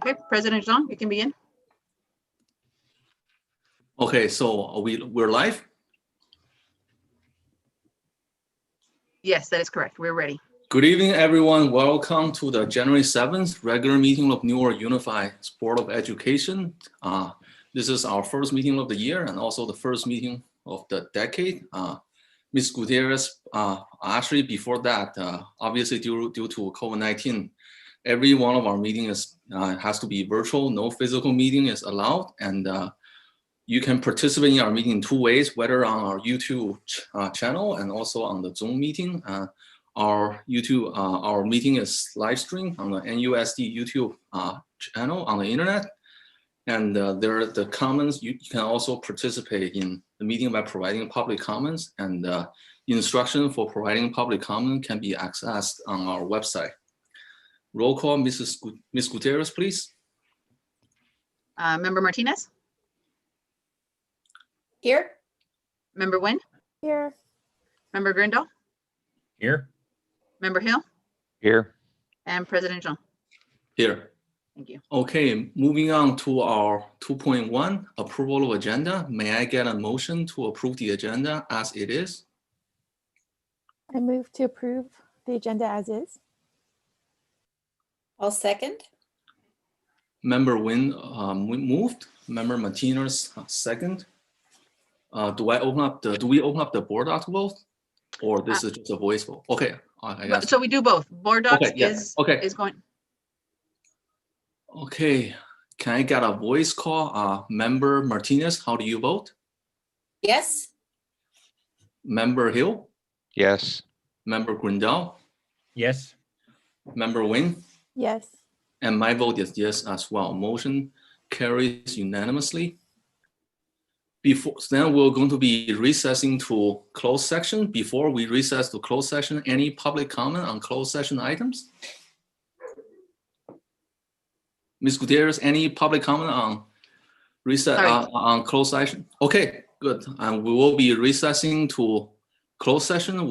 Okay, President Zhang, you can begin. Okay, so we're live? Yes, that is correct. We're ready. Good evening, everyone. Welcome to the January 7th regular meeting of Newark Unified Board of Education. This is our first meeting of the year and also the first meeting of the decade. Ms. Gutierrez, actually before that, obviously due to COVID-19, every one of our meetings has to be virtual. No physical meeting is allowed. And you can participate in our meeting in two ways, whether on our YouTube channel and also on the Zoom meeting. Our meeting is live streamed on the NUSD YouTube channel on the internet. And there are the comments. You can also participate in the meeting by providing public comments, and the instruction for providing public comment can be accessed on our website. Roll call, Ms. Gutierrez, please. Member Martinez? Here. Member Nguyen? Here. Member Grindal? Here. Member Hill? Here. And President Zhang? Here. Thank you. Okay, moving on to our 2.1, approval of agenda. May I get a motion to approve the agenda as it is? I move to approve the agenda as is. I'll second. Member Nguyen moved. Member Martinez second. Do we open up the board doc vote, or this is just a voice vote? Okay, I guess. So we do both. Board docs Okay, yeah. is going. Okay, can I get a voice call? Member Martinez, how do you vote? Yes. Member Hill? Yes. Member Grindal? Yes. Member Nguyen? Yes. And my vote is yes as well. Motion carries unanimously. Then we're going to be recessing to closed session. Before we recess to closed session, any public comment on closed session items? Ms. Gutierrez, any public comment on on closed session? Okay, good. And we will be recessing to closed session.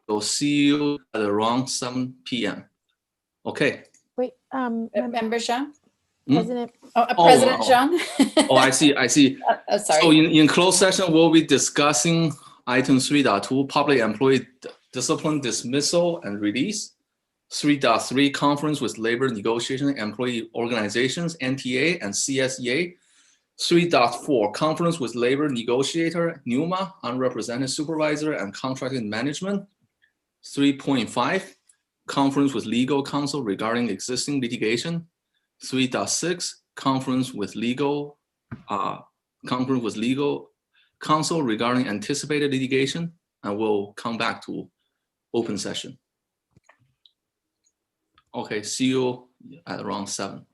We'll see you at around 7 p.m. Okay. Wait, Member Zhang? President. President Zhang? Oh, I see. Sorry. So in closed session, we'll be discussing item 3.2, public employee discipline, dismissal, and release. 3.3, conference with labor negotiation employee organizations, NTA and CSEA. 3.4, conference with labor negotiator, NUMA, unrepresented supervisor and contracted management. 3.5, conference with legal counsel regarding existing litigation. 3.6, conference with legal counsel regarding anticipated litigation, and we'll come back to open session. Okay, see you at around 7.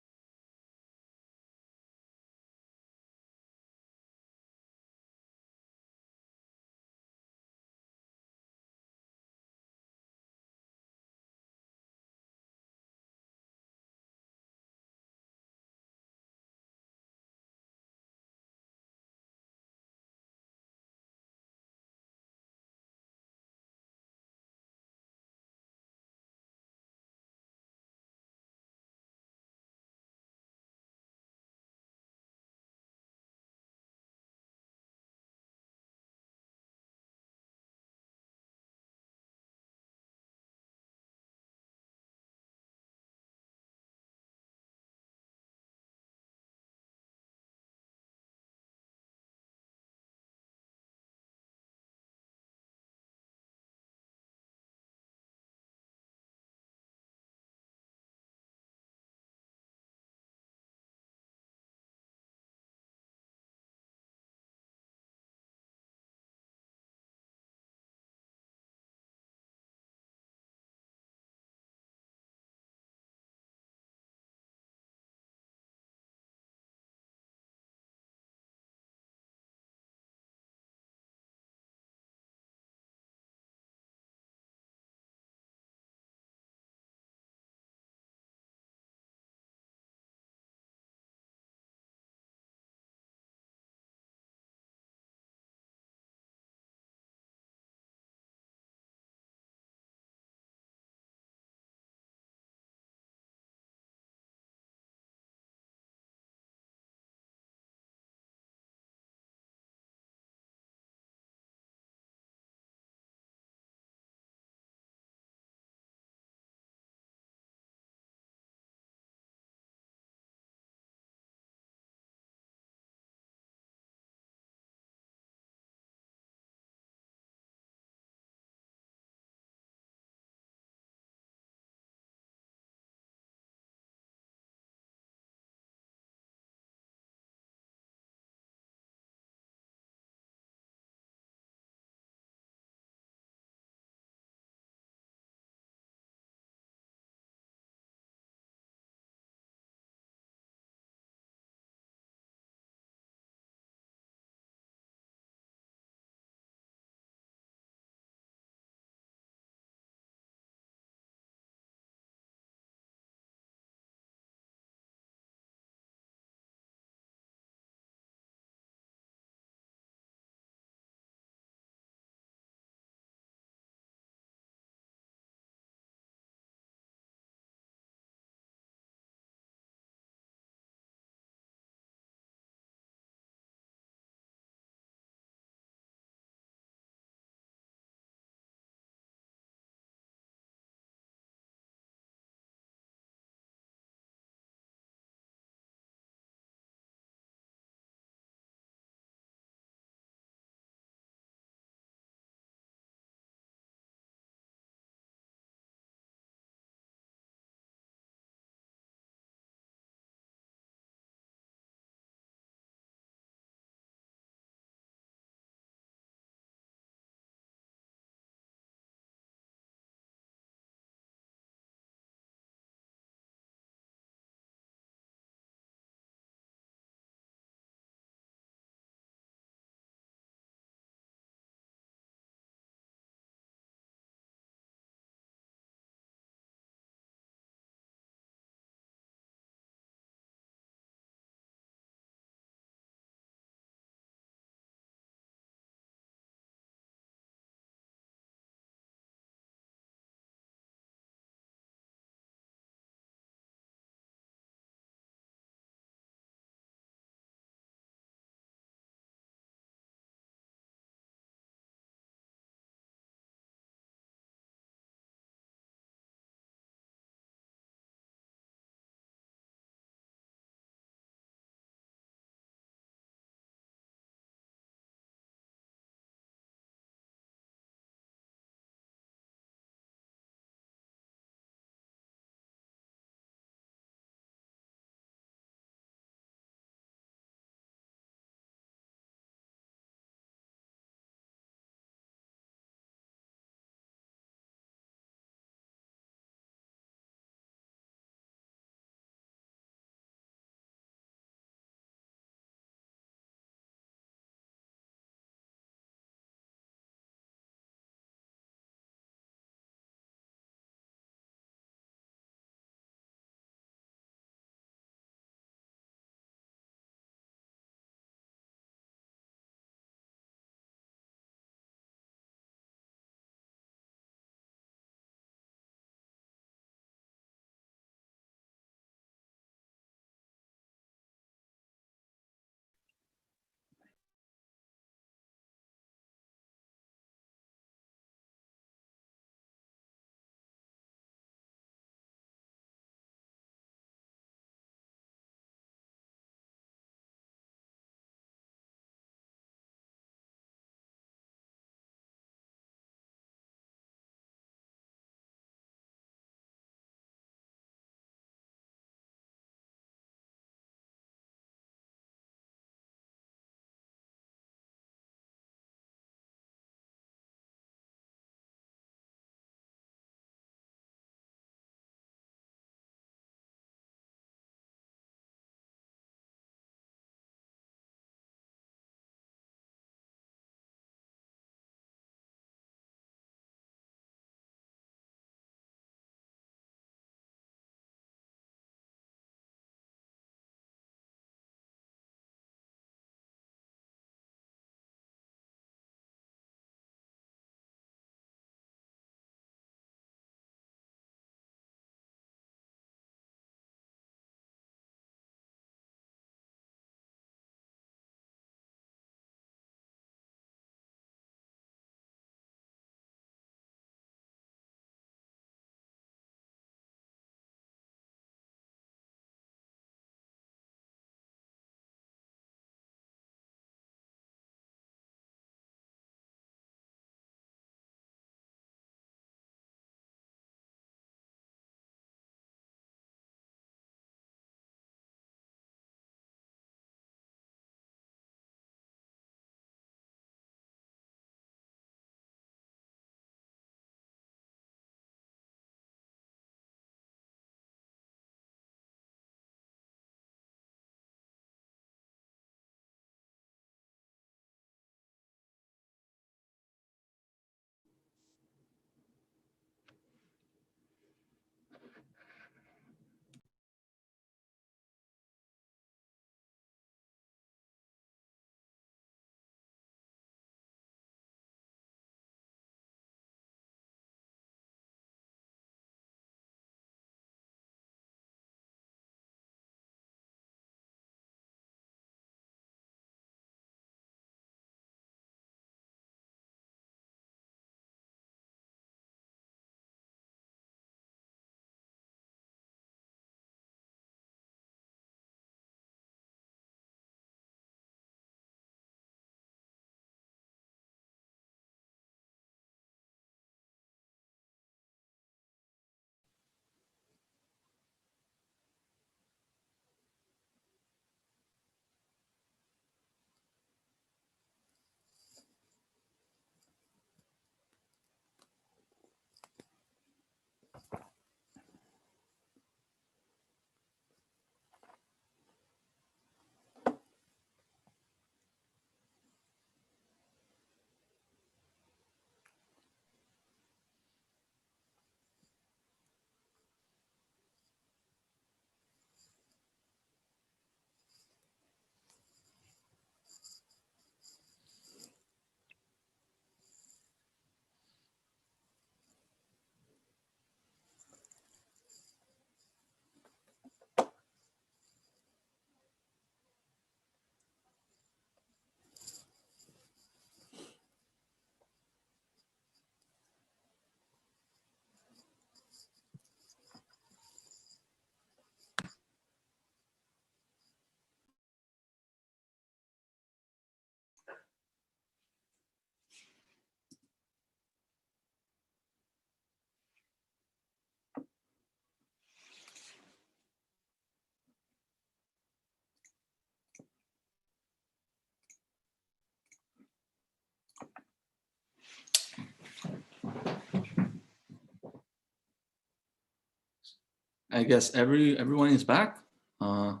I guess everyone is back. Hello,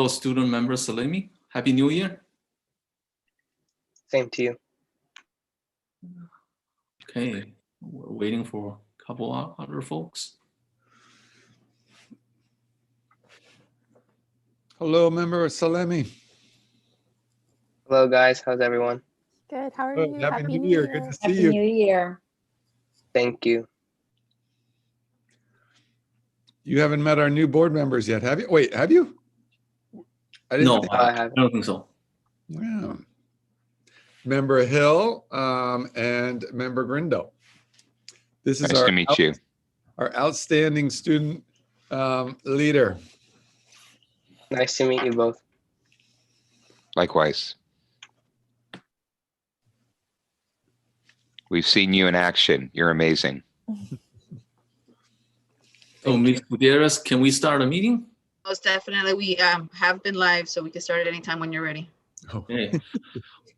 student member Salimi. Happy New Year. Same to you. Okay, we're waiting for a couple of other folks. Hello, member Salemi. Hello, guys. How's everyone? Good. How are Good. you? Happy New Year. Good to see Happy you. New Year. Thank you. You haven't met our new board members yet, have you? Wait, have you? I didn't No, think- I I haven't. don't think so. Yeah. Member Hill and member Grindo. This is Nice to meet you. our outstanding student leader. Nice to meet you both. Likewise. We've seen you in action. You're amazing. So, Ms. Gutierrez, can we start a meeting? Most definitely. We have been live, so we can start at any time when you're ready. Okay.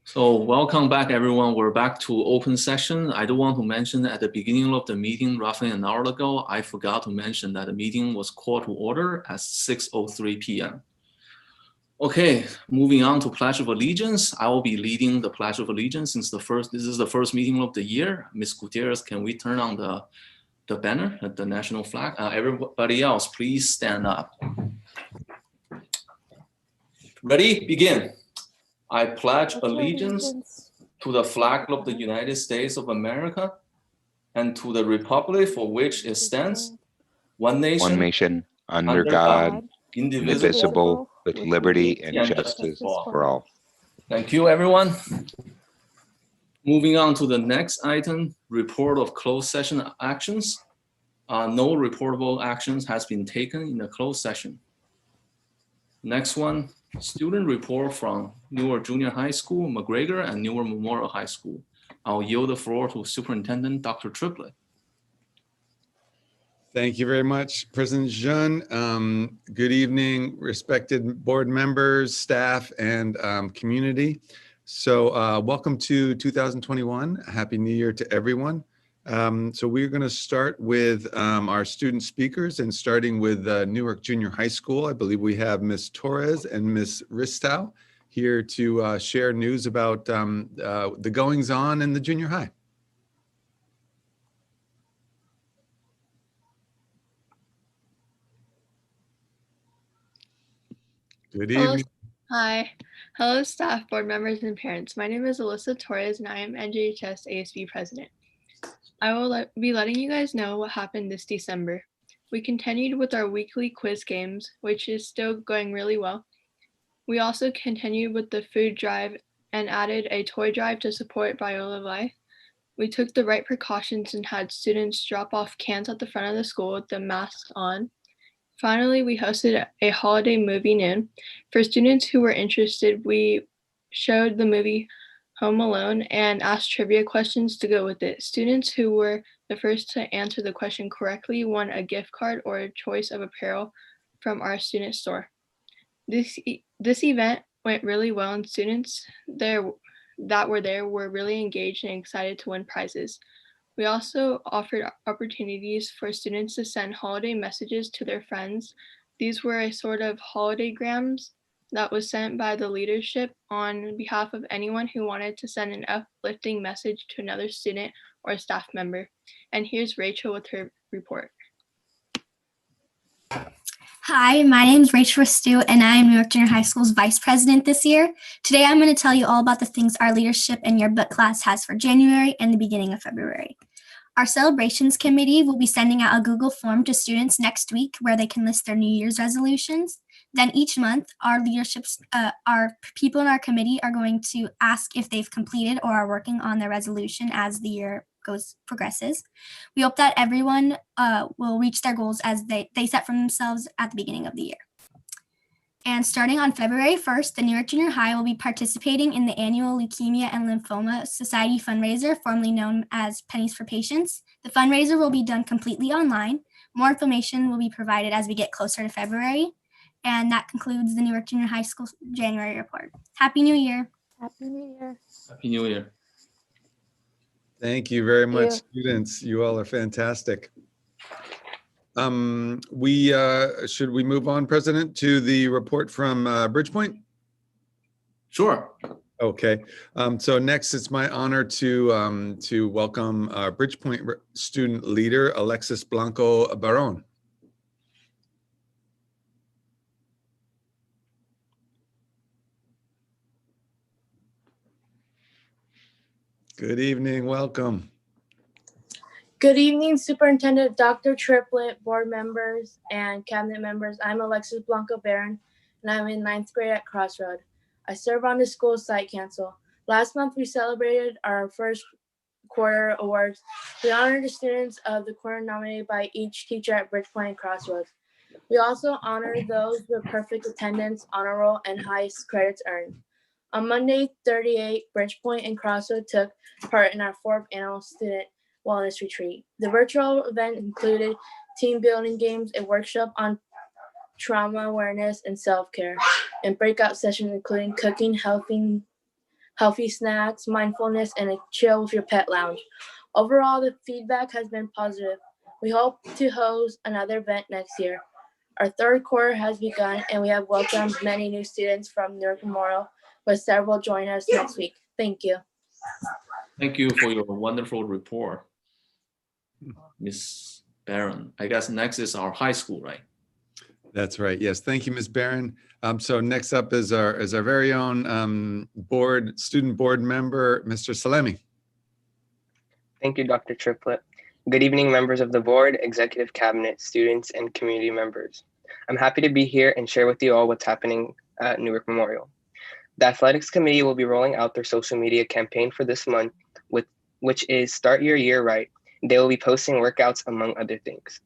So welcome back, everyone. We're back to open session. I do want to mention that at the beginning of the meeting, roughly an hour ago, I forgot to mention that the meeting was called to order at 6:03 p.m. Okay, moving on to Pledge of Allegiance. I will be leading the Pledge of Allegiance since this is the first meeting of the year. Ms. Gutierrez, can we turn on the banner, the national flag? Everybody else, please stand up. Ready? Begin. I pledge allegiance to the flag of the United States of America and to the republic for which it stands, one One nation, nation, under under God, God, indivisible, indivisible. with liberty and and justice for all. Thank you, everyone. Moving on to the next item, report of closed session actions. No reportable actions has been taken in the closed session. Next one, student report from Newark Junior High School, McGregor, and Newark Memorial High School. I'll yield the floor to Superintendent Dr. Triplett. Thank you very much, President Jean. Good evening, respected board members, staff, and community. So welcome to 2021. Happy New Year to everyone. So we're going to start with our student speakers, and starting with Newark Junior High School. I believe we have Ms. Torres and Ms. Ristow here to share news about the goings on in the junior high. Good Hello. evening. Hi. Hello, staff, board members, and parents. My name is Alyssa Torres, and I am NJHS ASB president. I will be letting you guys know what happened this December. We continued with our weekly quiz games, which is still going really well. We also continued with the food drive and added a toy drive to support Viola Life. We took the right precautions and had students drop off cans at the front of the school with the masks on. Finally, we hosted a holiday movie noon. For students who were interested, we showed the movie Home Alone and asked trivia questions to go with it. Students who were the first to answer the question correctly won a gift card or a choice of apparel from our student store. This event went really well, and students that were there were really engaged and excited to win prizes. We also offered opportunities for students to send holiday messages to their friends. These were a sort of holidaygrams that was sent by the leadership on behalf of anyone who wanted to send an uplifting message to another student or a staff member. And here's Rachel with her report. Hi, my name is Rachel Stu, and I am Newark Junior High School's Vice President this year. Today, I'm going to tell you all about the things our leadership and yearbook class has for January and the beginning of February. Our celebrations committee will be sending out a Google form to students next week where they can list their New Year's resolutions. Then each month, our people in our committee are going to ask if they've completed or are working on their resolution as the year progresses. We hope that everyone will reach their goals as they set for themselves at the beginning of the year. And starting on February 1st, the Newark Junior High will be participating in the annual Leukemia and Lymphoma Society fundraiser, formerly known as Pennies for Patients. The fundraiser will be done completely online. More information will be provided as we get closer to February. And that concludes the Newark Junior High School January report. Happy New Year. Happy New Year. Happy New Year. Thank you very much, you. students. You all are fantastic. Should we move on, President, to the report from Bridgepoint? Sure. Okay. So next, it's my honor to welcome Bridgepoint student leader Alexis Blanco Baron. Good evening. Welcome. Good evening, Superintendent Dr. Triplett, board members, and cabinet members. I'm Alexis Blanco Barron, and I'm in 9th grade at Crossroad. I serve on the school site council. Last month, we celebrated our first quarter awards. We honored the students of the quarter nominated by each teacher at Bridgepoint and Crossroads. We also honored those with perfect attendance, honor roll, and highest credits earned. On Monday, 38, Bridgepoint and Crossroads took part in our 4th annual student wellness retreat. The virtual event included team building games, a workshop on trauma awareness and self-care, and breakout sessions including cooking, healthy snacks, mindfulness, and a chill with your pet lounge. Overall, the feedback has been positive. We hope to host another event next year. Our 3rd quarter has begun, and we have welcomed many new students from Newark Memorial, with several joining us next week. Thank you. Thank you for your wonderful report, Ms. Barron. I guess next is our high school, right? That's right. Yes. Thank you, Ms. Barron. So next up is our very own student board member, Mr. Salemi. Thank you, Dr. Triplett. Good evening, members of the board, executive cabinet, students, and community members. I'm happy to be here and share with you all what's happening at Newark Memorial. The athletics committee will be rolling out their social media campaign for this month, which is Start Your Year Right. They will be posting workouts, among other things.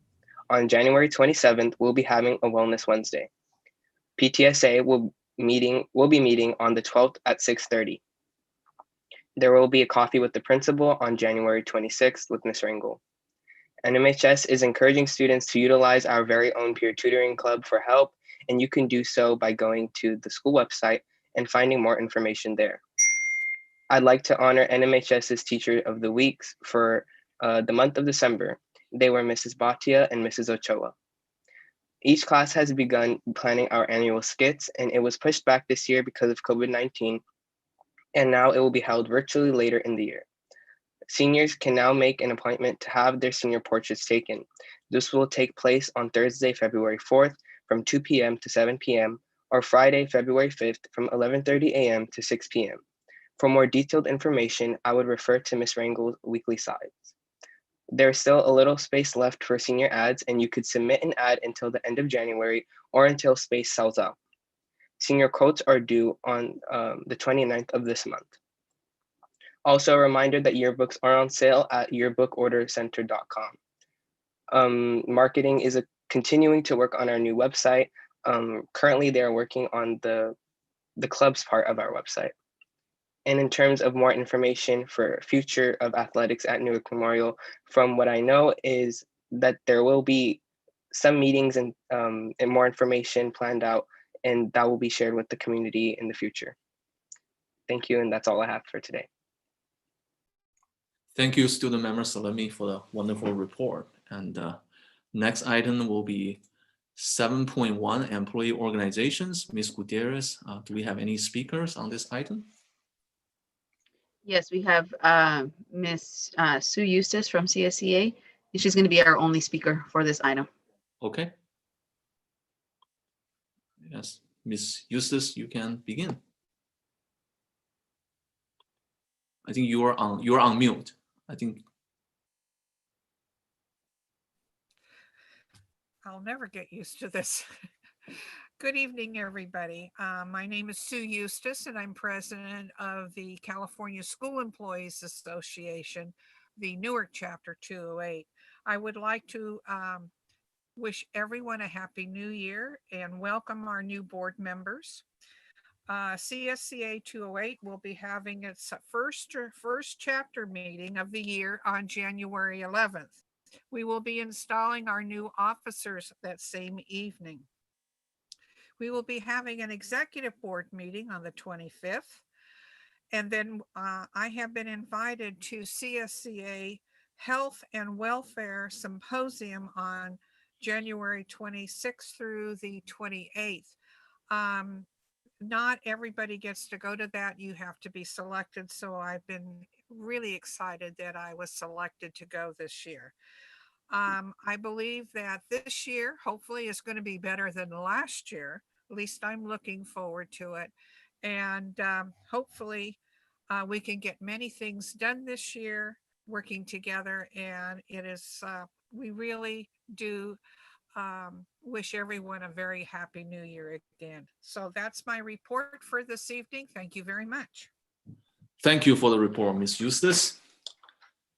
On January 27th, we'll be having a Wellness Wednesday. PTSA will be meeting on the 12th at 6:30. There will be a coffee with the principal on January 26th with Ms. Rangel. NMHS is encouraging students to utilize our very own peer tutoring club for help, and you can do so by going to the school website and finding more information there. I'd like to honor NMHS's Teacher of the Weeks for the month of December. They were Mrs. Bhatia and Mrs. Ochoa. Each class has begun planning our annual skits, and it was pushed back this year because of COVID-19, and now it will be held virtually later in the year. Seniors can now make an appointment to have their senior portraits taken. This will take place on Thursday, February 4th from 2 p.m. to 7 p.m. or Friday, February 5th from 11:30 a.m. to 6 p.m. For more detailed information, I would refer to Ms. Rangel's weekly slides. There's still a little space left for senior ads, and you could submit an ad until the end of January or until space sells out. Senior quotes are due on the 29th of this month. Also, a reminder that yearbooks are on sale at yearbookordercenter.com. Marketing is continuing to work on our new website. Currently, they are working on the clubs part of our website. And in terms of more information for future of athletics at Newark Memorial, from what I know is that there will be some meetings and more information planned out, and that will be shared with the community in the future. Thank you, and that's all I have for today. Thank you, student member Salemi, for the wonderful report. And next item will be 7.1 employee organizations. Ms. Gutierrez, do we have any speakers on this item? Yes, we have Miss Sue Eustace from CSCA, and she's going to be our only speaker for this item. Okay. Yes, Ms. Eustace, you can begin. I think you are on mute. I think. I'll never get used to this. Good evening, everybody. My name is Sue Eustace, and I'm president of the California School Employees Association, the Newark Chapter 208. I would like to wish everyone a happy new year and welcome our new board members. CSCA 208 will be having its first chapter meeting of the year on January 11th. We will be installing our new officers that same evening. We will be having an executive board meeting on the 25th. And then I have been invited to CSCA Health and Welfare Symposium on January 26th through the 28th. Not everybody gets to go to that. You have to be selected. So I've been really excited that I was selected to go this year. I believe that this year, hopefully, is going to be better than last year. At least I'm looking forward to it. And hopefully, we can get many things done this year working together. And it is, we really do wish everyone a very happy new year again. So that's my report for this evening. Thank you very much. Thank you for the report, Ms. Eustace.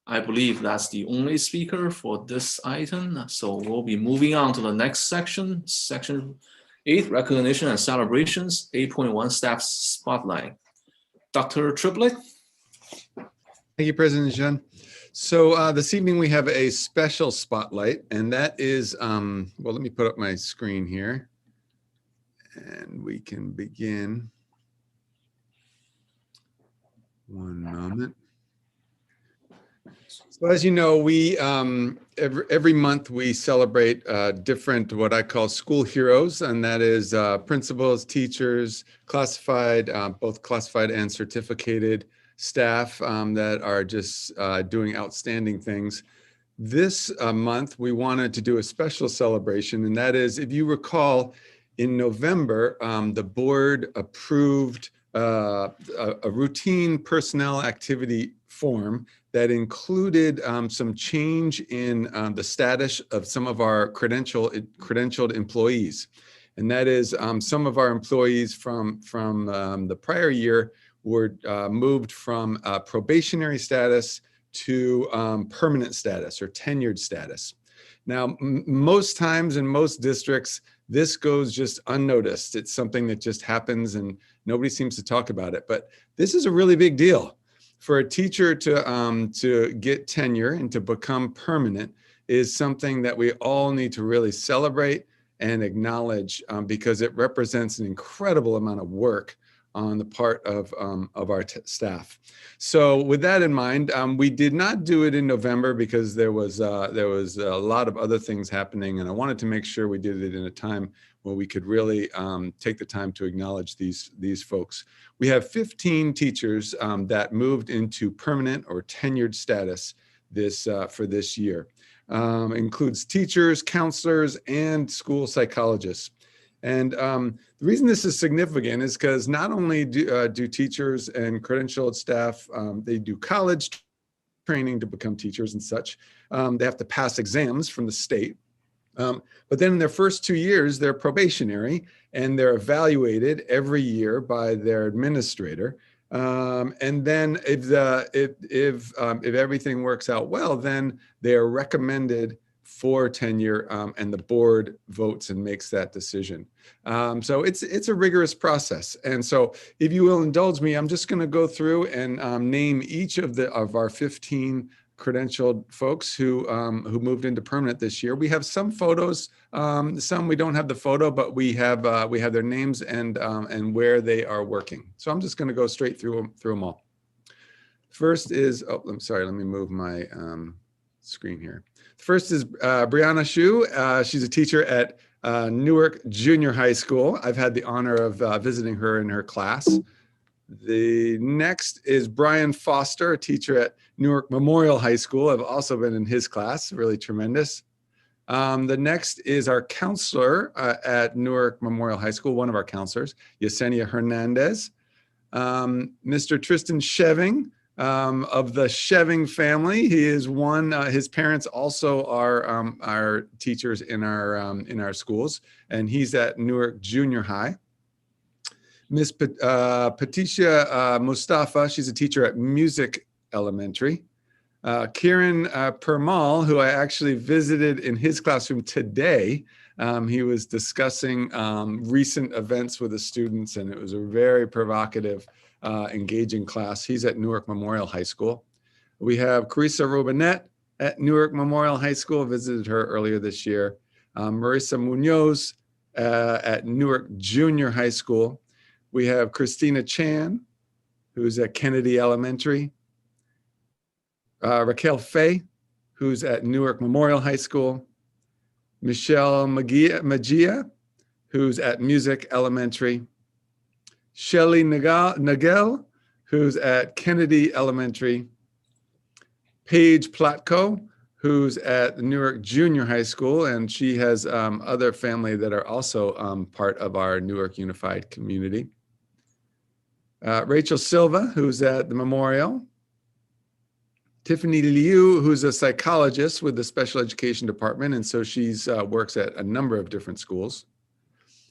I believe that's the only speaker for this item. So we'll be moving on to the next section, section 8, recognition and celebrations, 8.1 staff spotlight. Dr. Triplett. Thank you, President Jean. So this evening we have a special spotlight, and that is, well, let me put up my screen here and we can begin. One moment. So as you know, we every month we celebrate different what I call school heroes, and that is principals, teachers, classified, both classified and certificated staff that are just doing outstanding things. This month we wanted to do a special celebration, and that is, if you recall, in November the board approved a routine personnel activity form that included some change in the status of some of our credentialed employees. And that is some of our employees from the prior year were moved from probationary status to permanent status or tenured status. Now, most times in most districts, this goes just unnoticed. It's something that just happens and nobody seems to talk about it. But this is a really big deal. For a teacher to get tenure and to become permanent is something that we all need to really celebrate and acknowledge because it represents an incredible amount of work on the part of our staff. So with that in mind, we did not do it in November because there was a lot of other things happening, and I wanted to make sure we did it in a time where we could really take the time to acknowledge these folks. We have 15 teachers that moved into permanent or tenured status for this year. Includes teachers, counselors, and school psychologists. And the reason this is significant is because not only do teachers and credentialed staff, they do college training to become teachers and such. They have to pass exams from the state. But then in their first 2 years, they're probationary and they're evaluated every year by their administrator. And then if everything works out well, then they are recommended for tenure and the board votes and makes that decision. So it's a rigorous process. And so if you will indulge me, I'm just going to go through and name each of our 15 credentialed folks who moved into permanent this year. We have some photos, some we don't have the photo, but we have their names and where they are working. So I'm just going to go straight through them all. First is, oh, I'm sorry, let me move my screen here. First is Brianna Shu. She's a teacher at Newark Junior High School. I've had the honor of visiting her in her class. The next is Brian Foster, a teacher at Newark Memorial High School. I've also been in his class, really tremendous. The next is our counselor at Newark Memorial High School, one of our counselors, Yesenia Hernandez. Mr. Tristan Sheving of the Sheving family. He is one, his parents also are our teachers in our schools, and he's at Newark Junior High. Miss Patricia Mustafa, she's a teacher at Music Elementary. Kieran Permal, who I actually visited in his classroom today. He was discussing recent events with the students, and it was a very provocative, engaging class. He's at Newark Memorial High School. We have Carissa Robinette at Newark Memorial High School, visited her earlier this year. Marissa Munoz at Newark Junior High School. We have Christina Chan, who's at Kennedy Elementary. Raquel Fay, who's at Newark Memorial High School. Michelle Magia, who's at Music Elementary. Shelly Nagel, who's at Kennedy Elementary. Paige Platko, who's at Newark Junior High School, and she has other family that are also part of our Newark Unified community. Rachel Silva, who's at the Memorial. Tiffany Liu, who's a psychologist with the special education department, and so she's works at a number of different schools.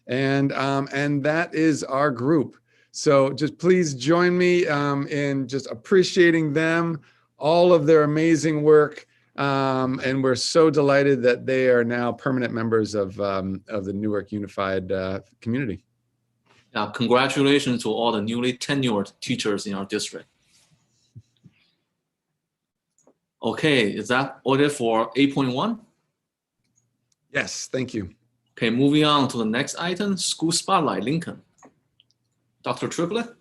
And that is our group. So just please join me in just appreciating them, all of their amazing work. And we're so delighted that they are now permanent members of the Newark Unified community. Congratulations to all the newly tenured teachers in our district. Okay, is that order for 8.1? Yes, thank you. Okay, moving on to the next item, School Spotlight, Lincoln. Dr. Triplett?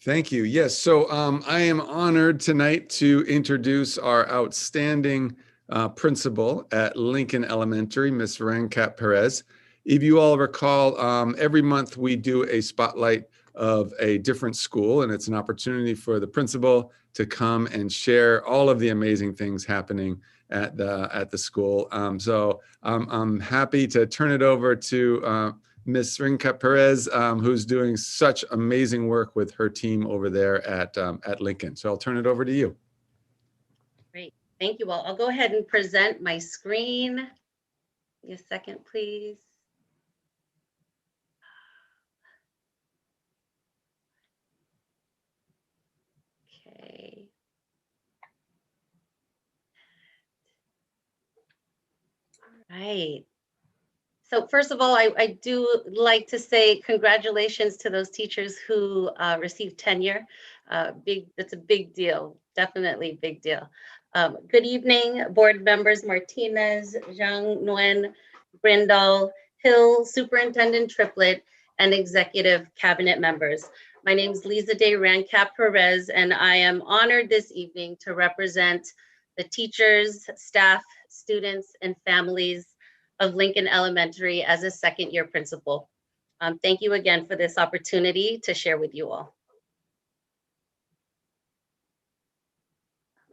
Thank you. Yes, so I am honored tonight to introduce our outstanding principal at Lincoln Elementary, Ms. Rancap Perez. If you all recall, every month we do a spotlight of a different school, and it's an opportunity for the principal to come and share all of the amazing things happening at the school. So I'm happy to turn it over to Ms. Rancap Perez, who's doing such amazing work with her team over there at Lincoln. So I'll turn it over to you. Great, thank you all. I'll go ahead and present my screen. Give me a second, please. Okay. All right. So first of all, I do like to say congratulations to those teachers who received tenure. That's a big deal, definitely big deal. Good evening, board members Martinez, Zhang, Nguyen, Brindle, Hill, Superintendent Triplett, and executive cabinet members. My name is Lisa Day Rancap Perez, and I am honored this evening to represent the teachers, staff, students, and families of Lincoln Elementary as a second-year principal. Thank you again for this opportunity to share with you all.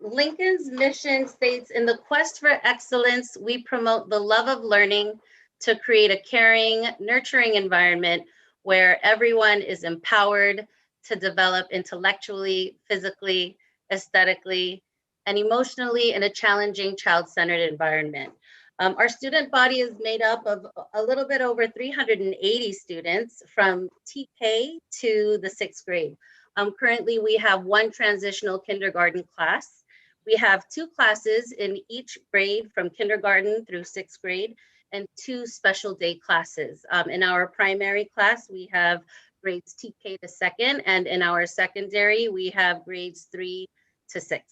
Lincoln's mission states, in the quest for excellence, we promote the love of learning to create a caring, nurturing environment where everyone is empowered to develop intellectually, physically, aesthetically, and emotionally in a challenging child-centered environment. Our student body is made up of a little bit over 380 students from TK to the 6th grade. Currently, we have one transitional kindergarten class. We have 2 classes in each grade from kindergarten through 6th grade and 2 special day classes. In our primary class, we have grades TK to 2nd, and in our secondary, we have grades 3 to 6.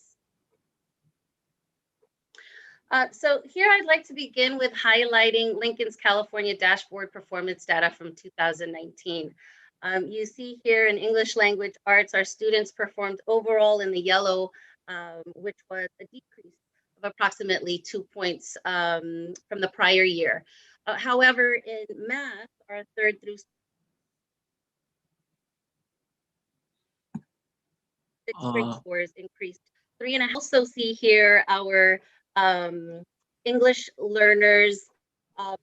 So here I'd like to begin with highlighting Lincoln's California dashboard performance data from 2019. You see here in English language arts, our students performed overall in the yellow, which was a decrease of approximately 2 points from the prior year. However, in math, our 3rd through 6th grade scores increased 3.5. Also see here our English learners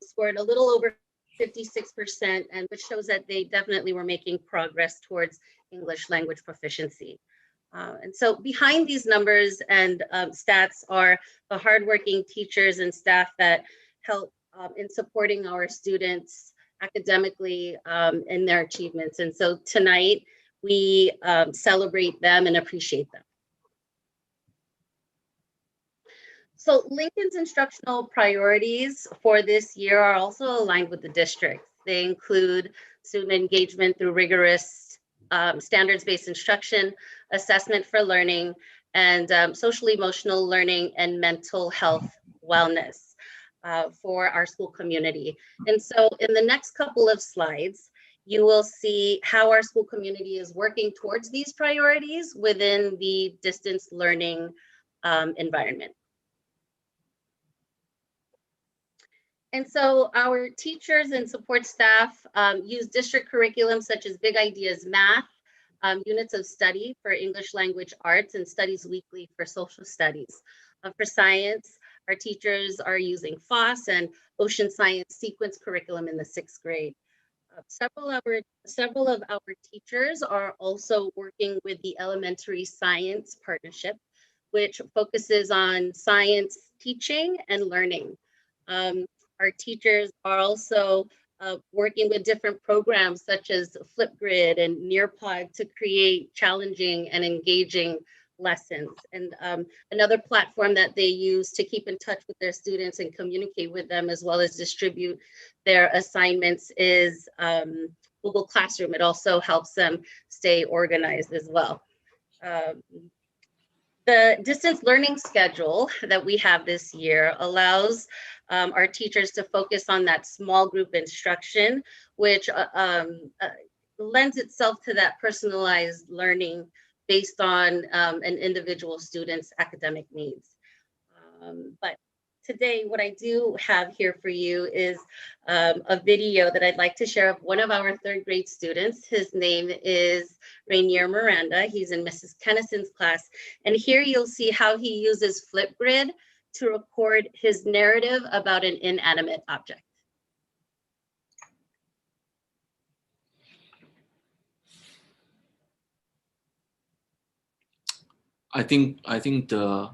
scored a little over 56%, and which shows that they definitely were making progress towards English language proficiency. And so behind these numbers and stats are the hardworking teachers and staff that help in supporting our students academically in their achievements. And so tonight we celebrate them and appreciate them. So Lincoln's instructional priorities for this year are also aligned with the district. They include student engagement through rigorous standards-based instruction, assessment for learning, and social emotional learning and mental health wellness for our school community. And so in the next couple of slides, you will see how our school community is working towards these priorities within the distance learning environment. And so our teachers and support staff use district curriculum such as Big Ideas Math, units of study for English language arts, and Studies Weekly for social studies. For science, our teachers are using FOSS and Ocean Science sequence curriculum in the 6th grade. Several of our teachers are also working with the Elementary Science Partnership, which focuses on science teaching and learning. Our teachers are also working with different programs such as Flipgrid and Nearpod to create challenging and engaging lessons. And another platform that they use to keep in touch with their students and communicate with them as well as distribute their assignments is Google Classroom. It also helps them stay organized as well. The distance learning schedule that we have this year allows our teachers to focus on that small group instruction, which lends itself to that personalized learning based on an individual student's academic needs. But today, what I do have here for you is a video that I'd like to share of one of our 3rd grade students. His name is Rainier Miranda. He's in Mrs. Kennison's class. And here you'll see how he uses Flipgrid to record his narrative about an inanimate object. I think the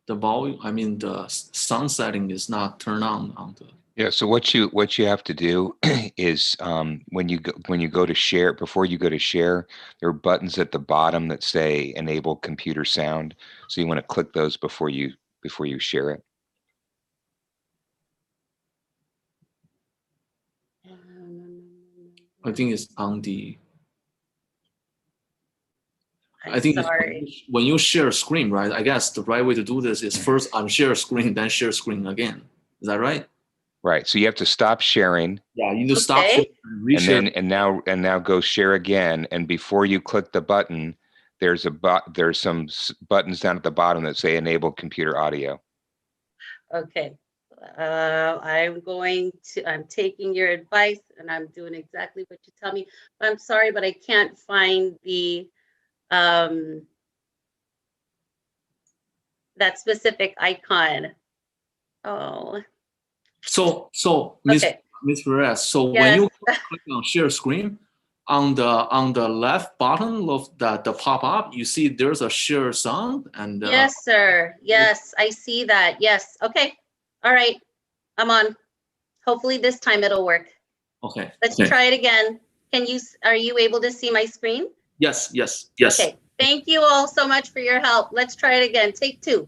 volume, I mean the sound setting is not turned on the. Yeah. So what you have to do is when you go to share, before you go to share, there are buttons at the bottom that say enable computer sound. So you want to click those before you share it. I think it's on the. I think when you share screen, right? I guess the right way to do this is first unshare screen, then share screen again. Is that right? Right. So you have to stop sharing. Yeah, you need to stop sharing and reshare. And now go share again. And before you click the button, there's some buttons down at the bottom that say enable computer audio. Okay. I'm taking your advice and I'm doing exactly what you tell me. I'm sorry, but I can't find the that specific icon. Oh. So Ms. Perez, so yes. When you click on share screen, on the left bottom of the pop-up, you see there's a share sound and yes, sir. Yes, I see that. Yes. Okay. All right. I'm on. Hopefully this time it'll work. Okay. Let's try it again. Are you able to see my screen? Yes. Okay. Thank you all so much for your help. Let's try it again. Take 2.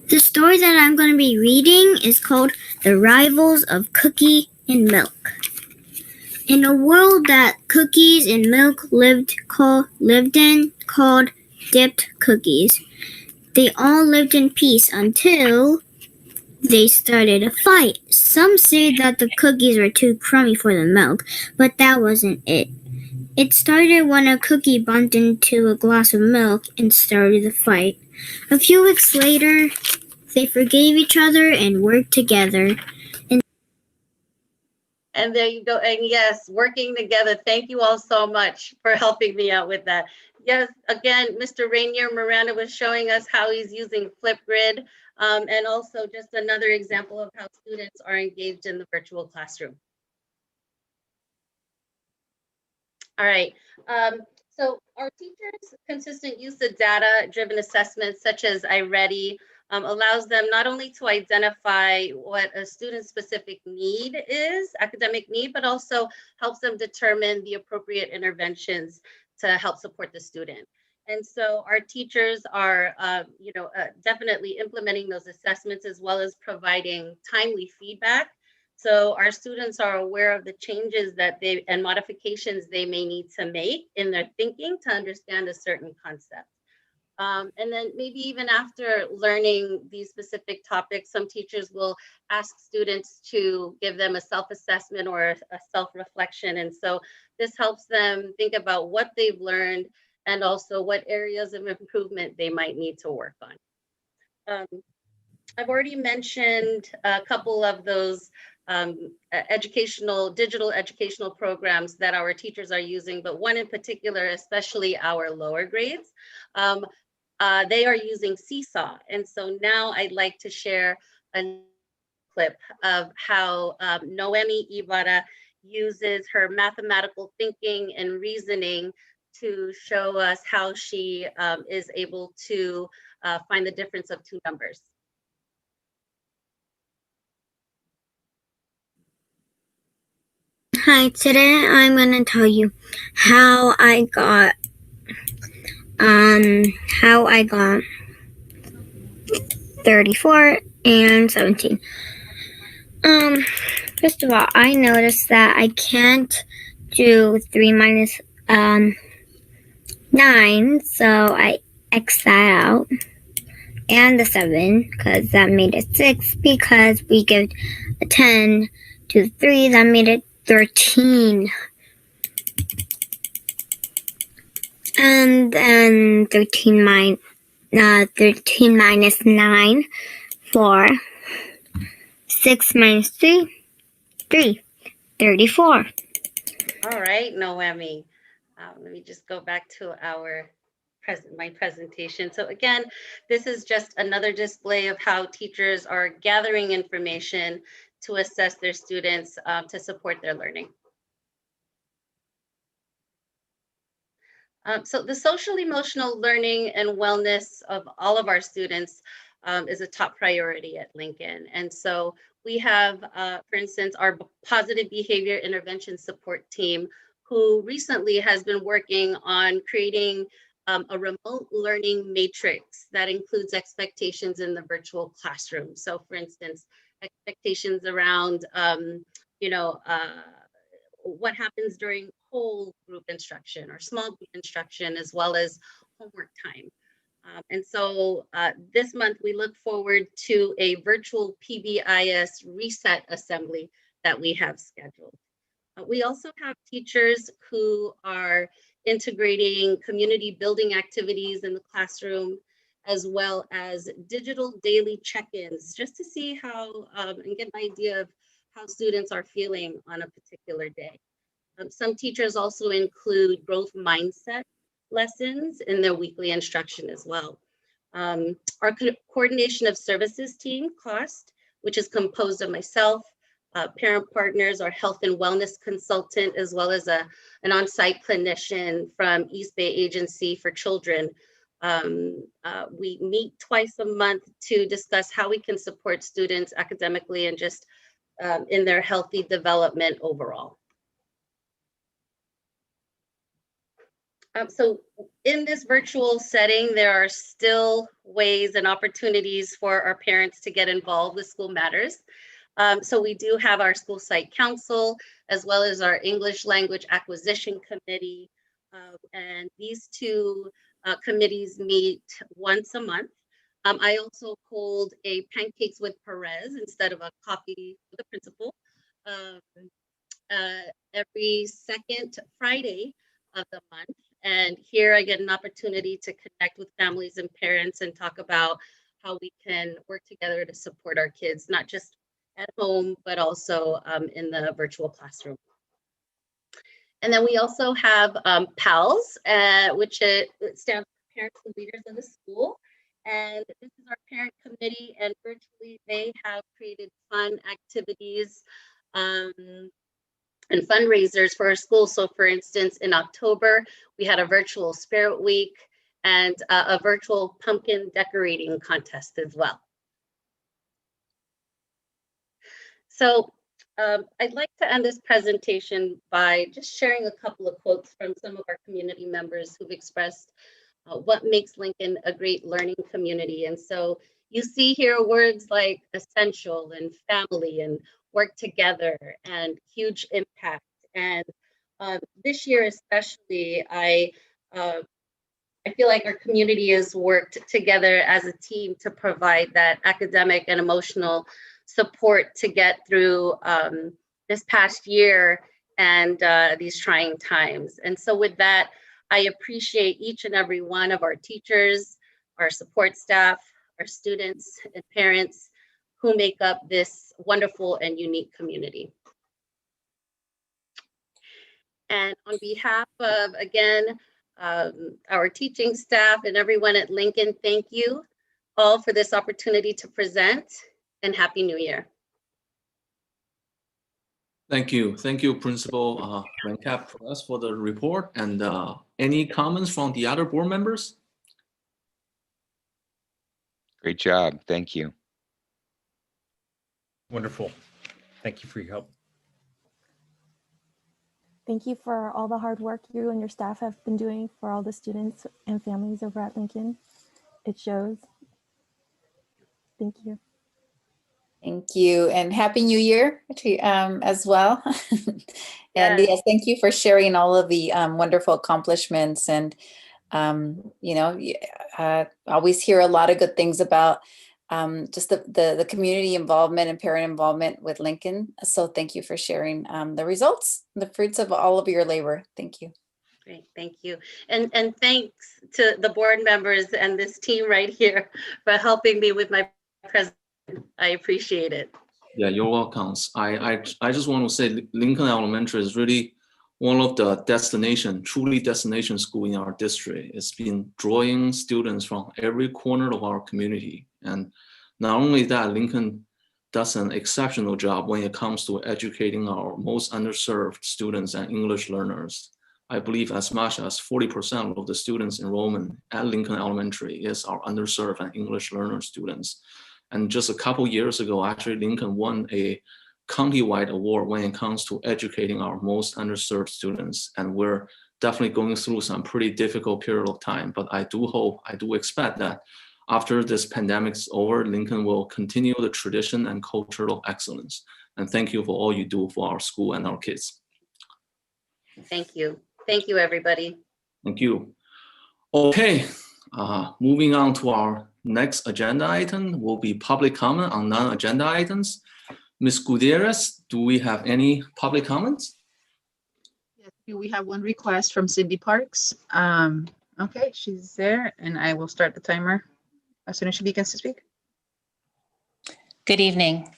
The story that I'm going to be reading is called The Rivals of Cookie and Milk. In a world that cookies and milk lived in, called dipped cookies, they all lived in peace until they started a fight. Some say that the cookies were too crummy for the milk, but that wasn't it. It started when a cookie bumped into a glass of milk and started the fight. A few weeks later, they forgave each other and worked together. And there you go. And yes, working together. Thank you all so much for helping me out with that. Yes, again, Mr. Rainier Miranda was showing us how he's using Flipgrid, and also just another example of how students are engaged in the virtual classroom. All right. So our teachers' consistent use of data-driven assessments such as iReady allows them not only to identify what a student's specific need is, academic need, but also helps them determine the appropriate interventions to help support the student. And so our teachers are, definitely implementing those assessments as well as providing timely feedback. So our students are aware of the changes that and modifications they may need to make in their thinking to understand a certain concept. And then maybe even after learning these specific topics, some teachers will ask students to give them a self-assessment or a self-reflection. And so this helps them think about what they've learned and also what areas of improvement they might need to work on. I've already mentioned a couple of those digital educational programs that our teachers are using, but one in particular, especially our lower grades, they are using Seesaw. And so now I'd like to share a clip of how Noemi Ibarra uses her mathematical thinking and reasoning to show us how she is able to find the difference of two numbers. Hi, today I'm going to tell you how I got 34 and 17. First of all, I noticed that I can't do 3 minus 9, so I X that out. And the 7, because that made it 6, because we give a 10 to 3, that made it 13. And then 13 minus 9, 4. 6 minus 3, 3. 34. All right, Noemi. Let me just go back to my presentation. So again, this is just another display of how teachers are gathering information to assess their students to support their learning. So the social emotional learning and wellness of all of our students is a top priority at Lincoln. And so we have, for instance, our positive behavior intervention support team, who recently has been working on creating a remote learning matrix that includes expectations in the virtual classroom. So for instance, expectations around, what happens during whole group instruction or small group instruction, as well as homework time. And so this month we look forward to a virtual PBIS reset assembly that we have scheduled. We also have teachers who are integrating community building activities in the classroom, as well as digital daily check-ins, just to see how and get an idea of how students are feeling on a particular day. Some teachers also include growth mindset lessons in their weekly instruction as well. Our coordination of services team, COST, which is composed of myself, parent partners, our health and wellness consultant, as well as an on-site clinician from East Bay Agency for Children. We meet twice a month to discuss how we can support students academically and just in their healthy development overall. So in this virtual setting, there are still ways and opportunities for our parents to get involved with school matters. So we do have our school site council, as well as our English language acquisition committee. And these two committees meet once a month. I also hold a pancakes with Perez instead of a coffee with the principal every second Friday of the month. And here I get an opportunity to connect with families and parents and talk about how we can work together to support our kids, not just at home, but also in the virtual classroom. And then we also have PALS, which stands for Parents and Leaders of the School. And this is our parent committee, and virtually they have created fun activities and fundraisers for our school. So for instance, in October, we had a virtual Spirit Week and a virtual pumpkin decorating contest as well. So I'd like to end this presentation by just sharing a couple of quotes from some of our community members who've expressed what makes Lincoln a great learning community. And so you see here words like essential and family and work together and huge impact. And this year especially, I feel like our community has worked together as a team to provide that academic and emotional support to get through this past year and these trying times. And so with that, I appreciate each and every one of our teachers, our support staff, our students and parents who make up this wonderful and unique community. And on behalf of, again, our teaching staff and everyone at Lincoln, thank you all for this opportunity to present, and Happy New Year. Thank you. Thank you, Principal Van for the report. And any comments from the other board members? Great job. Thank you. Wonderful. Thank you for your help. Thank you for all the hard work you and your staff have been doing for all the students and families over at Lincoln. It shows. Thank you. Thank you, and Happy New Year to as well. And yes, thank you for sharing all of the wonderful accomplishments. And always hear a lot of good things about just the community involvement and parent involvement with Lincoln. So thank you for sharing the results, the fruits of all of your labor. Thank you. Great, thank you. And thanks to the board members and this team right here for helping me with my presentation. I appreciate it. Yeah, you're welcome. I just want to say Lincoln Elementary is really one of the truly destination school in our district. It's been drawing students from every corner of our community. And not only that, Lincoln does an exceptional job when it comes to educating our most underserved students and English learners. I believe as much as 40% of the students enrollment at Lincoln Elementary is our underserved and English learner students. And just a couple years ago, actually, Lincoln won a countywide award when it comes to educating our most underserved students. And we're definitely going through some pretty difficult period of time. But I do expect that after this pandemic is over, Lincoln will continue the tradition and culture of excellence. And thank you for all you do for our school and our kids. Thank you. Thank you, everybody. Thank you. Okay, moving on to our next agenda item will be public comment on non-agenda items. Ms. Gutierrez, do we have any public comments? Yes, we have one request from Cindy Parks. Okay, she's there, and I will start the timer as soon as she begins to speak. Good evening.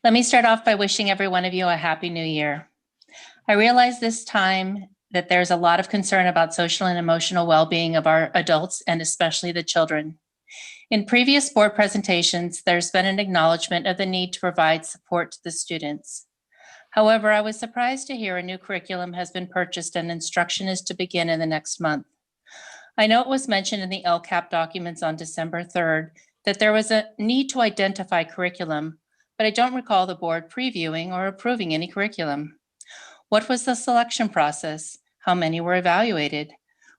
Let me start off by wishing every one of you a happy new year. I realize this time that there's a lot of concern about social and emotional well-being of our adults and especially the children. In previous board presentations, there's been an acknowledgement of the need to provide support to the students. However, I was surprised to hear a new curriculum has been purchased and instruction is to begin in the next month. I know it was mentioned in the LCAP documents on December 3rd that there was a need to identify curriculum, but I don't recall the board previewing or approving any curriculum. What was the selection process? How many were evaluated?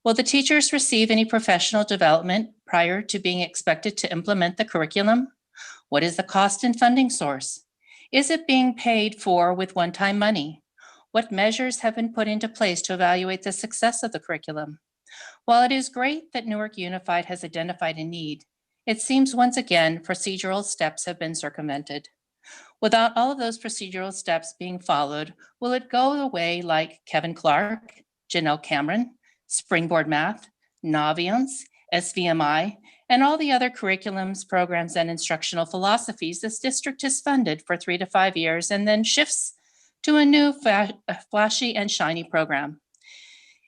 Will the teachers receive any professional development prior to being expected to implement the curriculum? What is the cost and funding source? Is it being paid for with one-time money? What measures have been put into place to evaluate the success of the curriculum? While it is great that Newark Unified has identified a need, it seems once again procedural steps have been circumvented. Without all of those procedural steps being followed, will it go away like Kevin Clark, Janelle Cameron, Springboard Math, Naviance, SVMI, and all the other curriculums, programs, and instructional philosophies this district has funded for 3 to 5 years and then shifts to a new flashy and shiny program?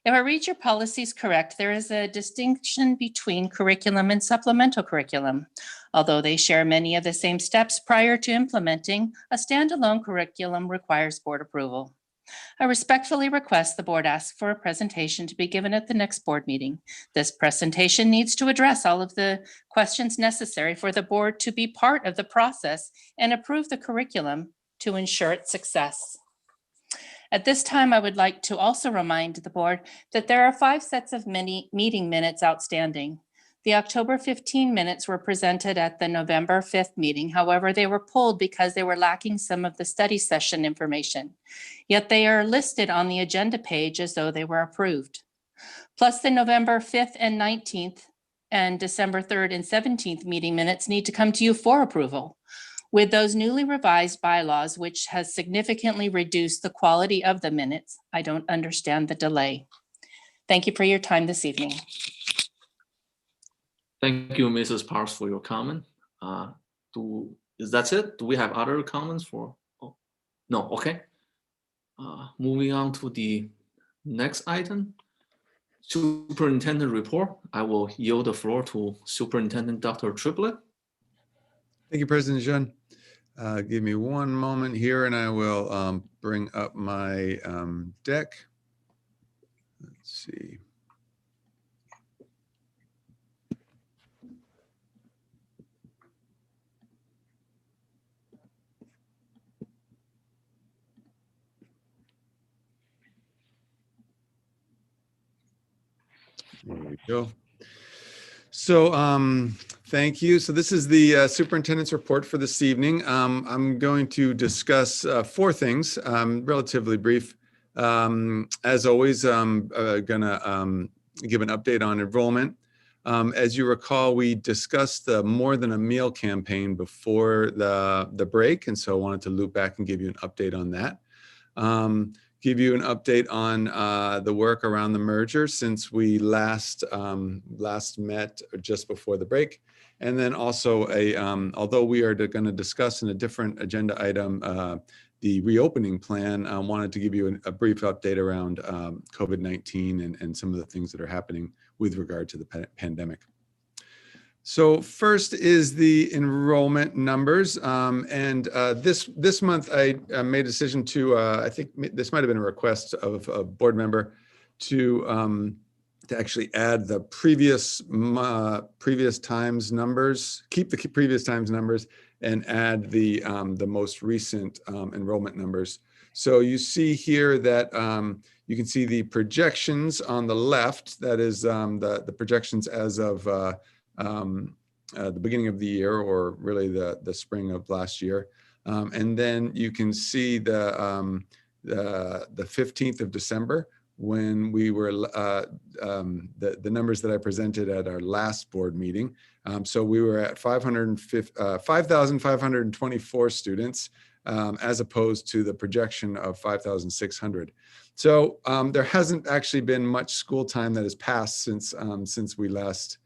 If I read your policies correct, there is a distinction between curriculum and supplemental curriculum. Although they share many of the same steps prior to implementing, a standalone curriculum requires board approval. I respectfully request the board ask for a presentation to be given at the next board meeting. This presentation needs to address all of the questions necessary for the board to be part of the process and approve the curriculum to ensure its success. At this time, I would like to also remind the board that there are 5 sets of meeting minutes outstanding. The October 15 minutes were presented at the November 5th meeting. However, they were pulled because they were lacking some of the study session information. Yet they are listed on the agenda page as though they were approved. Plus, the November 5th and 19th and December 3rd and 17th meeting minutes need to come to you for approval. With those newly revised bylaws, which has significantly reduced the quality of the minutes, I don't understand the delay. Thank you for your time this evening. Thank you, Mrs. Parks, for your comment. Is that it? Do we have other comments for? Oh, no, okay. Moving on to the next item, Superintendent Report. I will yield the floor to Superintendent Dr. Triplett. Thank you, President Jean. Give me one moment here and I will bring up my deck. Let's see. There we go. So thank you. So this is the superintendent's report for this evening. I'm going to discuss 4 things, relatively brief. As always, I'm going to give an update on enrollment. As you recall, we discussed the More Than a Meal campaign before the break, and so I wanted to loop back and give you an update on that. Give you an update on the work around the merger since we last met just before the break. And then also although we are going to discuss in a different agenda item, the reopening plan, I wanted to give you a brief update around COVID-19 and some of the things that are happening with regard to the pandemic. So first is the enrollment numbers. This month I made a decision to, I think this might've been a request of a board member to actually add the previous times numbers, keep the previous times numbers and add the most recent enrollment numbers. So you see here that you can see the projections on the left, that is the projections as of the beginning of the year, or really the spring of last year. And then you can see the 15th of December, when we were the numbers that I presented at our last board meeting. So we were at 5,524 students, as opposed to the projection of 5,600. So there hasn't actually been much school time that has passed since we last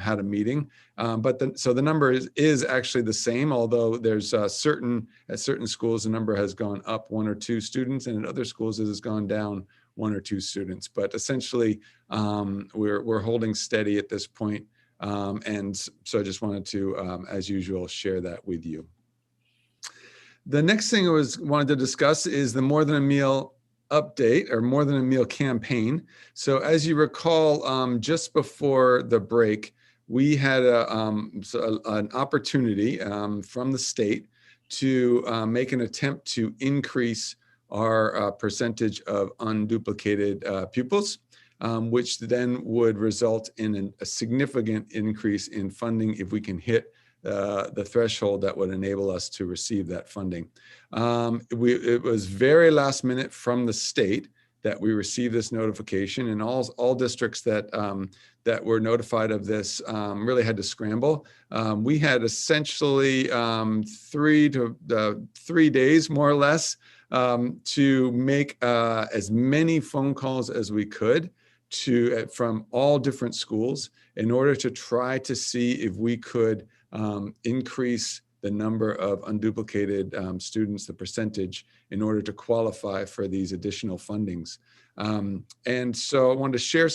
had a meeting, so the number is actually the same, although there's at certain schools the number has gone up 1 or 2 students, and at other schools it has gone down 1 or 2 students. But essentially we're holding steady at this point, and so I just wanted to, as usual, share that with you. The next thing I wanted to discuss is the More Than a Meal update, or More Than a Meal campaign. So as you recall, just before the break, we had an opportunity from the state to make an attempt to increase our percentage of unduplicated pupils, which then would result in a significant increase in funding if we can hit the threshold that would enable us to receive that funding. It was very last minute from the state that we received this notification, and all districts that were notified of this really had to scramble. We had essentially 3 days, more or less, to make as many phone calls as we could from all different schools in order to try to see if we could increase the number of unduplicated students, the percentage, in order to qualify for these additional fundings. And so I wanted to share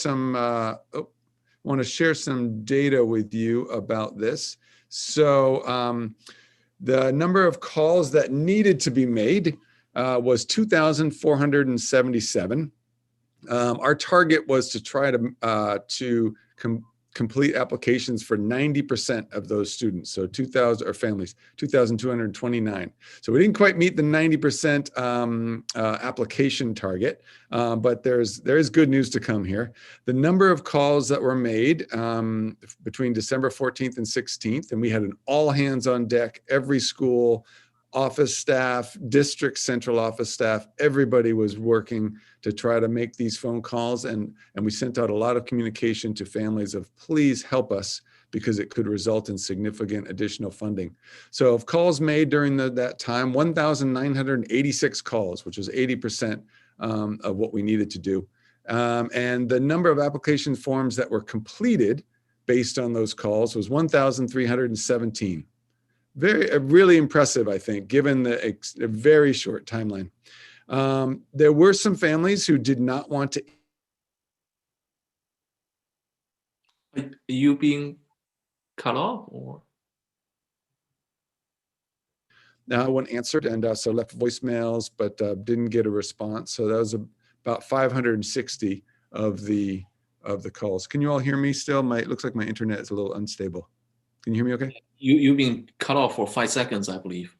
some data with you about this. So the number of calls that needed to be made was 2,477. Our target was to try to complete applications for 90% of those students, so 2,000 or families, 2,229. So we didn't quite meet the 90% application target, but there is good news to come here. The number of calls that were made between December 14th and 16th, and we had an all hands on deck, every school, office staff, district central office staff, everybody was working to try to make these phone calls. And we sent out a lot of communication to families of please help us, because it could result in significant additional funding. So of calls made during that time, 1,986 calls, which was 80% of what we needed to do. And the number of application forms that were completed based on those calls was 1,317. Really impressive, I think, given the very short timeline. There were some families who did not want to. Are you being cut off or? No one answered, and so left voicemails, but didn't get a response. So that was about 560 of the calls. Can you all hear me still? It looks like my internet is a little unstable. Can you hear me okay? You've been cut off for 5 seconds, I believe.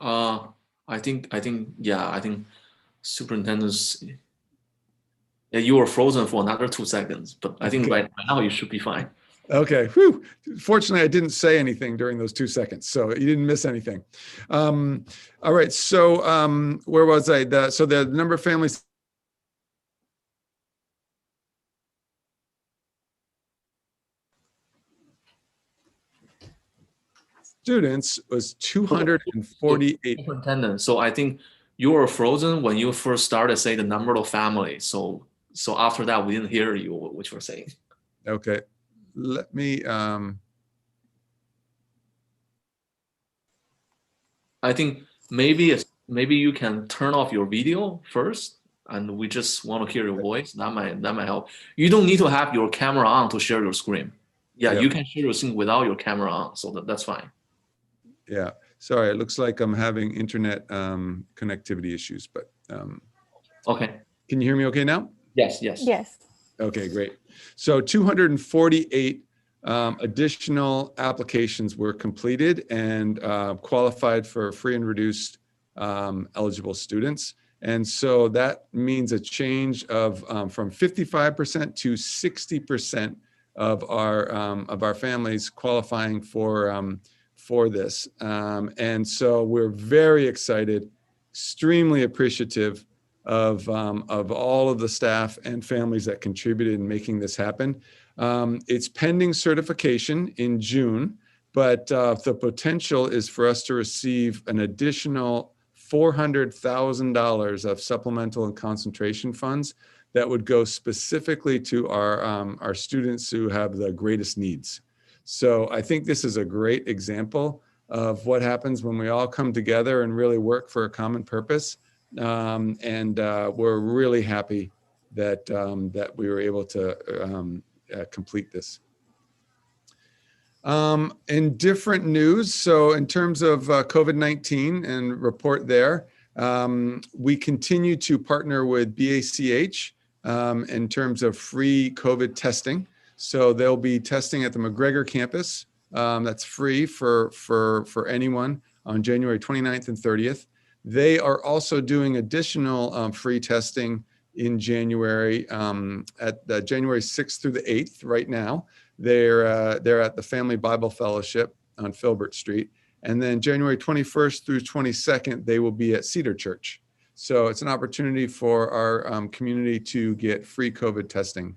I think superintendents, yeah, you were frozen for another 2 seconds, but I think by now you should be fine. Okay. Whew. Fortunately, I didn't say anything during those 2 seconds, so you didn't miss anything. All right. So where was I? So the number of families. Students was 248. Superintendent. So I think you were frozen when you first started saying the number of families. So after that, we didn't hear you, what you were saying. Okay. Let me. I think maybe you can turn off your video first, and we just want to hear your voice. That might help. You don't need to have your camera on to share your screen. Yeah, Yep. You can share your screen without your camera on, so that's fine. Yeah. Sorry, it looks like I'm having internet connectivity issues, but Okay. Can you hear me okay now? Yes. Yes. Okay, great. So 248 additional applications were completed and qualified for free and reduced eligible students. And so that means a change of from 55% to 60% of our families qualifying for this. And so we're very excited, extremely appreciative of all of the staff and families that contributed in making this happen. It's pending certification in June, but the potential is for us to receive an additional $400,000 of supplemental and concentration funds that would go specifically to our students who have the greatest needs. So I think this is a great example of what happens when we all come together and really work for a common purpose. And we're really happy that we were able to complete this. In different news, so in terms of COVID-19 and report there, we continue to partner with BACH in terms of free COVID testing. So they'll be testing at the McGregor campus. That's free for anyone on January 29th and 30th. They are also doing additional free testing in January at January 6th through the 8th right now. They're at the Family Bible Fellowship on Filbert Street. And then January 21st through 22nd, they will be at Cedar Church. So it's an opportunity for our community to get free COVID testing.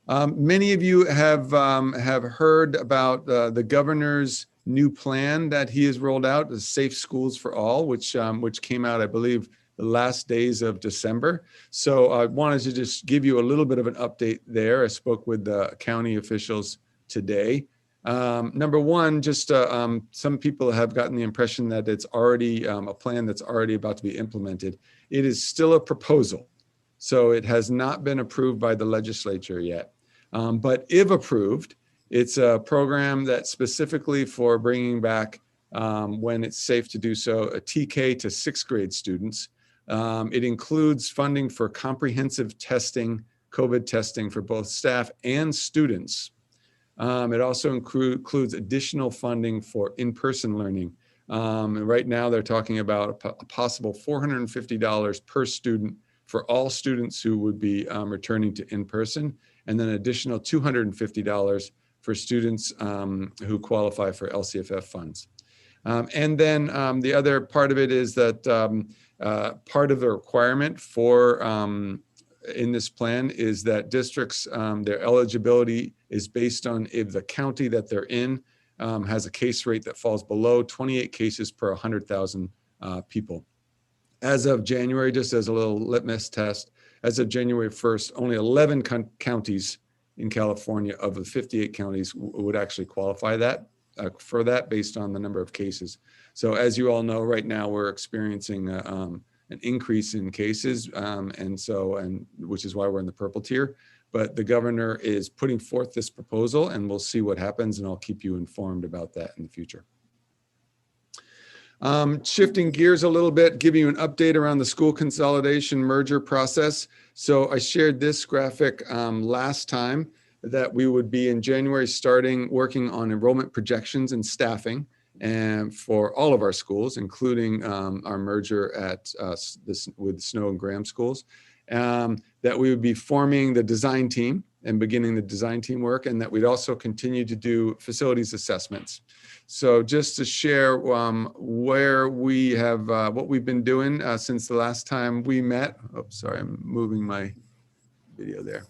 Many of you have heard about the governor's new plan that he has rolled out, the Safe Schools for All, which came out, I believe, the last days of December. So I wanted to just give you a little bit of an update there. I spoke with the county officials today. Number one, just some people have gotten the impression that it's already a plan that's already about to be implemented. It is still a proposal. So it has not been approved by the legislature yet. But if approved, it's a program that's specifically for bringing back, when it's safe to do so, a TK to 6th grade students. It includes funding for comprehensive testing, COVID testing for both staff and students. It also includes additional funding for in-person learning. Right now, they're talking about a possible $450 per student for all students who would be returning to in-person, and then additional $250 for students who qualify for LCFF funds. And then the other part of it is that part of the requirement for in this plan is that districts, their eligibility is based on if the county that they're in has a case rate that falls below 28 cases per 100,000 people. As of January, just as a little litmus test, as of January 1st, only 11 counties in California of the 58 counties would actually qualify that for that based on the number of cases. So as you all know, right now we're experiencing an increase in cases, and which is why we're in the purple tier. But the governor is putting forth this proposal, and we'll see what happens, and I'll keep you informed about that in the future. Shifting gears a little bit, giving you an update around the school consolidation merger process. So I shared this graphic last time that we would be in January starting working on enrollment projections and staffing and for all of our schools, including our merger at with Snow and Graham schools, that we would be forming the design team and beginning the design team work, and that we'd also continue to do facilities assessments. So just to share where we have, what we've been doing since the last time we met. Oh, sorry, I'm moving my video there.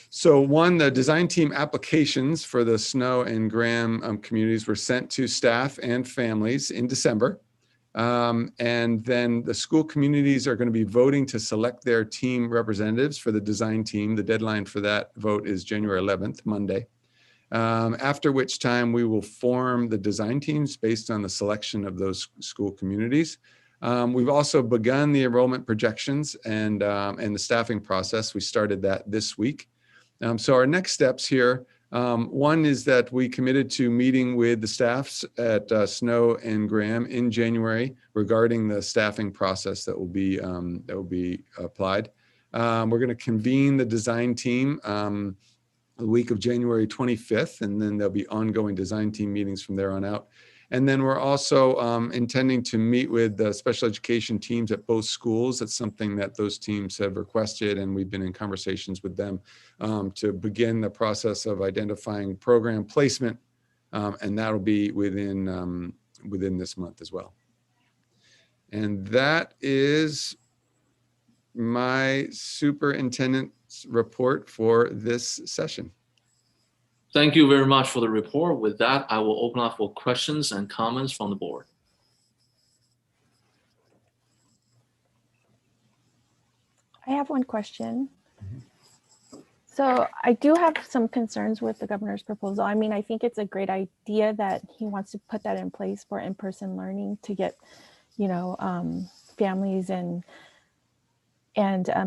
So one, the design team applications for the Snow and Graham communities were sent to staff and families in December. And then the school communities are going to be voting to select their team representatives for the design team. The deadline for that vote is January 11th, Monday. After which time we will form the design teams based on the selection of those school communities. We've also begun the enrollment projections and the staffing process. We started that this week. So our next steps here, one is that we committed to meeting with the staffs at Snow and Graham in January regarding the staffing process that will be applied. We're going to convene the design team the week of January 25th, and then there'll be ongoing design team meetings from there on out. And then we're also intending to meet with the special education teams at both schools. That's something that those teams have requested, and we've been in conversations with them to begin the process of identifying program placement, and that'll be within this month as well. And that is my superintendent's report for this session. Thank you very much for the report. With that, I will open up for questions and comments from the board. I have one question. So I do have some concerns with the governor's proposal. I mean, I think it's a great idea that he wants to put that in place for in-person learning to get, you know, families and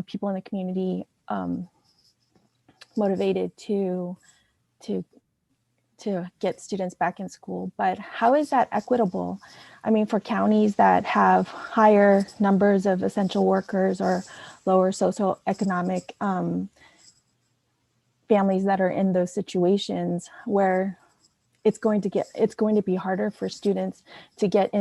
people in the community motivated to get students back in school. But how is that equitable? I mean, for counties that have higher numbers of essential workers or lower socioeconomic families that are in those situations where it's going to be harder for students to get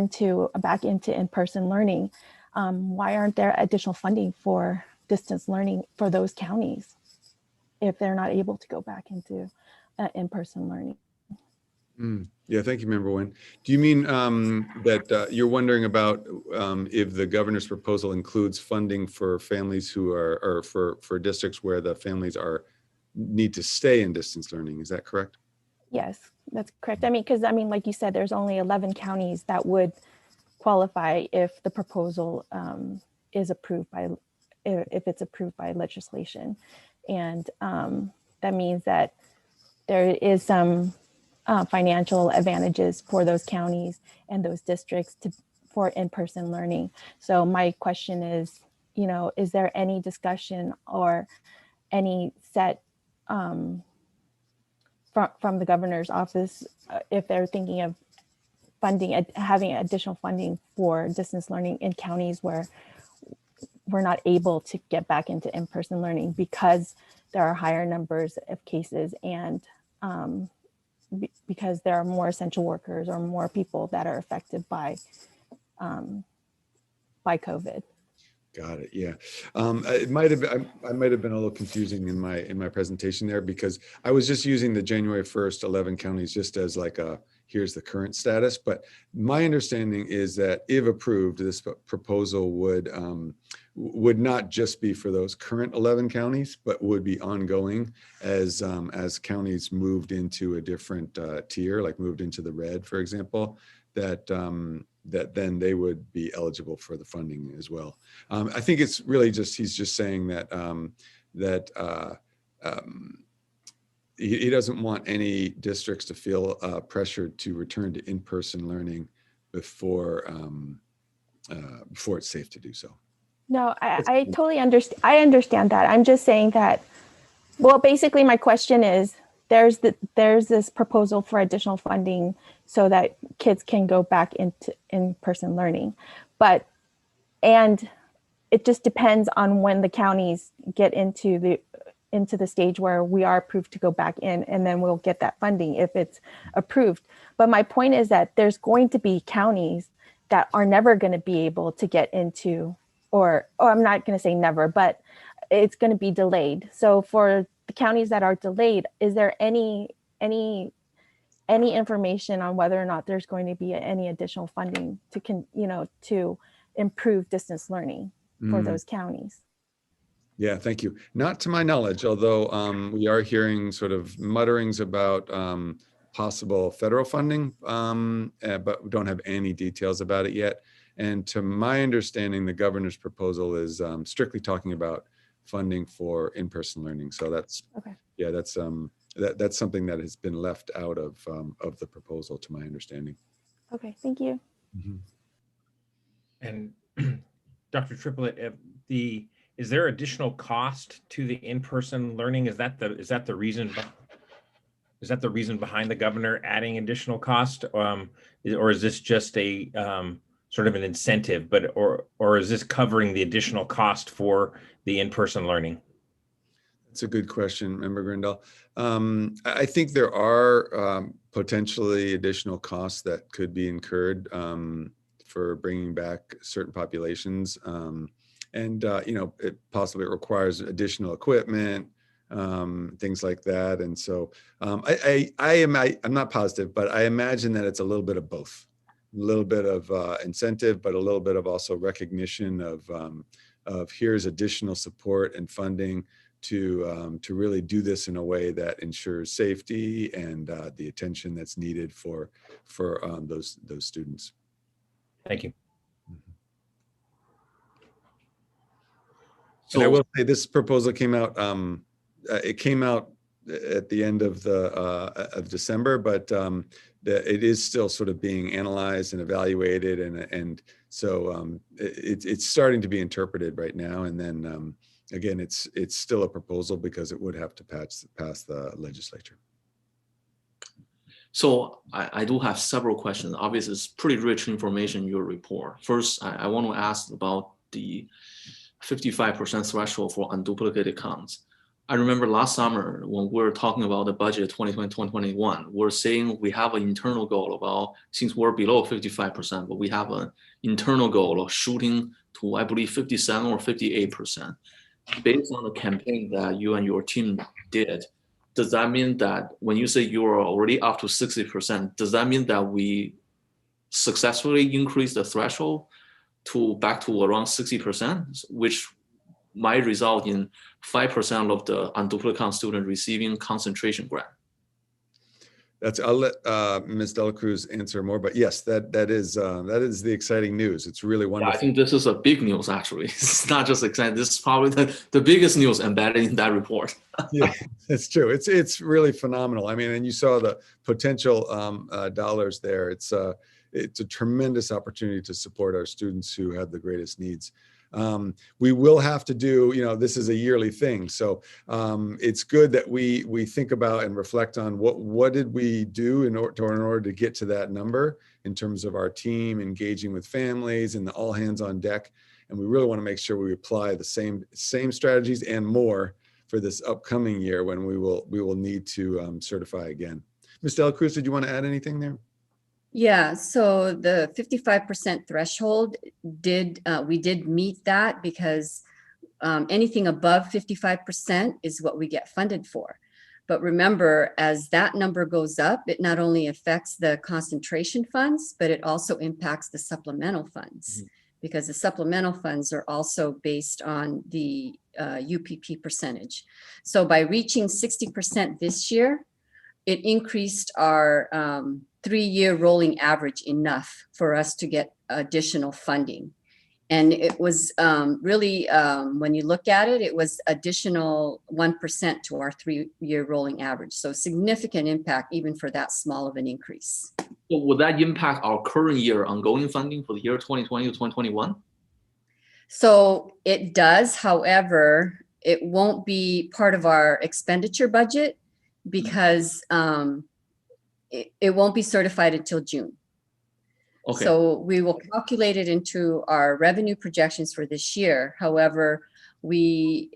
back into in-person learning. Why aren't there additional funding for distance learning for those counties if they're not able to go back into in-person learning? Yeah, thank you, Member Nguyen. Do you mean that you're wondering about if the governor's proposal includes funding for families who are, or for districts where the families need to stay in distance learning? Is that correct? Yes, that's correct. I mean, because I mean, like you said, there's only 11 counties that would qualify if the proposal is approved by, if it's approved by legislation, and that means that there is some financial advantages for those counties and those districts for in-person learning. So my question is, you know, is there any discussion or any set from the governor's office if they're thinking of funding, having additional funding for distance learning in counties where we're not able to get back into in-person learning because there are higher numbers of cases and because there are more essential workers or more people that are affected by COVID. Got it. Yeah, it might have. I might have been a little confusing in my presentation there because I was just using the January 1st 11 counties just as like here's the current status. But my understanding is that if approved, this proposal would not just be for those current 11 counties, but would be ongoing as counties moved into a different tier, like moved into the red, for example. That that then they would be eligible for the funding as well. I think it's really just, he's just saying that he doesn't want any districts to feel pressured to return to in-person learning before it's safe to do so. No, I totally understand. I understand that. I'm just saying that, well, basically my question is, there's this proposal for additional funding so that kids can go back into in-person learning, and it just depends on when the counties get into the stage where we are approved to go back in, and then we'll get that funding if it's approved. But my point is that there's going to be counties that are never going to be able to get into, or I'm not going to say never, but it's going to be delayed. So for the counties that are delayed, is there any information on whether or not there's going to be any additional funding to improve distance learning for those counties? Yeah, thank you. Not to my knowledge, although we are hearing sort of mutterings about possible federal funding, but we don't have any details about it yet. And to my understanding, the governor's proposal is strictly talking about funding for in-person learning. So that's, okay. Yeah, that's something that has been left out of the proposal, to my understanding. Okay, thank you. Mm-hmm. And Dr. Triplett, is there additional cost to the in-person learning? Is that the reason behind the governor adding additional cost, or is this just a sort of an incentive, or is this covering the additional cost for the in-person learning? That's a good question, Member Grindal. I think there are potentially additional costs that could be incurred for bringing back certain populations. It possibly requires additional equipment, things like that. And so I'm not positive, but I imagine that it's a little bit of both, a little bit of incentive, but a little bit of also recognition of here's additional support and funding to really do this in a way that ensures safety and the attention that's needed for those students. Thank you. So I will say this proposal came out. It came out at the end of December, but it is still sort of being analyzed and evaluated, and so it's starting to be interpreted right now. And then again, it's still a proposal because it would have to pass the legislature. So I do have several questions. Obviously, it's pretty rich information in your report. First, I want to ask about the 55% threshold for unduplicated counts. I remember last summer when we were talking about the budget 2020-2021, we're saying we have an internal goal about, since we're below 55%, but we have an internal goal of shooting to, I believe, 57 or 58%. Based on the campaign that you and your team did, does that mean that when you say you are already up to 60%, does that mean that we successfully increased the threshold back to around 60%, which might result in 5% of the unduplicate student receiving concentration grant? I'll let Ms. Dela Cruz answer more, but yes, that is the exciting news. It's really wonderful. Yeah, I think this is a big news, actually. It's not just exciting. This is probably the biggest news embedded in that report. Yeah, that's true. It's really phenomenal. I mean, and you saw the potential dollars there. It's a tremendous opportunity to support our students who have the greatest needs. We will have to do, this is a yearly thing. So it's good that we think about and reflect on what did we do in order to get to that number in terms of our team engaging with families and the all hands on deck. And we really want to make sure we apply the same strategies and more for this upcoming year when we will need to certify again. Ms. Dela Cruz, did you want to add anything there? Yeah, so the 55% threshold we did meet that because anything above 55% is what we get funded for. But remember, as that number goes up, it not only affects the concentration funds, but it also impacts the supplemental funds, because the supplemental funds are also based on the UPP percentage. So by reaching 60% this year, it increased our 3-year rolling average enough for us to get additional funding. And it was really, when you look at it, it was additional 1% to our 3-year rolling average. So significant impact even for that small of an increase. So would that impact our current year ongoing funding for the year 2020 to 2021? So it does, however, it won't be part of our expenditure budget because it won't be certified until June. Okay. So we will calculate it into our revenue projections for this year. However, we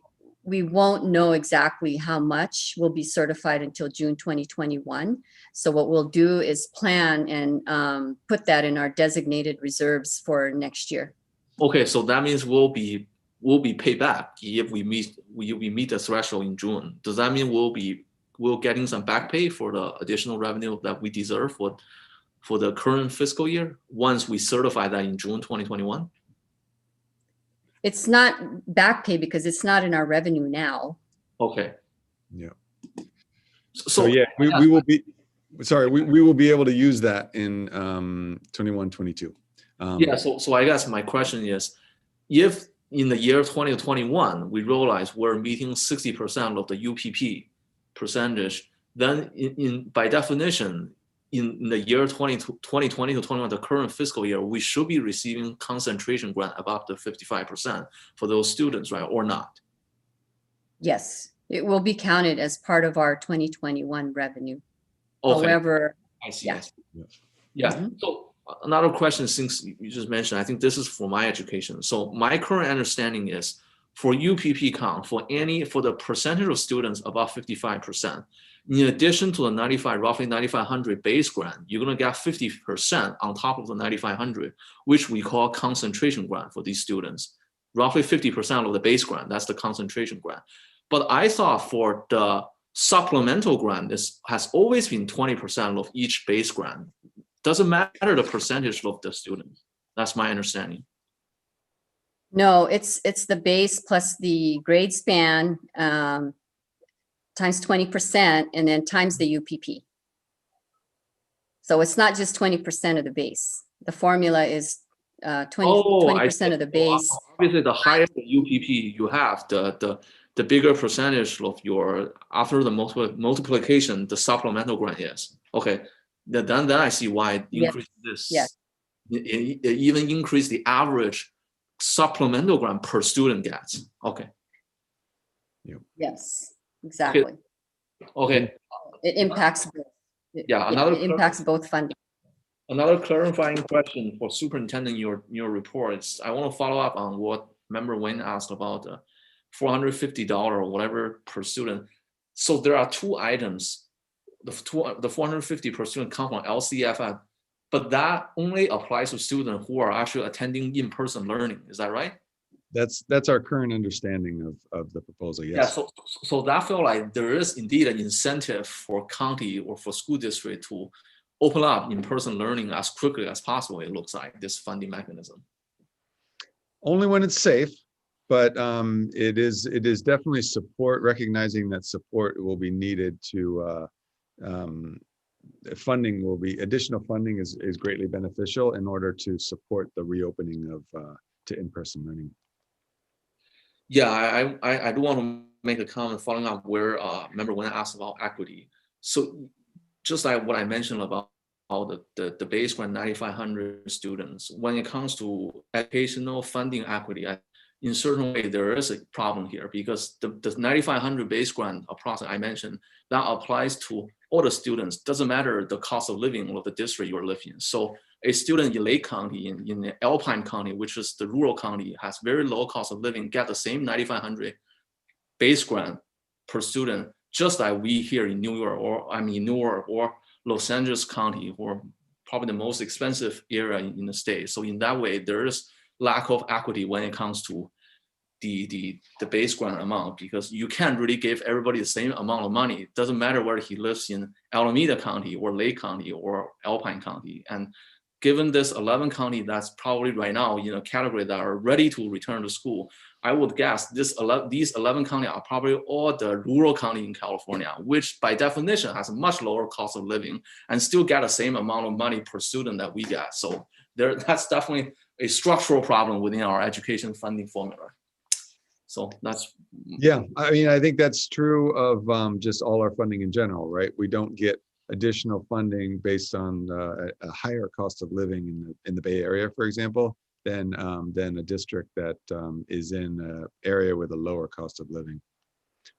won't know exactly how much will be certified until June 2021. So what we'll do is plan and put that in our designated reserves for next year. Okay, so that means we'll be paid back if we meet the threshold in June. Does that mean we're getting some back pay for the additional revenue that we deserve for the current fiscal year once we certify that in June 2021? It's not back pay because it's not in our revenue now. Okay. Yeah. So yeah, we will be, sorry, we will be able to use that in 21, 22. Yeah, so I guess my question is, if in the year 2021, we realize we're meeting 60% of the UPP percentage, then by definition, in the year 2020 to 21, the current fiscal year, we should be receiving concentration grant above the 55% for those students, right, or not? Yes, it will be counted as part of our 2021 revenue. Okay. However, I see. yeah. I see. Yeah. Mhm. So another question, since you just mentioned, I think this is for my education. So my current understanding is for UPP count, for the percentage of students above 55%, in addition to the roughly 9,500 base grant, you're going to get 50% on top of the 9,500, which we call concentration grant for these students. Roughly 50% of the base grant, that's the concentration grant. But I thought for the supplemental grant, this has always been 20% of each base grant. Doesn't matter the percentage of the students. That's my understanding. No, it's the base plus the grade span times 20% and then times the UPP. So it's not just 20% of the base. The formula is 20% of the base. Obviously, the higher the UPP you have, the bigger percentage of your, after the multiplication, the supplemental grant is. Okay, then I see why it increased this. Yes. It even increased the average supplemental grant per student gets. Okay. Yes, exactly. Okay. It impacts both. Yeah, it impacts both funding. Another clarifying question for superintendent, your reports. I want to follow up on what member Wayne asked about $450 or whatever per student. So there are two items. The 450 per student come from LCFF, but that only applies to students who are actually attending in-person learning. Is that right? That's our current understanding of the proposal. Yes. Yeah. So that feel like there is indeed an incentive for county or for school district to open up in-person learning as quickly as possible. It looks like this funding mechanism. Only when it's safe, but it is definitely support, recognizing that support will be needed to additional funding is greatly beneficial in order to support the reopening of to in-person learning. Yeah, I do want to make a comment following up where remember when I asked about equity. So just like what I mentioned about the base grant 9,500 students, when it comes to educational funding equity, in certain way there is a problem here because the 9,500 base grant process I mentioned, that applies to all the students. Doesn't matter the cost of living of the district you're living in. So a student in Lake County, in Alpine County, which is the rural county, has very low cost of living, get the same 9,500 base grant per student, just like we here in Newark or Los Angeles County, or probably the most expensive area in the state. So in that way, there is lack of equity when it comes to the base grant amount, because you can't really give everybody the same amount of money. It doesn't matter whether he lives in Alameda County or Lake County or Alpine County. And given this 11 county that's probably right now in a category that are ready to return to school, I would guess these 11 counties are probably all the rural county in California, which by definition has a much lower cost of living and still get the same amount of money per student that we get. So that's definitely a structural problem within our education funding formula. So that's. Yeah, I mean, I think that's true of just all our funding in general, right? We don't get additional funding based on a higher cost of living in the Bay Area, for example, than a district that is in an area with a lower cost of living.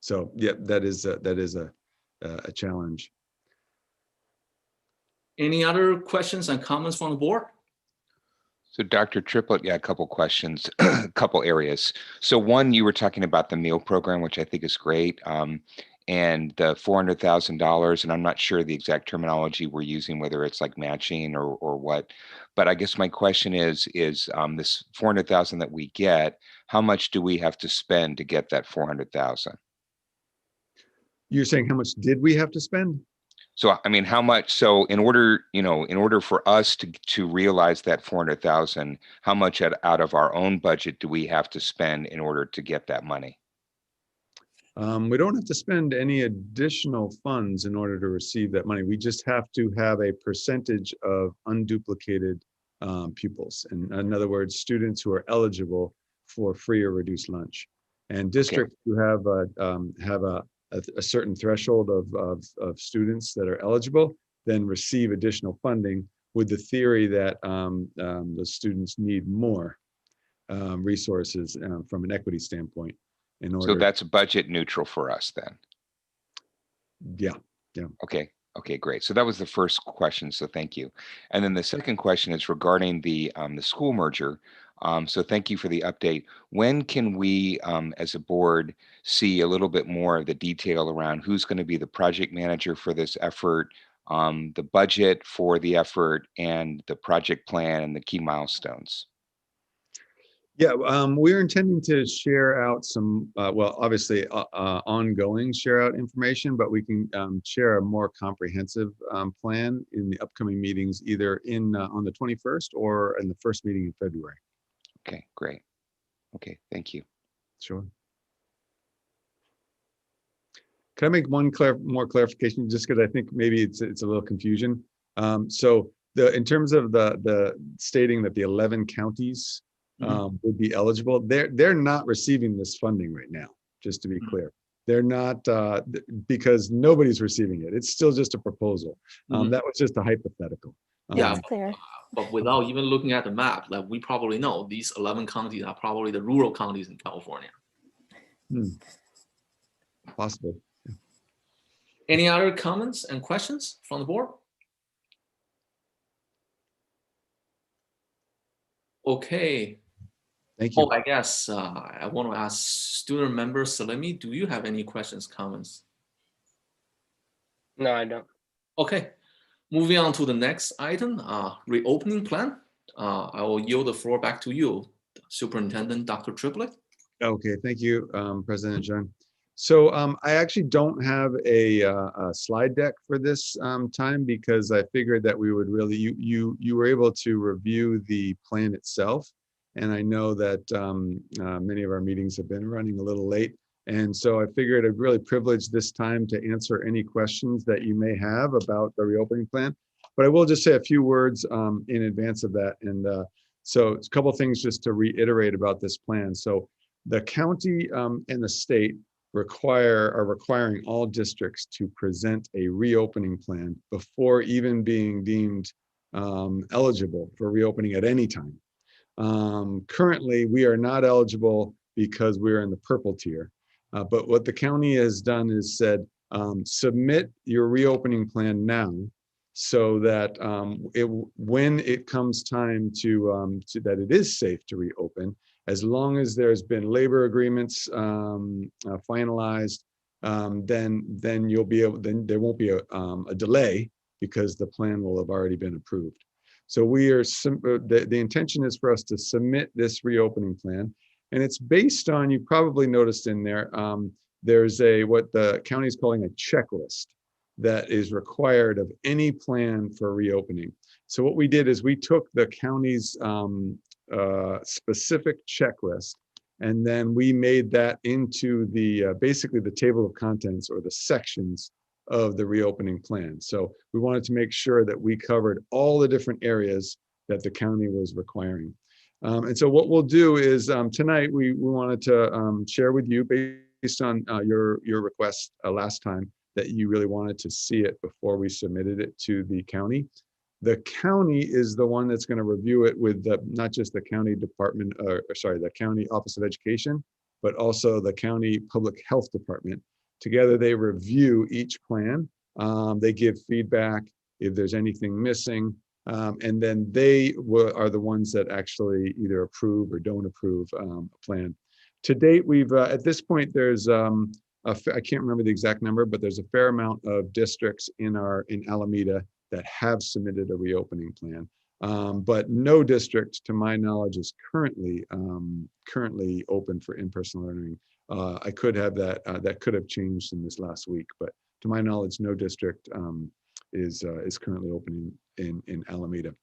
So yeah, that is a challenge. Any other questions and comments from the board? So Dr. Triplett, yeah, a couple questions, a couple areas. So one, you were talking about the meal program, which I think is great. And the $400,000, and I'm not sure the exact terminology we're using, whether it's like matching or what, but I guess my question is this $400,000 that we get, how much do we have to spend to get that $400,000? You're saying how much did we have to spend? So, I mean, how much, so in order for us to realize that 400,000, how much out of our own budget do we have to spend in order to get that money? We don't have to spend any additional funds in order to receive that money. We just have to have a percentage of unduplicated pupils. And in other words, students who are eligible for free or reduced lunch. And districts who have a certain threshold of students that are eligible then receive additional funding with the theory that the students need more resources from an equity standpoint. So that's budget neutral for us then? Yeah. Okay, great. So that was the first question, so thank you. And then the second question is regarding the school merger. So thank you for the update. When can we, as a board, see a little bit more of the detail around who's going to be the project manager for this effort, the budget for the effort, and the project plan and the key milestones? Yeah, we're intending to share out some, well, obviously ongoing share out information, but we can share a more comprehensive plan in the upcoming meetings, either on the 21st or in the first meeting in February. Okay, great. Okay, thank you. Sure. Can I make one more clarification, just because I think maybe it's a little confusion. So in terms of the stating that the 11 counties would be eligible, they're not receiving this funding right now, just to be clear. They're not, because nobody's receiving it. It's still just a proposal. That was just a hypothetical. Yeah, clear. But without even looking at the map, like we probably know these 11 counties are probably the rural counties in California. Possible. Any other comments and questions from the board? Okay. Thank you. Oh, I guess I want to ask student member Salemi, do you have any questions, comments? No, I don't. Okay. Moving on to the next item, reopening plan. I will yield the floor back to you, Superintendent Dr. Triplett. Okay, thank you, President John. So I actually don't have a slide deck for this time, because I figured that we would really, you were able to review the plan itself. And I know that many of our meetings have been running a little late. And so I figured I'd really privilege this time to answer any questions that you may have about the reopening plan. But I will just say a few words in advance of that. And so it's a couple of things just to reiterate about this plan. So the county and the state are requiring all districts to present a reopening plan before even being deemed eligible for reopening at any time. Currently, we are not eligible because we're in the purple tier. But what the county has done is said, submit your reopening plan now, so that when it comes time to that it is safe to reopen, as long as there's been labor agreements finalized, then you'll be able. Then there won't be a delay, because the plan will have already been approved. So we are the intention is for us to submit this reopening plan, and it's based on, you probably noticed in there, there's what the county is calling a checklist that is required of any plan for reopening. So what we did is we took the county's specific checklist And then we made that into the basically the table of contents or the sections of the reopening plan. So we wanted to make sure that we covered all the different areas that the county was requiring. And so what we'll do is tonight we wanted to share with you, based on your request last time, that you really wanted to see it before we submitted it to the county. The county is the one that's going to review it with not just the county department, the county Office of Education, but also the county Public Health Department. Together, they review each plan. They give feedback if there's anything missing, and then they are the ones that actually either approve or don't approve a plan. To date, we've at this point there's I can't remember the exact number, but there's a fair amount of districts in Alameda that have submitted a reopening plan, but no district, to my knowledge, is currently open for in-person learning. I could have that could have changed in this last week, but to my knowledge, no district is currently open in Alameda.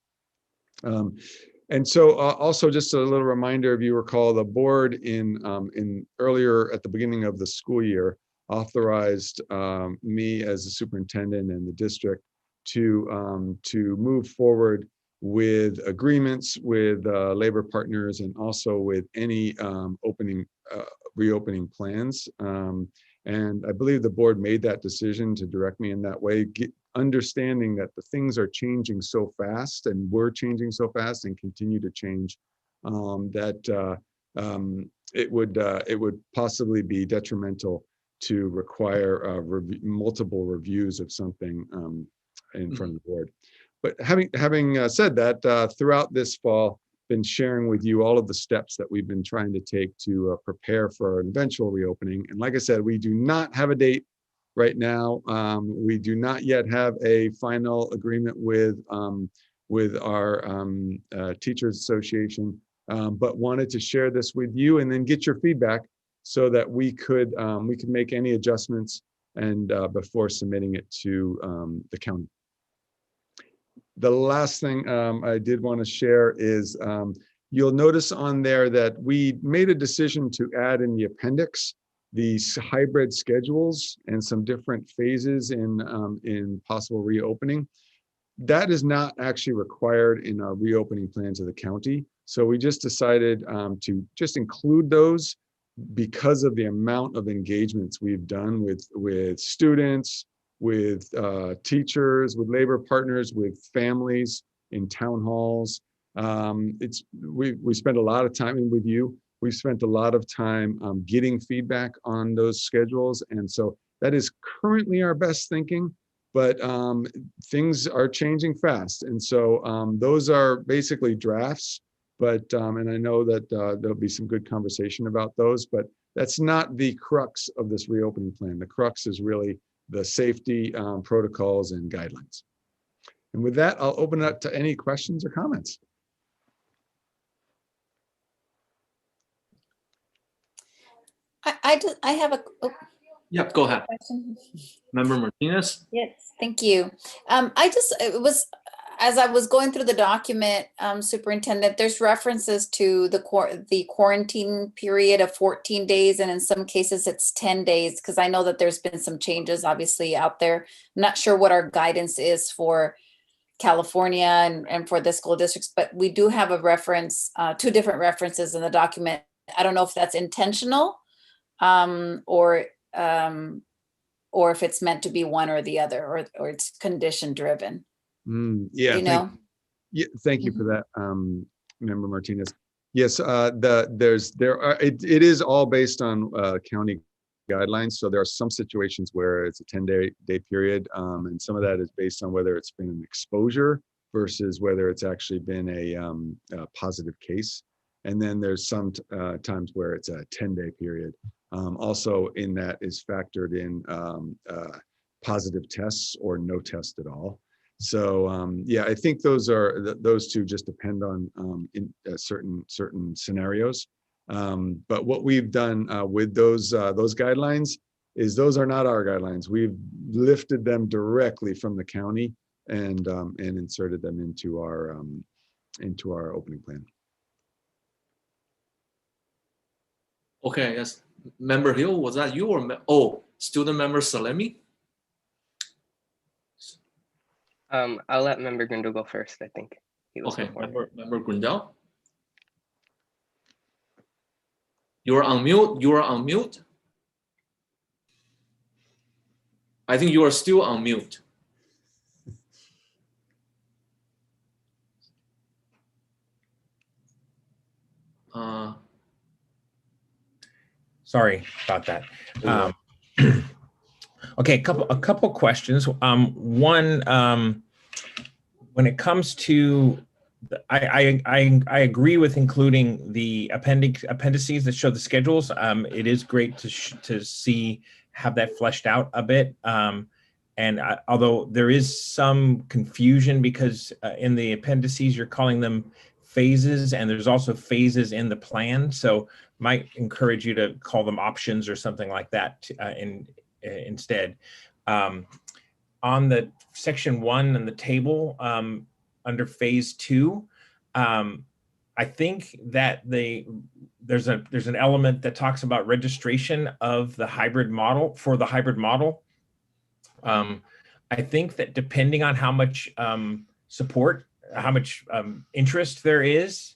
And so also just a little reminder, if you recall, the board in earlier at the beginning of the school year authorized me as the superintendent and the district to move forward with agreements with labor partners and also with any reopening plans. And I believe the board made that decision to direct me in that way, understanding that the things are changing so fast and we're changing so fast and continue to change, that it would possibly be detrimental to require multiple reviews of something in front of the board. But having said that, throughout this fall, been sharing with you all of the steps that we've been trying to take to prepare for an eventual reopening. And like I said, we do not have a date right now. We do not yet have a final agreement with our Teachers Association, but wanted to share this with you and then get your feedback so that we could make any adjustments and before submitting it to the county. The last thing I did want to share is you'll notice on there that we made a decision to add in the appendix these hybrid schedules and some different phases in possible reopening. That is not actually required in our reopening plans of the county. So we just decided to just include those because of the amount of engagements we've done with students, with teachers, with labor partners, with families in town halls. We spend a lot of time with you. We've spent a lot of time getting feedback on those schedules. And so that is currently our best thinking, but things are changing fast. And so those are basically drafts, but, and I know that there'll be some good conversation about those, but that's not the crux of this reopening plan. The crux is really the safety protocols and guidelines. And with that, I'll open it up to any questions or comments. I have a Yep, go ahead. question. Member Martinez? Yes, thank you. As I was going through the document, Superintendent, there's references to the quarantine period of 14 days, and in some cases it's 10 days, because I know that there's been some changes obviously out there. I'm not sure what our guidance is for California and for the school districts, but we do have a reference, two different references in the document. I don't know if that's intentional or if it's meant to be one or the other, or it's condition driven. Yeah, thank you for that, Member Martinez. Yes, it is all based on county guidelines. So there are some situations where it's a 10-day period, and some of that is based on whether it's been an exposure versus whether it's actually been a positive case. And then there's some times where it's a 10-day period. Also in that is factored in positive tests or no test at all. So yeah, I think those two just depend on in certain scenarios. But what we've done with those guidelines is those are not our guidelines. We've lifted them directly from the county and inserted them into our opening plan. Okay, yes. Member Hill, was that you or oh, student member Salemi? I'll let Member Grindle go first. I think he was Okay, before. member Grindel. You're on mute. You are on mute. I think you are still on mute. Sorry about that. Okay, a couple questions. One, when it comes to, I agree with including the appendices that show the schedules. It is great to have that fleshed out a bit. Although there is some confusion because in the appendices you're calling them phases, and there's also phases in the plan. So might encourage you to call them options or something like that instead. On the section 1 and the table under phase 2, I think that there's an element that talks about registration of the hybrid model for the hybrid model. I think that depending on how much support, how much interest there is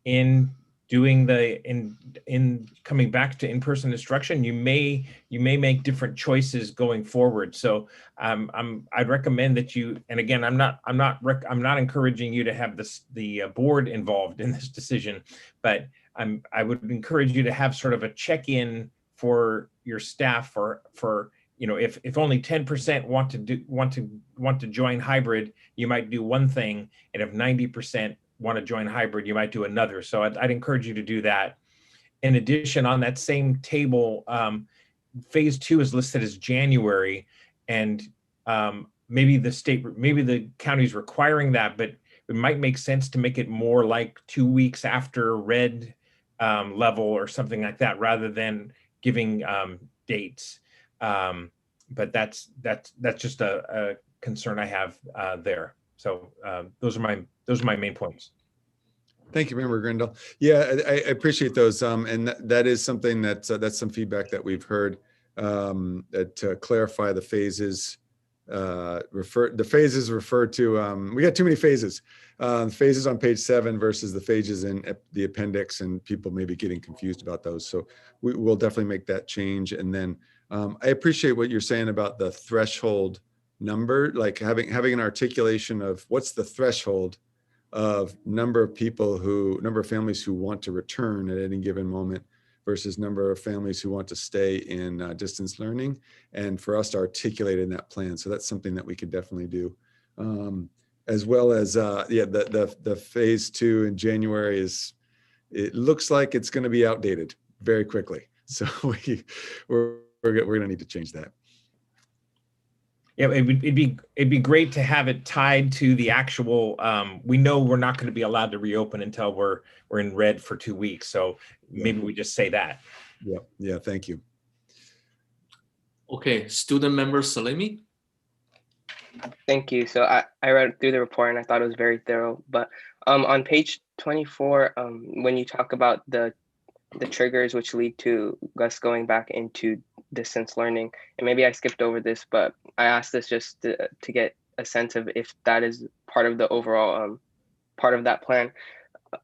in doing in coming back to in-person instruction, you may make different choices going forward. So I'd recommend that you, and again, I'm not encouraging you to have the board involved in this decision, but I would encourage you to have sort of a check-in for your staff for you know, if only 10% want to join hybrid, you might do one thing, and if 90% want to join hybrid, you might do another. So I'd encourage you to do that. In addition, on that same table, phase 2 is listed as January, and maybe the county's requiring that, but it might make sense to make it more like 2 weeks after red level or something like that, rather than giving dates. But that's just a concern I have there. So those are my main points. Thank you, Member Grindle. Yeah, I appreciate those. And that is something that's some feedback that we've heard, to clarify the phases. The phases refer to, we got too many phases. Phases on page 7 versus the phases in the appendix, and people may be getting confused about those. So we'll definitely make that change. And then I appreciate what you're saying about the threshold number, like having an articulation of what's the threshold of number of families who want to return at any given moment versus number of families who want to stay in distance learning, and for us to articulate in that plan. So that's something that we could definitely do. As well as, the phase 2 in January it looks like it's going to be outdated very quickly. So we're going to need to change that. Yeah, it'd be great to have it tied to the actual. We know we're not going to be allowed to reopen until we're in red for 2 weeks. So maybe we just say that. Yeah. Thank you. Okay, student member Salemi. Thank you. So I read through the report and I thought it was very thorough. But on page 24, when you talk about the triggers which lead to us going back into distance learning, and maybe I skipped over this, but I asked this just to get a sense of if that is part of the overall part of that plan.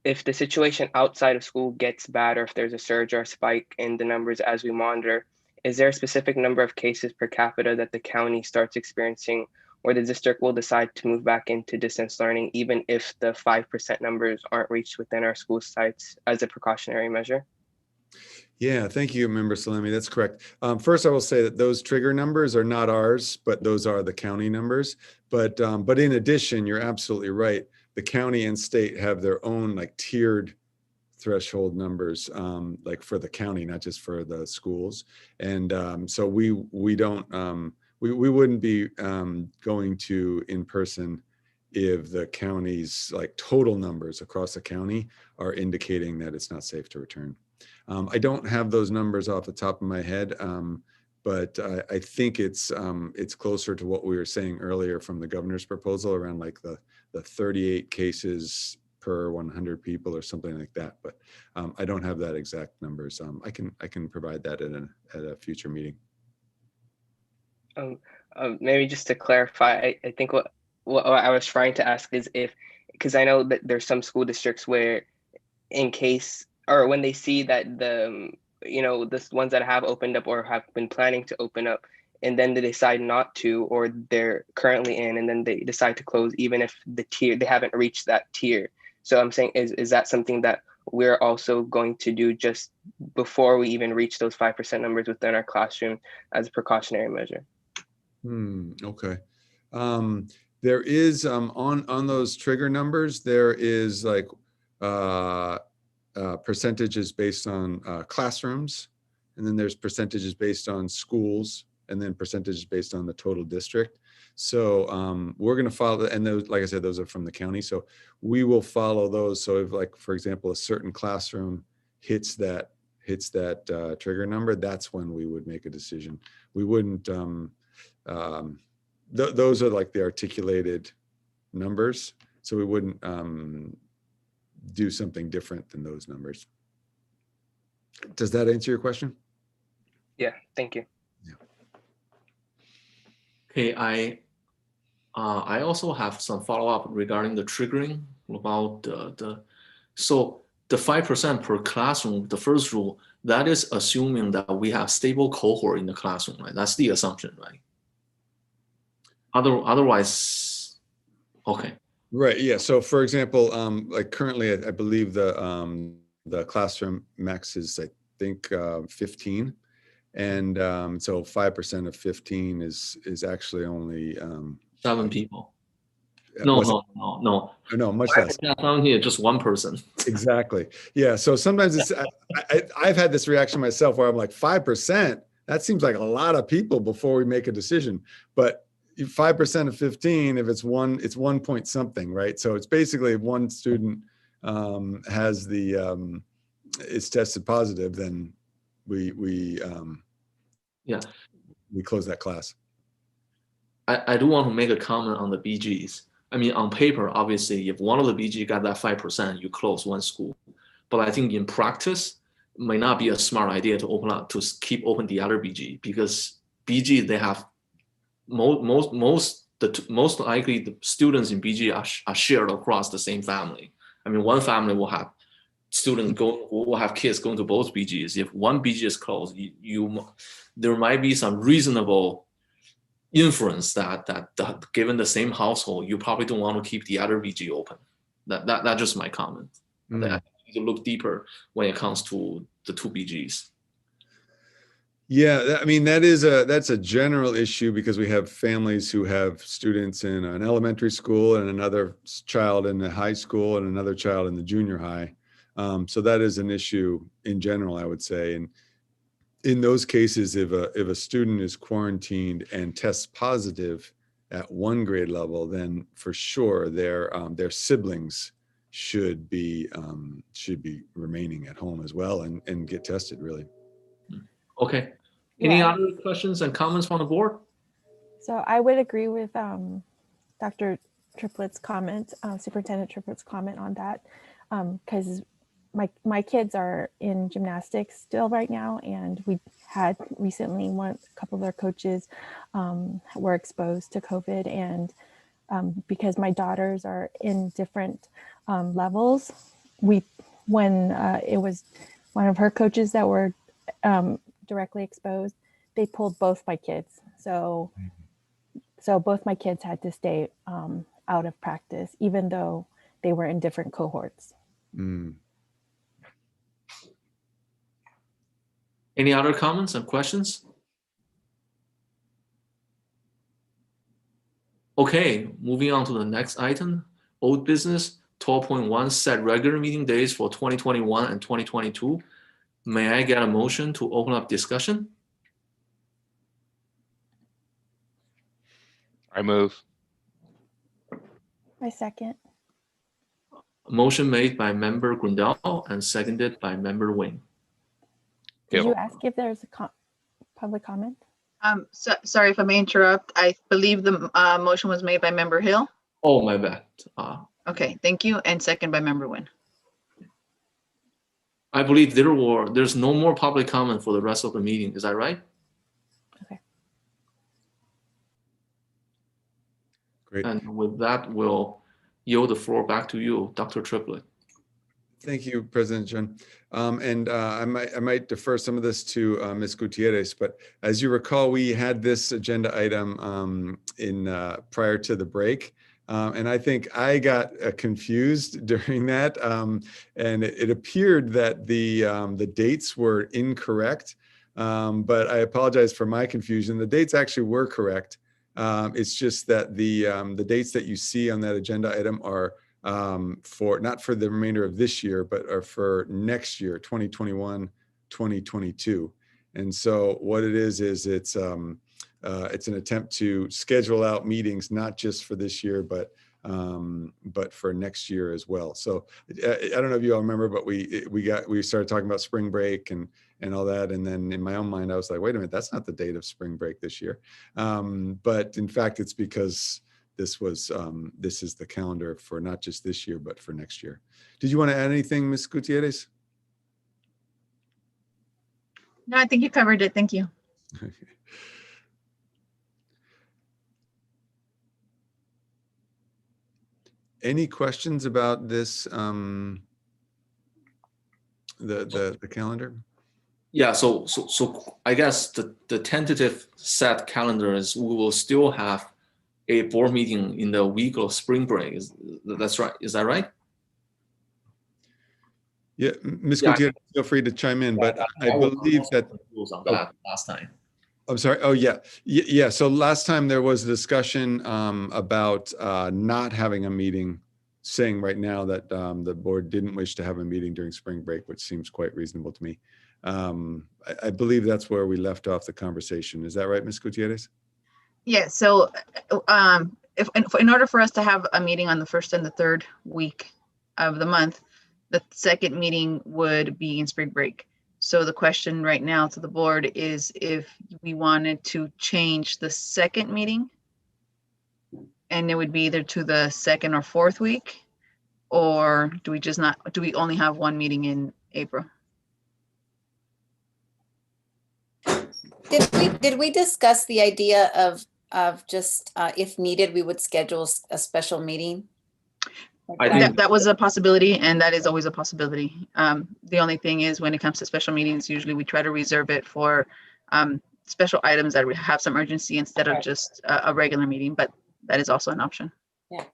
If the situation outside of school gets bad, or if there's a surge or a spike in the numbers as we monitor, is there a specific number of cases per capita that the county starts experiencing where the district will decide to move back into distance learning, even if the 5% numbers aren't reached within our school sites as a precautionary measure? Yeah, thank you, Member Salemi. That's correct. First, I will say that those trigger numbers are not ours, but those are the county numbers. But in addition, you're absolutely right. The county and state have their own like tiered threshold numbers, like for the county, not just for the schools. And so we wouldn't be going to in person if the county's like total numbers across the county are indicating that it's not safe to return. I don't have those numbers off the top of my head, but I think it's closer to what we were saying earlier from the governor's proposal around like the 38 cases per 100 people or something like that. But I don't have that exact numbers. I can provide that at a future meeting. Maybe just to clarify, I think what I was trying to ask is because I know that there's some school districts where in case, or when they see that the ones that have opened up or have been planning to open up, and then they decide not to, or they're currently in, and then they decide to close, even if they haven't reached that tier. So I'm saying, is that something that we're also going to do just before we even reach those 5% numbers within our classroom as a precautionary measure? Okay. There is on those trigger numbers, there is like percentages based on classrooms, and then there's percentages based on schools, and then percentages based on the total district. So we're going to follow, and those, like I said, those are from the county. So we will follow those. So if, like, for example, a certain classroom hits that trigger number, that's when we would make a decision. We wouldn't, those are like the articulated numbers. So we wouldn't do something different than those numbers. Does that answer your question? Yeah, thank you. Okay, I also have some follow-up regarding the triggering about so the 5% per classroom, the first rule, that is assuming that we have stable cohort in the classroom, right? That's the assumption, right? Otherwise, okay. Right. Yeah. So for example, like currently, I believe the classroom max is, I think, 15. And so 5% of 15 is actually only 7 people. No, much less. Down here, just 1 person. Exactly. Yeah. So sometimes it's I've had this reaction myself where I'm like, 5%. That seems like a lot of people before we make a decision. But 5% of 15, if it's 1 point something, right? So it's basically if one student has is tested positive, then we close that class. I do want to make a comment on the BGs. I mean, on paper, obviously, if one of the BG got that 5%, you close one school. But I think in practice, it might not be a smart idea to keep open the other BG, because BG, they have most likely the students in BG are shared across the same family. I mean, one family will have will have kids going to both BGs. If one BG is closed, there might be some reasonable inference that given the same household, you probably don't want to keep the other BG open. That's just my comment. I need to look deeper when it comes to the 2 BGs. Yeah, I mean, that's a general issue, because we have families who have students in an elementary school and another child in the high school and another child in the junior high. So that is an issue in general, I would say. And in those cases, if a student is quarantined and tests positive at one grade level, then for sure their siblings should be remaining at home as well and get tested, really. Okay. Any other questions and comments from the board? So I would agree with Dr. Triplett's comment, Superintendent Triplett's comment on that, because my kids are in gymnastics still right now, and we had recently a couple of their coaches were exposed to COVID, and because my daughters are in different levels, when it was one of her coaches that were directly exposed, they pulled both my kids. So both my kids had to stay out of practice, even though they were in different cohorts. Any other comments and questions? Okay, moving on to the next item, old business 12.1, set regular meeting days for 2021 and 2022. May I get a motion to open up discussion? I move. I second. Motion made by member Grundel and seconded by member Wing. Did you ask if there's a public comment? Sorry if I may interrupt. I believe the motion was made by member Hill. Oh, my bad. Okay, thank you. And second by member Nguyen. I believe there's no more public comment for the rest of the meeting. Is that right? Okay. Great. And with that, we'll yield the floor back to you, Dr. Triplett. Thank you, President John. I might defer some of this to Ms. Gutierrez, but as you recall, we had this agenda item prior to the break. And I think I got confused during that. And it appeared that the dates were incorrect, but I apologize for my confusion. The dates actually were correct. It's just that the dates that you see on that agenda item are not for the remainder of this year, but are for next year, 2021, 2022. And so what it is it's an attempt to schedule out meetings, not just for this year, but for next year as well. So I don't know if you all remember, but we started talking about spring break and all that. And then in my own mind, I was like, wait a minute, that's not the date of spring break this year. But in fact, it's because this is the calendar for not just this year, but for next year. Did you want to add anything, Ms. Gutierrez? No, I think you covered it. Thank you. Any questions about this, the calendar? Yeah, so I guess the tentative set calendar is we will still have a board meeting in the week of spring break. That's right. Is that right? Yeah, Ms. Gutierrez, feel free to chime in, but I believe that on that last time. I'm sorry. Oh, yeah. Yeah. So last time there was a discussion about not having a meeting, saying right now that the board didn't wish to have a meeting during spring break, which seems quite reasonable to me. I believe that's where we left off the conversation. Is that right, Ms. Gutierrez? Yeah, so in order for us to have a meeting on the first and the third week of the month, the second meeting would be in spring break. So the question right now to the board is if we wanted to change the second meeting, and it would be either to the second or fourth week, or do we only have one meeting in April? Did we discuss the idea of just if needed, we would schedule a special meeting? I think That was a possibility, and that is always a possibility. The only thing is when it comes to special meetings, usually we try to reserve it for special items that have some urgency instead of just a regular meeting, but that is also an option. Yeah.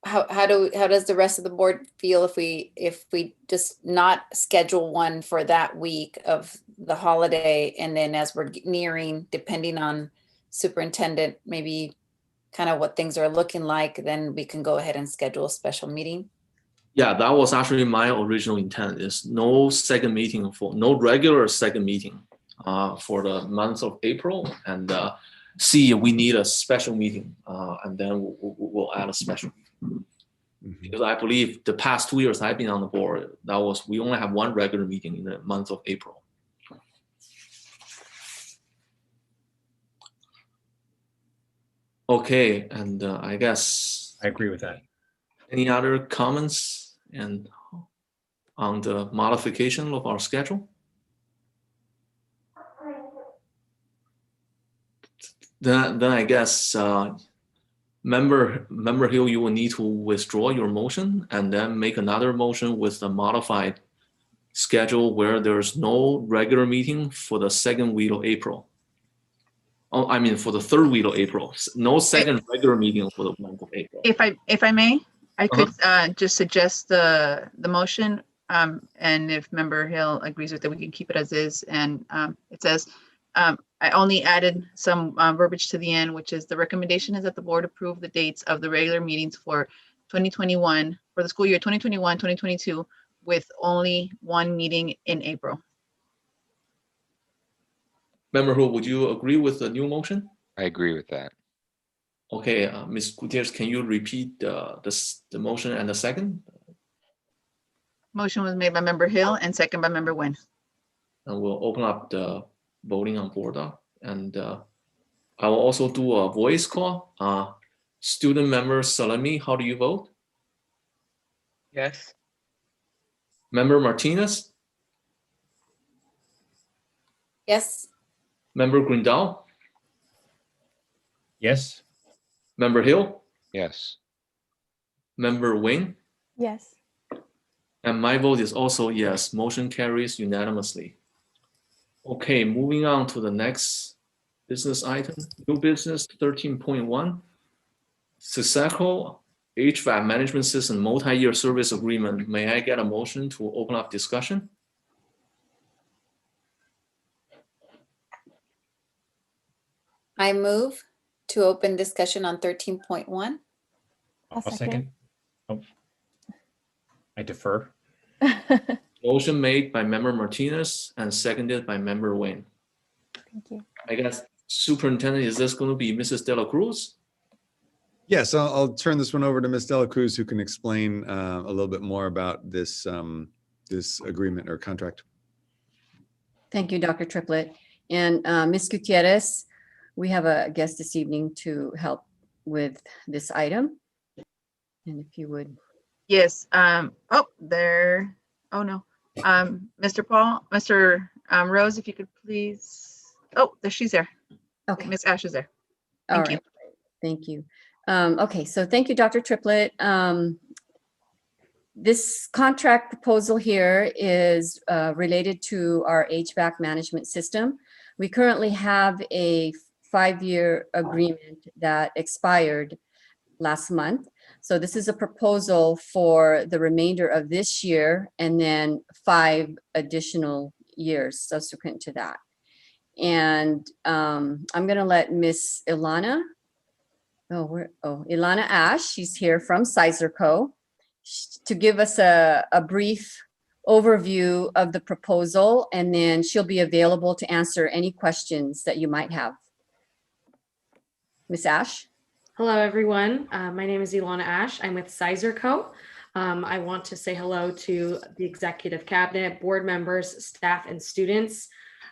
How does the rest of the board feel if we just not schedule one for that week of the holiday, and then as we're nearing, depending on superintendent, maybe kind of what things are looking like, then we can go ahead and schedule a special meeting? Yeah, that was actually my original intent, is no regular second meeting for the month of April, and see if we need a special meeting, and then we'll add a special meeting. Because I believe the past 2 years I've been on the board, we only have one regular meeting in the month of April. Okay, and I guess I agree with that. Any other comments on the modification of our schedule? Then I guess Member Hill, you will need to withdraw your motion and then make another motion with the modified schedule where there's no regular meeting for the second week of April. Oh, I mean for the third week of April. No second regular meeting for the month of April. If I may, I could just suggest the motion, and if Member Hill agrees with it, we can keep it as is. And it says, I only added some verbiage to the end, which is the recommendation is that the board approve the dates of the regular meetings for 2021, for the school year 2021, 2022, with only one meeting in April. Member Hu, would you agree with the new motion? I agree with that. Okay, Ms. Gutierrez, can you repeat the motion and the second? Motion was made by Member Hill and second by Member Nguyen. And we'll open up the voting on board doc, and I will also do a voice call. Student member Salami, how do you vote? Yes. Member Martinez? Yes. Member Grindal? Yes. Member Hill? Yes. Member Wing? Yes. And my vote is also yes. Motion carries unanimously. Okay, moving on to the next business item. New business 13.1. Successful HVAC management system multi-year service agreement. May I get a motion to open up discussion? I move to open discussion on 13.1. I'll I'll second. Oh, I defer. Motion made by member Martinez and seconded by member Wayne. Thank you. I guess Superintendent, is this going to be Mrs. De La Cruz? Yes, I'll turn this one over to Ms. Dela Cruz, who can explain a little bit more about this this agreement or contract. Thank you, Dr. Triplett. And Ms. Gutierrez, we have a guest this evening to help with this item. And if you would. Yes. Oh, there. Oh, no. Mr. Rose, if you could please. Oh, there she's there. Okay. Miss Ash is there. All Thank you. right. Thank you. Okay, so thank you, Dr. Triplett. This contract proposal here is related to our HVAC management system. We currently have a 5-year agreement that expired last month. So this is a proposal for the remainder of this year and then 5 additional years subsequent to that. And I'm going to let Miss Ilana, Ilana Ash, she's here from Sizer Co. to give us a brief overview of the proposal, and then she'll be available to answer any questions that you might have. Miss Ash? Hello, everyone. My name is Ilana Ash. I'm with Sizer Co. I want to say hello to the executive cabinet, board members, staff, and students.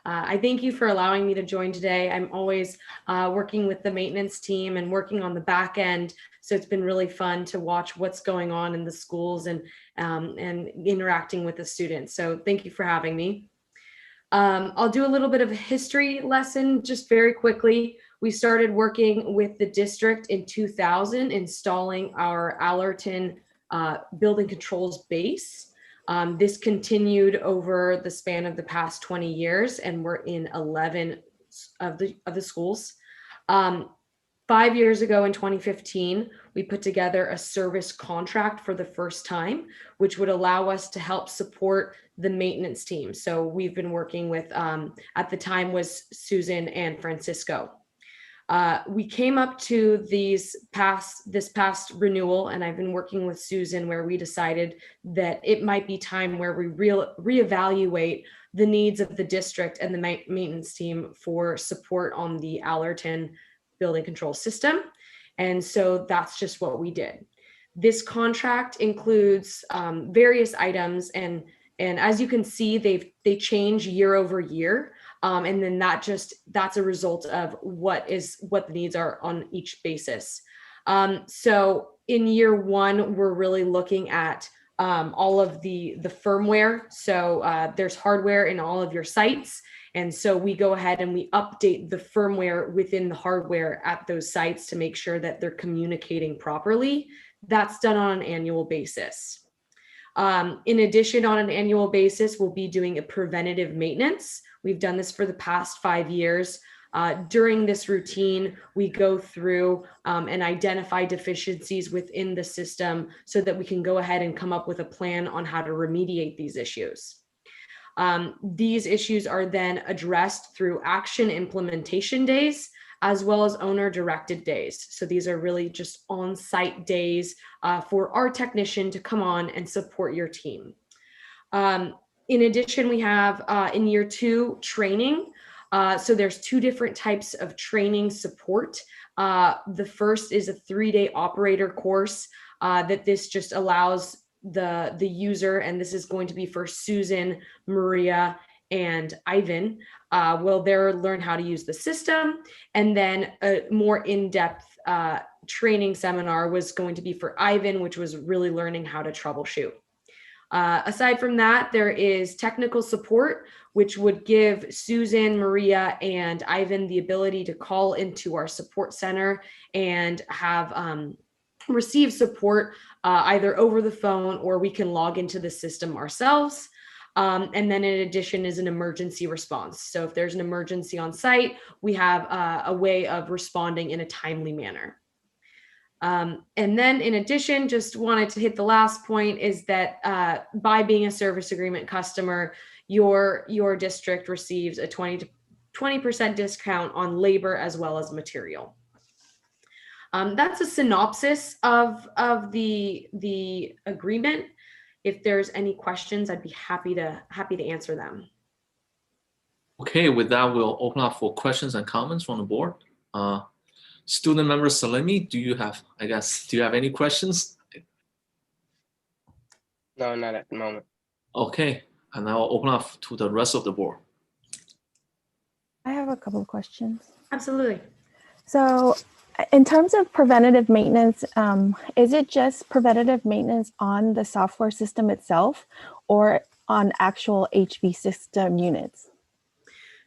I thank you for allowing me to join today. I'm always working with the maintenance team and working on the back end. So it's been really fun to watch what's going on in the schools and interacting with the students. So thank you for having me. I'll do a little bit of a history lesson just very quickly. We started working with the district in 2000, installing our Allerton building controls base. This continued over the span of the past 20 years, and we're in 11 of the schools. 5 years ago in 2015, we put together a service contract for the first time, which would allow us to help support the maintenance team. So we've been working with, at the time was Susan and Francisco. We came up to this past renewal, and I've been working with Susan where we decided that it might be time where we reevaluate the needs of the district and the maintenance team for support on the Allerton building control system. And so that's just what we did. This contract includes various items, and as you can see, they change year over year. And then that's a result of what the needs are on each basis. So in year one, we're really looking at all of the firmware. So there's hardware in all of your sites. And so we go ahead and we update the firmware within the hardware at those sites to make sure that they're communicating properly. That's done on an annual basis. In addition, on an annual basis, we'll be doing a preventative maintenance. We've done this for the past 5 years. During this routine, we go through and identify deficiencies within the system so that we can go ahead and come up with a plan on how to remediate these issues. These issues are then addressed through action implementation days, as well as owner-directed days. So these are really just on-site days for our technician to come on and support your team. In addition, we have in year two training. So there's 2 different types of training support. The first is a 3-day operator course that this just allows the user, and this is going to be for Susan, Maria, and Ivan, will there learn how to use the system, and then a more in-depth training seminar was going to be for Ivan, which was really learning how to troubleshoot. Aside from that, there is technical support, which would give Susan, Maria, and Ivan the ability to call into our support center and have receive support either over the phone, or we can log into the system ourselves. And then in addition is an emergency response. So if there's an emergency on site, we have a way of responding in a timely manner. And then in addition, just wanted to hit the last point is that by being a service agreement customer, your district receives a 20% discount on labor as well as material. That's a synopsis of the agreement. If there's any questions, I'd be happy to answer them. Okay, with that, we'll open up for questions and comments from the board. Student member Salimi, do you have any questions? No, not at the moment. Okay, and I'll open up to the rest of the board. I have a couple of questions. Absolutely. So in terms of preventative maintenance, is it just preventative maintenance on the software system itself or on actual HV system units?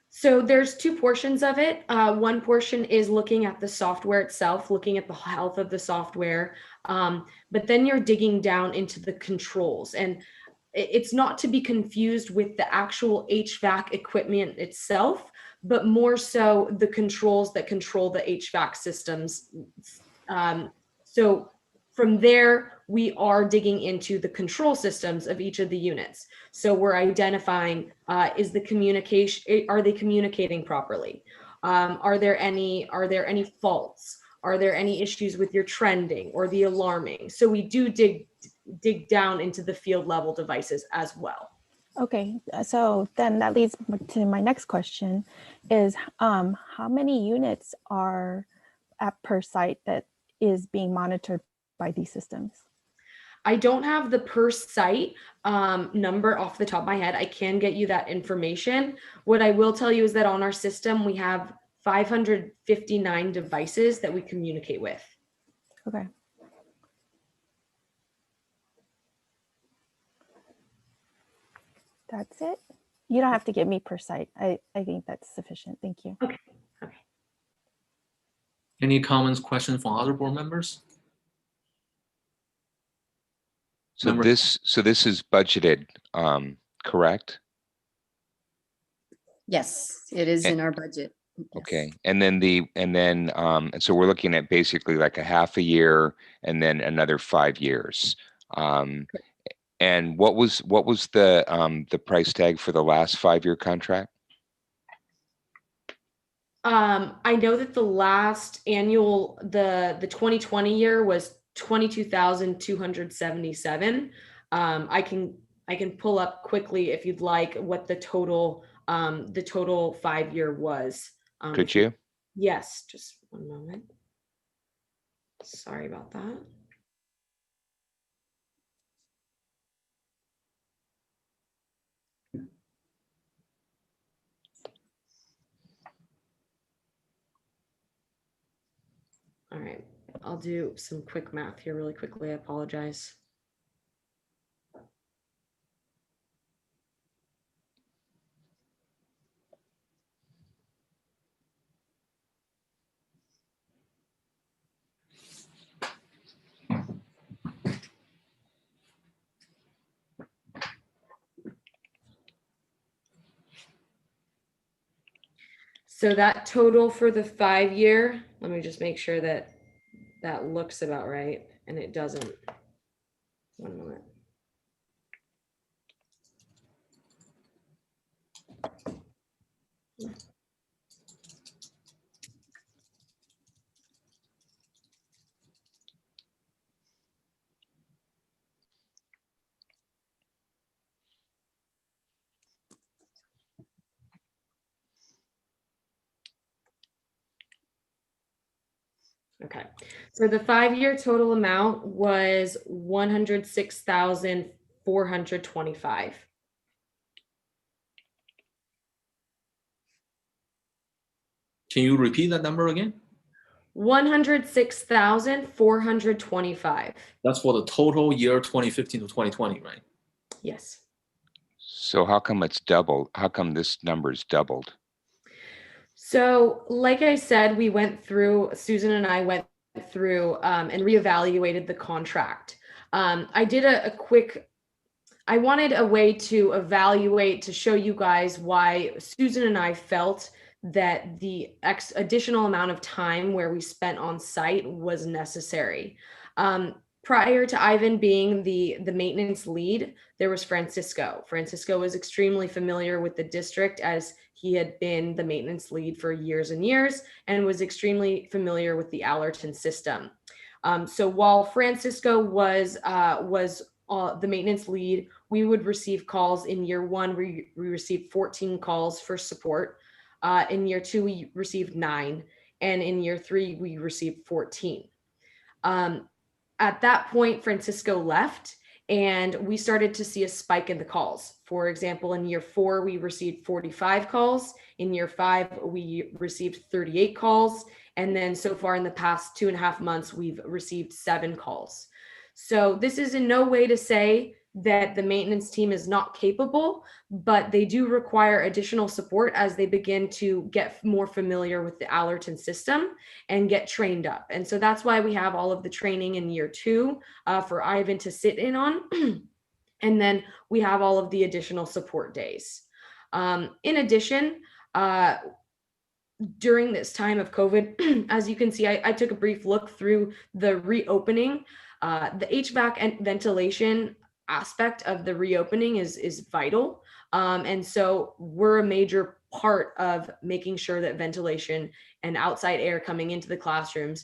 So there's two portions of it. One portion is looking at the software itself, looking at the health of the software, but then you're digging down into the controls. And it's not to be confused with the actual HVAC equipment itself, but more so the controls that control the HVAC systems. So from there, we are digging into the control systems of each of the units. So we're identifying, is the communication, are they communicating properly? Are there any faults? Are there any issues with your trending or the alarming? So we do dig down into the field level devices as well. Okay, so then that leads to my next question is how many units are at per site that is being monitored by these systems? I don't have the per site number off the top of my head. I can get you that information. What I will tell you is that on our system, we have 559 devices that we communicate with. Okay. That's it? You don't have to give me per site. I think that's sufficient. Thank you. Okay. Okay. Any comments, questions from other board members? So this is budgeted, correct? Yes, it is in our budget. Yes. Okay, and and so we're looking at basically like a half a year and then another 5 years. And what was the price tag for the last 5-year contract? I know that the last annual, the 2020 year was 22,277. I can pull up quickly if you'd like what the total 5-year was. Could you? Yes, just one moment. Sorry about that. All right, I'll do some quick math here really quickly. I apologize. So that total for the 5-year, let me just make sure that that looks about right, and it doesn't. One moment. Okay, so the 5-year total amount was 106,425. Can you repeat that number again? 106,425. That's for the total year 2015 to 2020, right? Yes. So how come it's doubled? How come this number's doubled? So, like I said, Susan and I went through and reevaluated the contract. I did I wanted a way to evaluate, to show you guys why Susan and I felt that the additional amount of time where we spent on site was necessary. Prior to Ivan being the maintenance lead, there was Francisco. Francisco was extremely familiar with the district as he had been the maintenance lead for years and years and was extremely familiar with the Allerton system. So while Francisco was the maintenance lead, we would receive calls. In year one, we received 14 calls for support. In year two, we received 9. And in year 3, we received 14. At that point, Francisco left and we started to see a spike in the calls. For example, in year 4, we received 45 calls. In year 5, we received 38 calls. And then so far in the past 2.5 months, we've received 7 calls. So this is in no way to say that the maintenance team is not capable, but they do require additional support as they begin to get more familiar with the Allerton system and get trained up. And so that's why we have all of the training in year 2 for Ivan to sit in on. And then we have all of the additional support days. In addition, during this time of COVID, as you can see, I took a brief look through the reopening. The HVAC and ventilation aspect of the reopening is vital. And so we're a major part of making sure that ventilation and outside air coming into the classrooms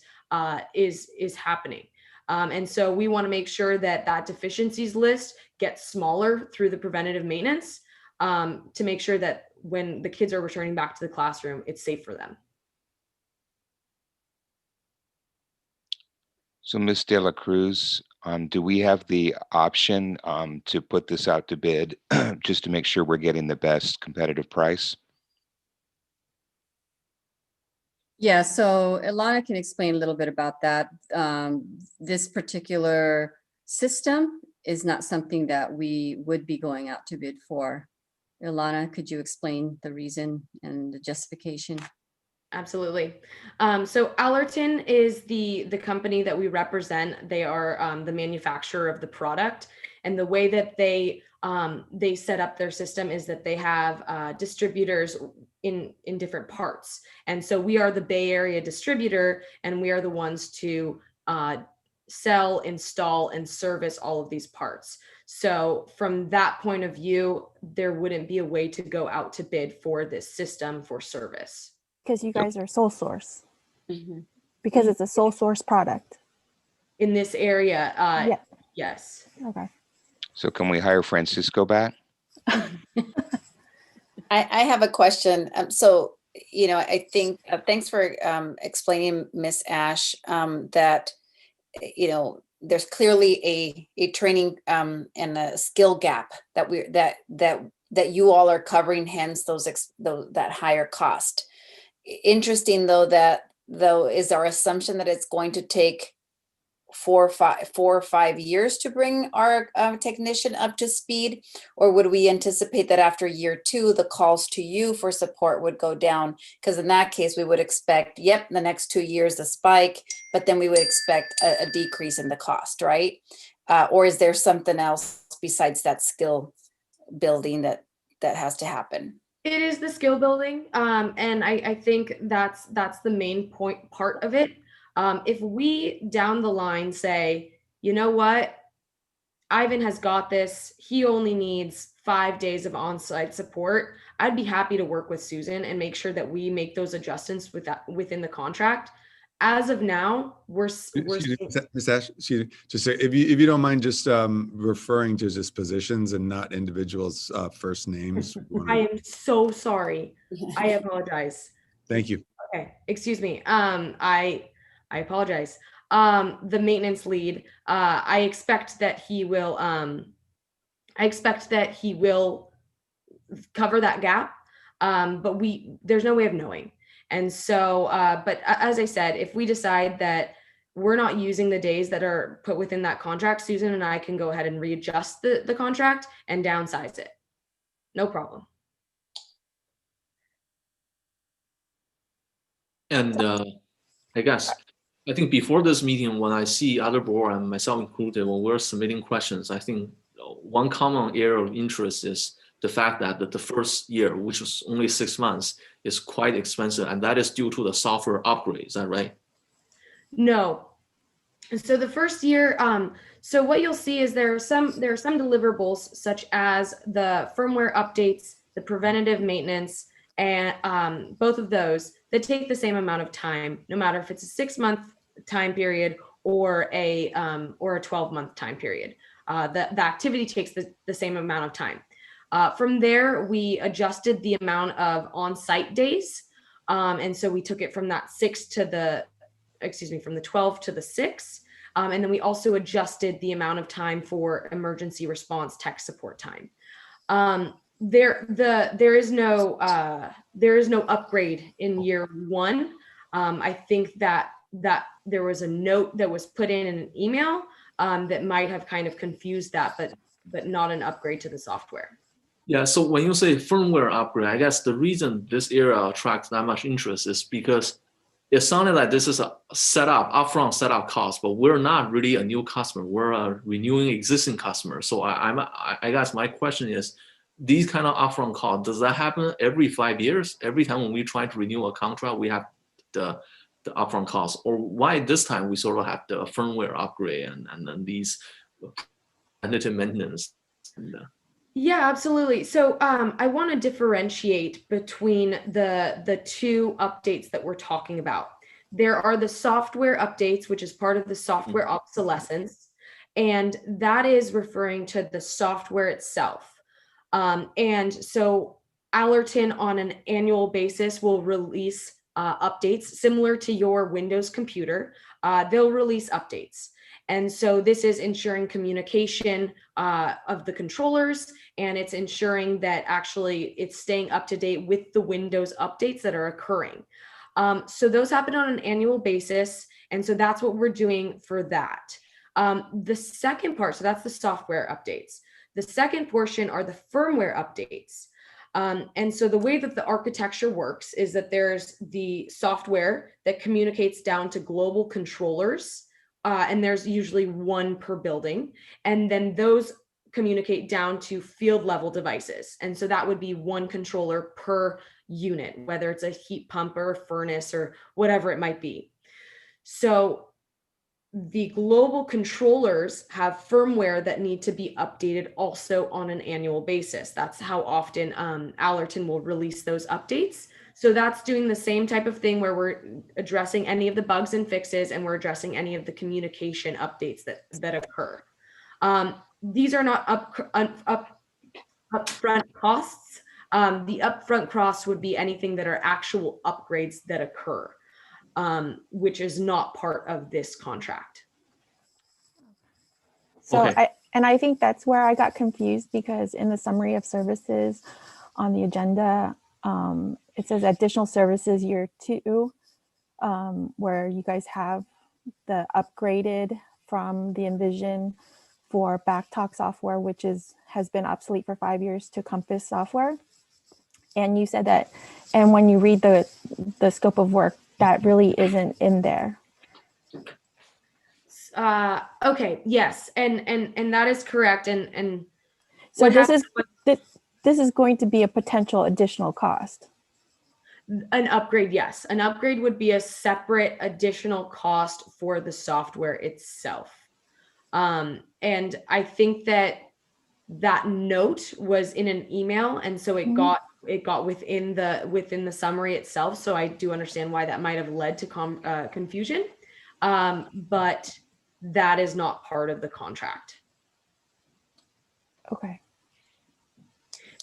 is happening. And so we want to make sure that that deficiencies list gets smaller through the preventative maintenance to make sure that when the kids are returning back to the classroom, it's safe for them. So Ms. De La Cruz, do we have the option to put this out to bid just to make sure we're getting the best competitive price? Yeah, so Ilana can explain a little bit about that. This particular system is not something that we would be going out to bid for. Ilana, could you explain the reason and the justification? Absolutely. So Allerton is the company that we represent. They are the manufacturer of the product, and the way that they set up their system is that they have distributors in different parts. And so we are the Bay Area distributor, and we are the ones to sell, install, and service all of these parts. So from that point of view, there wouldn't be a way to go out to bid for this system for service. Because you guys are sole source. Because it's a sole source product. In this area, yeah. Yes. Okay. So can we hire Francisco back? I have a question. So, I think, thanks for explaining, Miss Ash, that, there's clearly a training and a skill gap that you all are covering, hence that higher cost. Interesting though, is our assumption that it's going to take 4 or 5 years to bring our technician up to speed? Or would we anticipate that after year 2, the calls to you for support would go down? Because in that case, we would expect, the next 2 years, a spike, but then we would expect a decrease in the cost, right? Or is there something else besides that skill building that has to happen? It is the skill building. And I think that's the main part of it. If we down the line say, you know what, Ivan has got this, he only needs 5 days of on-site support, I'd be happy to work with Susan and make sure that we make those adjustments within the contract. As of now, we're Ms. Ash, just say, if you don't mind just referring to just positions and not individuals' first names. I am so sorry. I apologize. Thank you. Okay, excuse me. I apologize. The maintenance lead, I expect that he will cover that gap. But there's no way of knowing. And so, but as I said, if we decide that we're not using the days that are put within that contract, Susan and I can go ahead and readjust the contract and downsize it. No problem. And I think before this meeting, when I see other board and myself included, when we're submitting questions, I think one common area of interest is the fact that the first year, which was only 6 months, is quite expensive, and that is due to the software upgrade. Is that right? No. So the first year, so what you'll see is there are some deliverables such as the firmware updates, the preventative maintenance, and both of those that take the same amount of time, no matter if it's a 6-month time period or a 12-month time period. The activity takes the same amount of time. From there, we adjusted the amount of on-site days. And so we took it from that from the 12 to the 6. And then we also adjusted the amount of time for emergency response tech support time. There is no upgrade in year 1. I think that there was a note that was put in an email that might have kind of confused that, but not an upgrade to the software. Yeah, so when you say firmware upgrade, I guess the reason this area attracts that much interest is because it sounded like this is a upfront setup cost, but we're not really a new customer. We're a renewing existing customer. So I guess my question is, these kind of upfront costs, does that happen every 5 years? Every time when we try to renew a contract, we have the upfront costs, or why this time we sort of have the firmware upgrade and then these preventative maintenance? Yeah, absolutely. So I want to differentiate between the two updates that we're talking about. There are the software updates, which is part of the software obsolescence, and that is referring to the software itself. And so Allerton on an annual basis will release updates similar to your Windows computer. They'll release updates. And so this is ensuring communication of the controllers, and it's ensuring that actually it's staying up to date with the Windows updates that are occurring. So those happen on an annual basis. And so that's what we're doing for that. The second part, so that's the software updates. The second portion are the firmware updates. And so the way that the architecture works is that there's the software that communicates down to global controllers. And there's usually one per building. And then those communicate down to field level devices. And so that would be one controller per unit, whether it's a heat pump or a furnace or whatever it might be. So the global controllers have firmware that need to be updated also on an annual basis. That's how often Allerton will release those updates. So that's doing the same type of thing where we're addressing any of the bugs and fixes, and we're addressing any of the communication updates that occur. These are not upfront costs. The upfront costs would be anything that are actual upgrades that occur, which is not part of this contract. So Okay. I think that's where I got confused, because in the summary of services on the agenda, it says additional services year 2, where you guys have the upgraded from the Envision for Backtalk software, which has been obsolete for 5 years, to Compass software. And you said that, and when you read the scope of work, that really isn't in there. Okay, yes, and that is correct. And so this is going to be a potential additional cost. An upgrade, yes. An upgrade would be a separate additional cost for the software itself. And I think that note was in an email, and so it got within the summary itself. So I do understand why that might have led to confusion, but that is not part of the contract. Okay.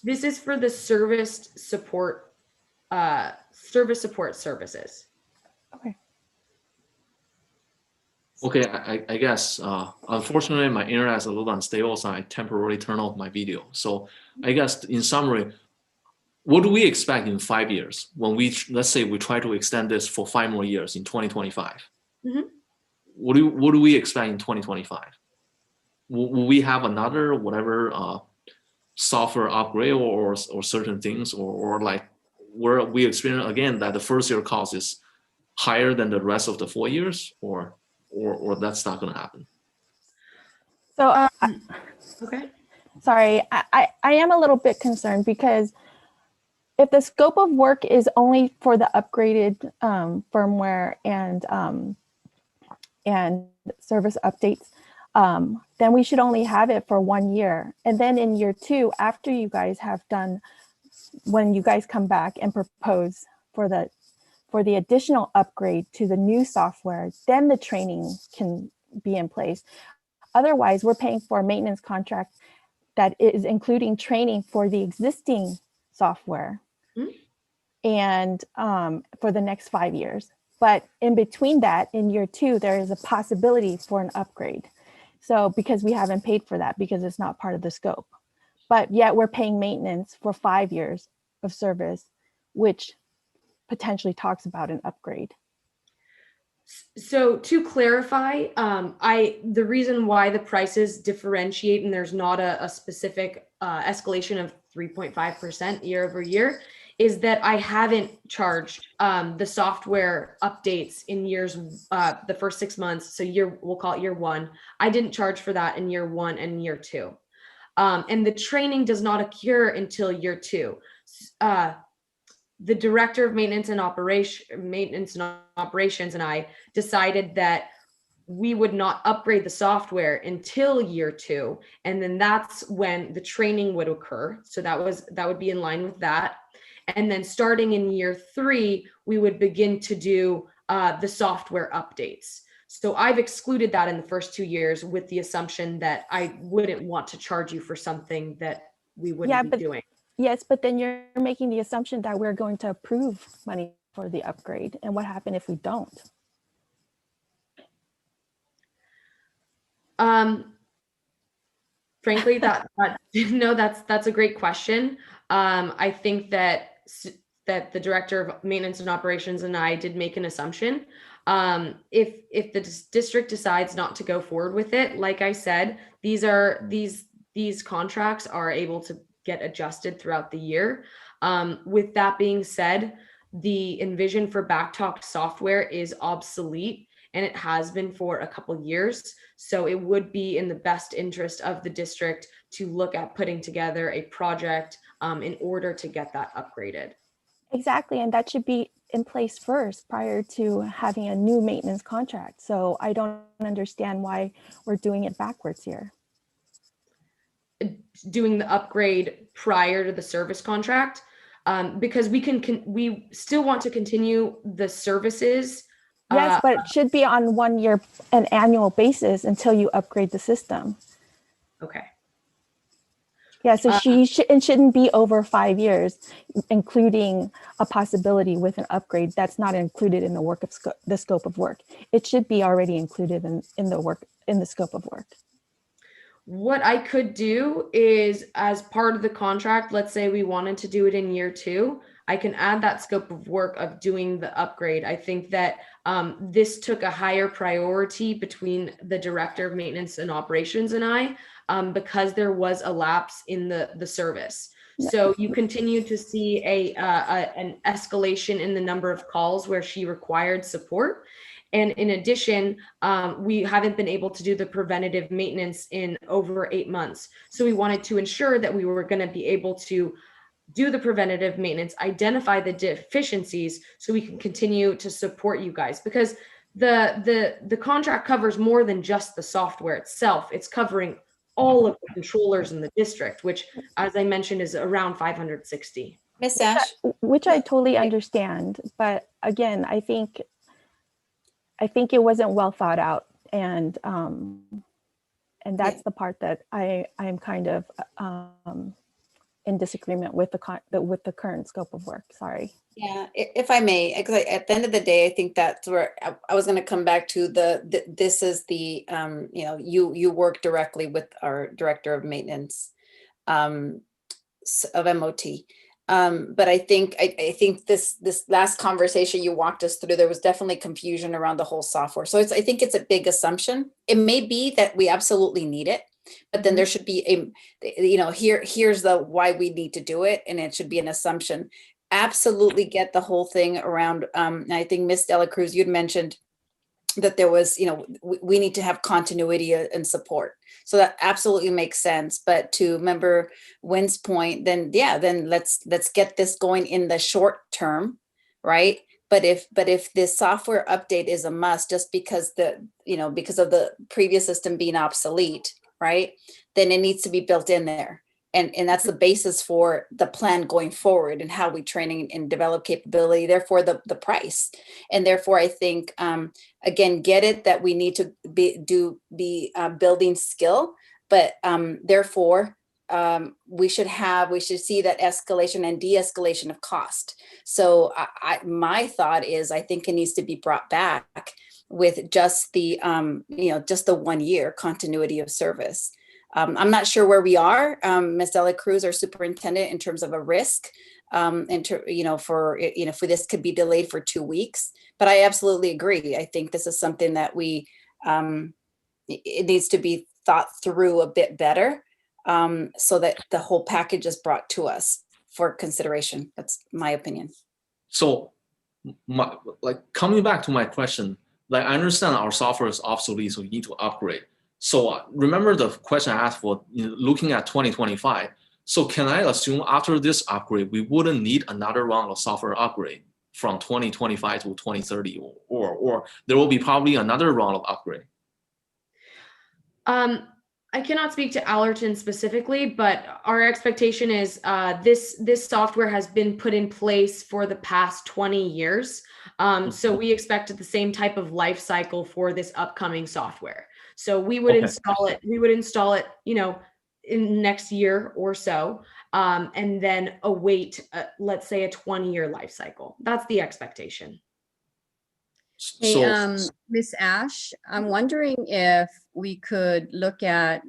This is for the service support services. Okay. Okay, I guess, unfortunately, my internet is a little unstable, so I temporarily turn off my video. So I guess in summary, what do we expect in 5 years when let's say we try to extend this for 5 more years in 2025? Mm-hmm. What do we expect in 2025? Will we have another whatever software upgrade or certain things, or like where we experience again that the first year cost is higher than the rest of the 4 years, or that's not going to happen? So Okay. Sorry, I am a little bit concerned because if the scope of work is only for the upgraded firmware and service updates, then we should only have it for 1 year. And then in year 2, after you guys have done, when you guys come back and propose for the additional upgrade to the new software, then the training can be in place. Otherwise, we're paying for a maintenance contract that is including training for the existing software and for the next 5 years. But in between that, in year 2, there is a possibility for an upgrade. So because we haven't paid for that because it's not part of the scope, but yet we're paying maintenance for 5 years of service, which potentially talks about an upgrade. So to clarify, the reason why the prices differentiate and there's not a specific escalation of 3.5% year over year is that I haven't charged the software updates in years, the first 6 months. So we'll call it year 1. I didn't charge for that in year 1 and year 2. And the training does not occur until year 2. The director of maintenance and operations and I decided that we would not upgrade the software until year 2. And then that's when the training would occur. So that would be in line with that. And then starting in year 3, we would begin to do the software updates. So I've excluded that in the first 2 years with the assumption that I wouldn't want to charge you for something that we wouldn't be doing. Yes, but then you're making the assumption that we're going to approve money for the upgrade. And what happened if we don't? Frankly, that's a great question. I think that the director of maintenance and operations and I did make an assumption. If the district decides not to go forward with it, like I said, these contracts are able to get adjusted throughout the year. With that being said, the Envision for Backtalk software is obsolete and it has been for a couple years. So it would be in the best interest of the district to look at putting together a project in order to get that upgraded. Exactly, and that should be in place first prior to having a new maintenance contract. So I don't understand why we're doing it backwards here. Doing the upgrade prior to the service contract, because we still want to continue the services. Yes, but it should be on 1 year, an annual basis until you upgrade the system. Okay. Yeah, so it shouldn't be over 5 years, including a possibility with an upgrade that's not included in the scope of work. It should be already included in the scope of work. What I could do is, as part of the contract, let's say we wanted to do it in year 2, I can add that scope of work of doing the upgrade. I think that this took a higher priority between the director of maintenance and operations and I, because there was a lapse in the service. So you continue to see an escalation in the number of calls where she required support. And in addition, we haven't been able to do the preventative maintenance in over 8 months. So we wanted to ensure that we were going to be able to do the preventative maintenance, identify the deficiencies so we can continue to support you guys, because the contract covers more than just the software itself. It's covering all of the controllers in the district, which, as I mentioned, is around 560. Miss Ash? Which I totally understand. But again, I think it wasn't well thought out, and that's the part that I'm kind of in disagreement with the current scope of work. Sorry. Yeah, if I may, at the end of the day, I think that's where I was going to come back to this is the you work directly with our director of maintenance of MOT. But I think this last conversation you walked us through, there was definitely confusion around the whole software. So I think it's a big assumption. It may be that we absolutely need it, but then there should be here's the why we need to do it, and it should be an assumption. Absolutely get the whole thing around. I think Ms. Dela Cruz, you'd mentioned that there was, we need to have continuity and support. So that absolutely makes sense. But to member Wynn's point, then let's get this going in the short term, right? But if this software update is a must, just because because of the previous system being obsolete, right? Then it needs to be built in there. And that's the basis for the plan going forward and how we train and develop capability, therefore the price. And therefore, I think, again, get it that we need to be building skill, but therefore we should see that escalation and de-escalation of cost. So my thought is, I think it needs to be brought back with just the, just the 1 year continuity of service. I'm not sure where we are, Ms. Dela Cruz, our superintendent, in terms of a risk, for this could be delayed for 2 weeks. But I absolutely agree. I think this is something that it needs to be thought through a bit better, so that the whole package is brought to us for consideration. That's my opinion. So, coming back to my question, I understand our software is obsolete, so you need to upgrade. So remember the question I asked for, looking at 2025. So can I assume after this upgrade, we wouldn't need another round of software upgrade from 2025 to 2030, or there will be probably another round of upgrade? I cannot speak to Allerton specifically, but our expectation is this software has been put in place for the past 20 years. So we expect the same type of life cycle for this upcoming software. So we would install it. We would install it, in next year or so, and then await, let's say, a 20-year life cycle. That's the expectation. Hey, Miss Ash, I'm wondering if we could look at,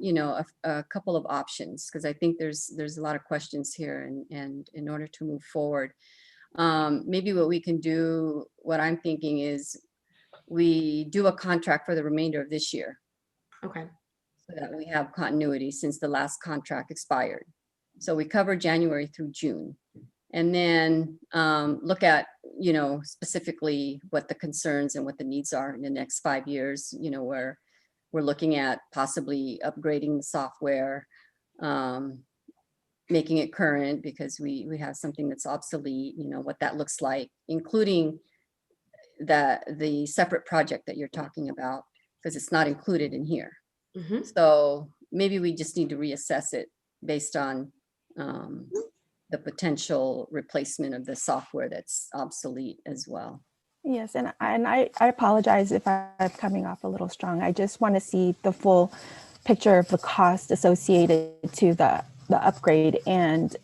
a couple of options, because I think there's a lot of questions here, and in order to move forward, maybe what we can do, what I'm thinking is we do a contract for the remainder of this year. Okay. So that we have continuity since the last contract expired. So we cover January through June. And then look at, specifically what the concerns and what the needs are in the next 5 years, where we're looking at possibly upgrading the software, making it current because we have something that's obsolete, what that looks like, including the separate project that you're talking about, because it's not included in here. Mm-hmm. So maybe we just need to reassess it based on the potential replacement of the software that's obsolete as well. Yes, and I apologize if I'm coming off a little strong. I just want to see the full picture of the cost associated to the upgrade and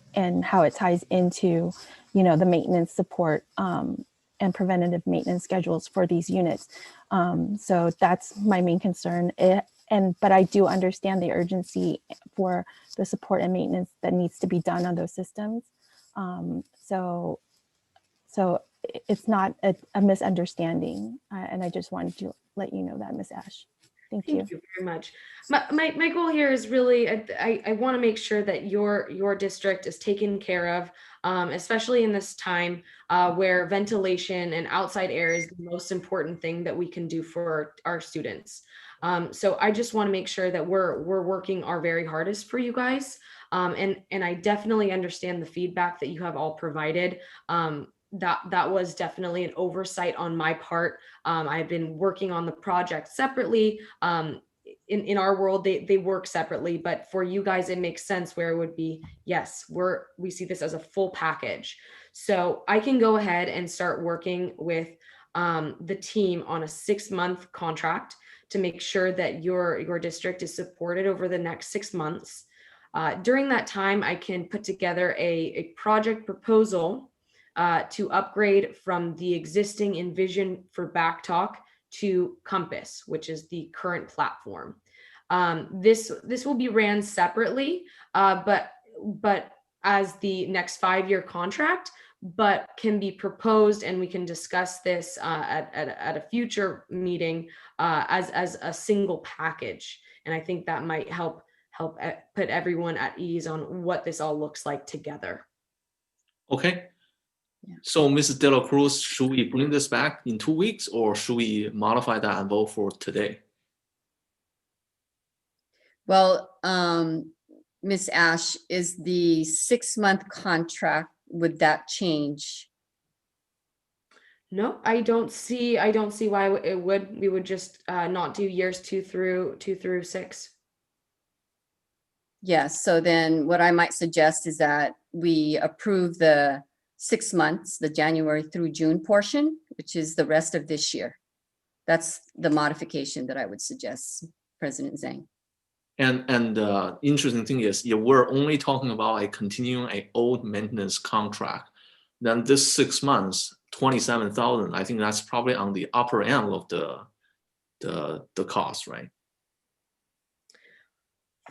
how it ties into, the maintenance support and preventative maintenance schedules for these units. So that's my main concern. But I do understand the urgency for the support and maintenance that needs to be done on those systems. So it's not a misunderstanding. And I just wanted to let you know that, Ms. Ash. Thank you. Thank you very much. My goal here is really, I want to make sure that your district is taken care of, especially in this time where ventilation and outside air is the most important thing that we can do for our students. So I just want to make sure that we're working our very hardest for you guys. And I definitely understand the feedback that you have all provided. That was definitely an oversight on my part. I've been working on the project separately. In our world, they work separately, but for you guys, it makes sense where it would be, yes, we see this as a full package. So I can go ahead and start working with the team on a 6-month contract to make sure that your district is supported over the next 6 months. During that time, I can put together a project proposal to upgrade from the existing Envision for Backtalk to Compass, which is the current platform. This will be ran separately, but as the next 5-year contract, but can be proposed, and we can discuss this at a future meeting as a single package. And I think that might help put everyone at ease on what this all looks like together. Okay. So Mrs. De La Cruz, should we bring this back in 2 weeks, or should we modify that and vote for today? Well, Ms. Ash, is the 6-month contract, would that change? No, I don't see why it would. We would just not do years 2 through 6. Yes, so then what I might suggest is that we approve the 6 months, the January through June portion, which is the rest of this year. That's the modification that I would suggest, President Zhang. And the interesting thing is, if we're only talking about a continuing an old maintenance contract, then this 6 months, 27,000, I think that's probably on the upper end of the cost, right?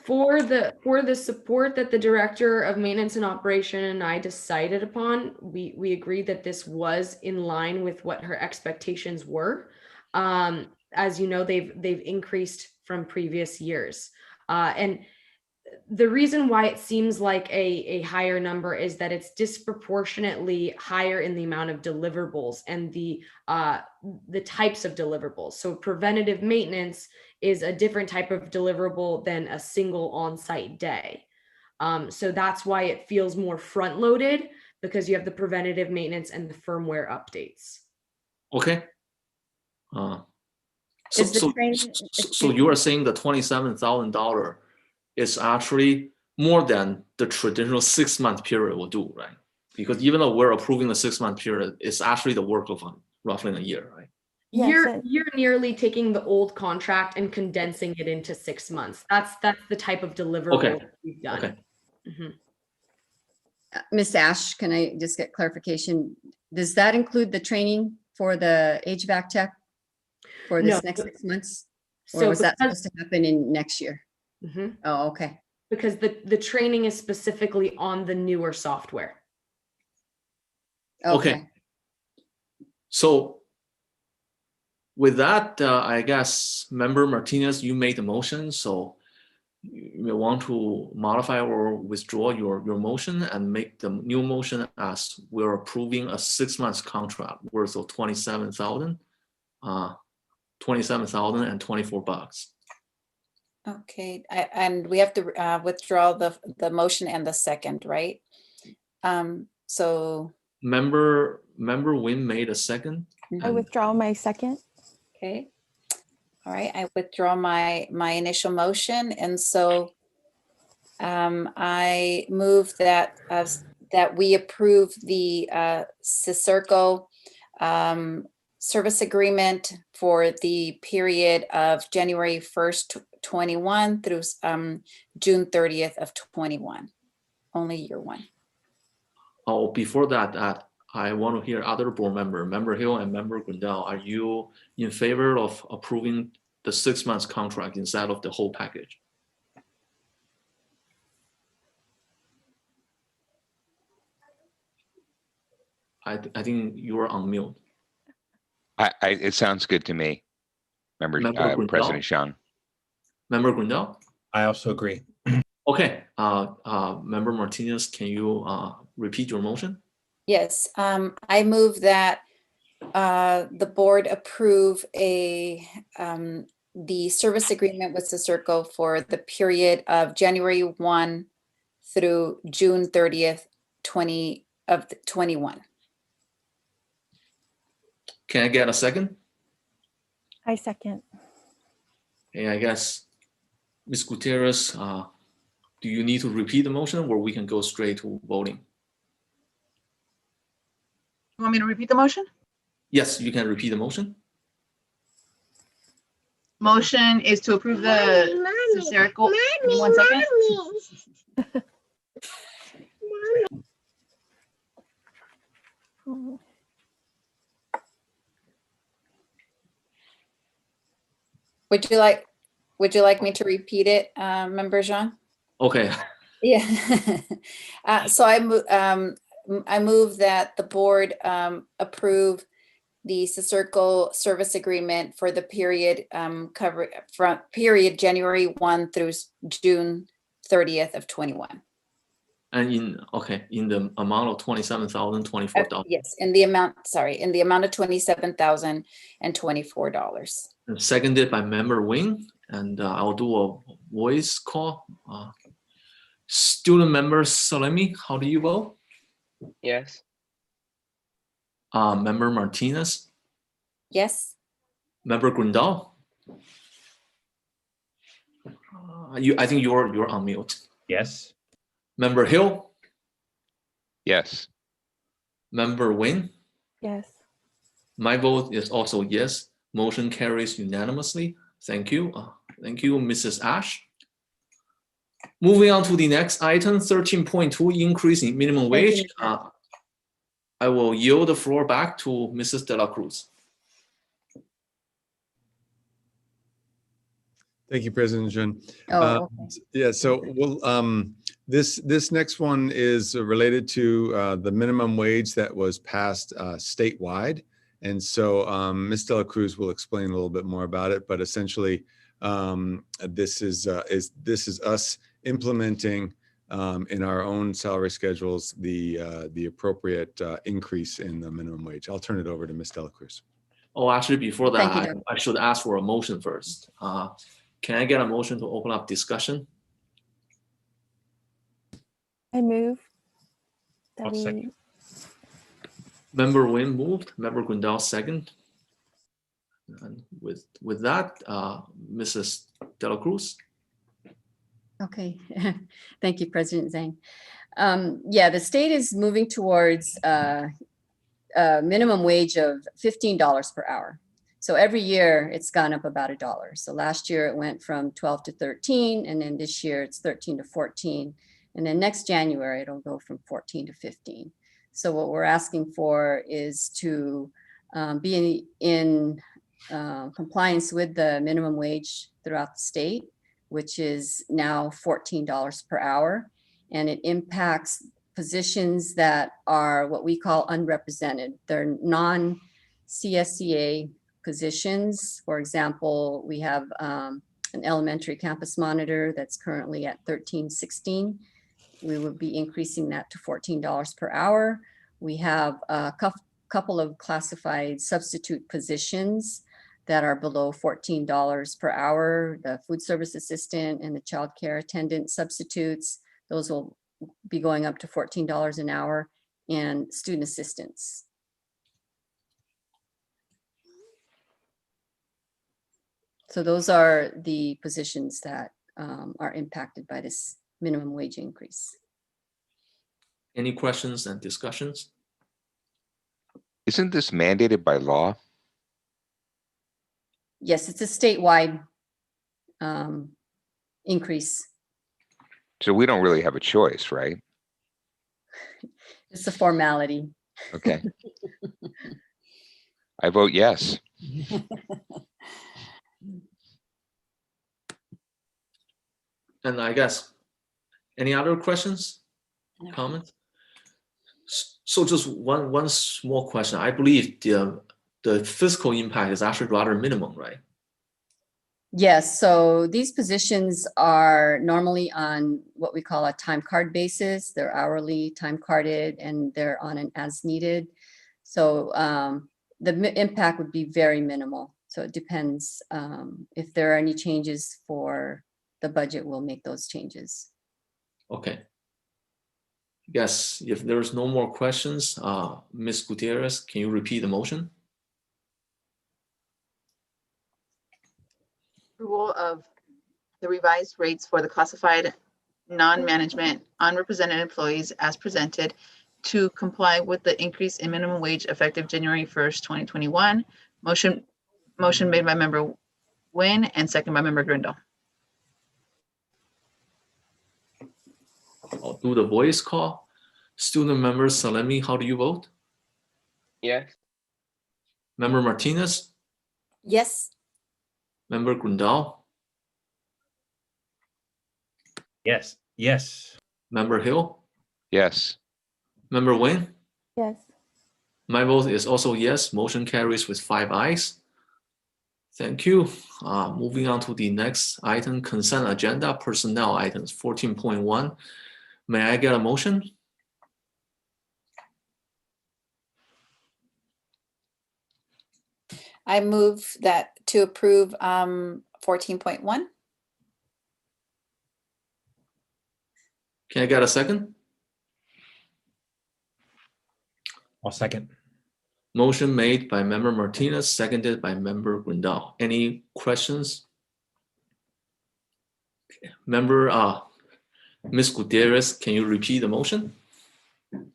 For the support that the Director of Maintenance and Operation and I decided upon, we agreed that this was in line with what her expectations were. As you know, they've increased from previous years. And the reason why it seems like a higher number is that it's disproportionately higher in the amount of deliverables and the types of deliverables. So preventative maintenance is a different type of deliverable than a single on-site day. So that's why it feels more front-loaded, because you have the preventative maintenance and the firmware updates. Okay. So you are saying the $27,000 is actually more than the traditional 6-month period will do, right? Because even though we're approving the 6-month period, it's actually the work of roughly a year, right? You're nearly taking the old contract and condensing it into 6 months. That's the type of deliverable we've done. Okay. Ms. Ash, can I just get clarification? Does that include the training for the HVAC tech for this next 6 months? Or was that supposed to happen in next year? Oh, okay. Because the training is specifically on the newer software. Okay. So with that, I guess Member Martinez, you made the motion, so you want to modify or withdraw your motion and make the new motion as we're approving a 6-month contract worth of $27,024. Okay, and we have to withdraw the motion and the second, right? So Member Wynn made a second. I withdraw my second. Okay. All right, I withdraw my initial motion, and so I move that we approve the CISERCO service agreement for the period of January 1st, 21 through June 30th of 21, only year 1. Oh, before that, I want to hear other board Member Hill and Member Grindal. Are you in favor of approving the 6 months contract instead of the whole package? I think you are on mute. It sounds good to me, President Xiang. Member Grindal? I also agree. Okay, Member Martinez, can you repeat your motion? Yes, I move that the board approve the service agreement with CISERCO for the period of January 1 through June 30th, 21. Can I get a second? I second. Hey, I guess, Ms. Gutierrez, do you need to repeat the motion, or we can go straight to voting? You want me to repeat the motion? Yes, you can repeat the motion. Motion is to approve the CISERCO. Give me 1 second. Would you like me to repeat it, Member Jean? Okay, Yeah. So I move that the board approve the Circle service agreement for the period period January 1 through June 30th of 21. And in the amount of $27,024. Yes, in the amount of $27,024. And seconded by member Wing, and I'll do a voice call. Student member Salemi, how do you vote? Yes. Member Martinez, Yes. member Grindal. I think you're on mute. Yes. Member Hill, Yes. member Wing. Yes. My vote is also yes. Motion carries unanimously. Thank you. Thank you, Mrs. Ash. Moving on to the next item, 13.2, increase in minimum wage. I will yield the floor back to Mrs. De La Cruz. Thank you, President Jun. Oh, okay. Yeah, so this next one is related to the minimum wage that was passed statewide. And so Ms. De La Cruz will explain a little bit more about it, but essentially this is us implementing in our own salary schedules the appropriate increase in the minimum wage. I'll turn it over to Ms. De La Cruz. Oh, actually, before that, Thank you, I should ask for a motion first. Can I get a motion to open up discussion? I move that I'll we, second. Member Wynn moved, member Gundal second. And with that, Mrs. De La Cruz. Okay, thank you, President Zhang. Yeah, the state is moving towards a minimum wage of $15 per hour. So every year it's gone up about $1. So last year it went from 12 to 13, and then this year it's 13 to 14. And then next January it'll go from 14 to 15. So what we're asking for is to be in compliance with the minimum wage throughout the state, which is now $14 per hour. And it impacts positions that are what we call unrepresented. They're non-CSCA positions. For example, we have an elementary campus monitor that's currently at $13.16. We would be increasing that to $14 per hour. We have a couple of classified substitute positions that are below $14 per hour, the food service assistant and the child care attendant substitutes. Those will be going up to $14 an hour, and student assistants. So those are the positions that are impacted by this minimum wage increase. Any questions and discussions? Isn't this mandated by law? Yes, it's a statewide increase. So we don't really have a choice, right? It's a formality. Okay. I vote yes. And I guess, any other questions, comments? So just one small question. I believe the fiscal impact is actually rather minimum, right? Yes, so these positions are normally on what we call a time card basis. They're hourly time carded and they're on an as needed. So the impact would be very minimal. So it depends if there are any changes for the budget, we'll make those changes. Okay. Yes, if there's no more questions, Ms. Gutierrez, can you repeat the motion? Approval of the revised rates for the classified non-management unrepresented employees as presented to comply with the increase in minimum wage effective January 1st, 2021. Motion made by member Nguyen and second by member Grindal. I'll do the voice call. Student member Salemi, how do you vote? Yes. Member Martinez? Yes. Member Grindal? Yes. Yes. Member Hill, Yes. Member Nguyen. Yes. My vote is also yes. Motion carries with 5 ayes. Thank you. Moving on to the next item, consent agenda, personnel items, 14.1. May I get a motion? I move that to approve 14.1. Can I get a second? I'll second. Motion made by Member Martinez, seconded by Member Grindal. Any questions? Member Ms. Gutierrez, can you repeat the motion?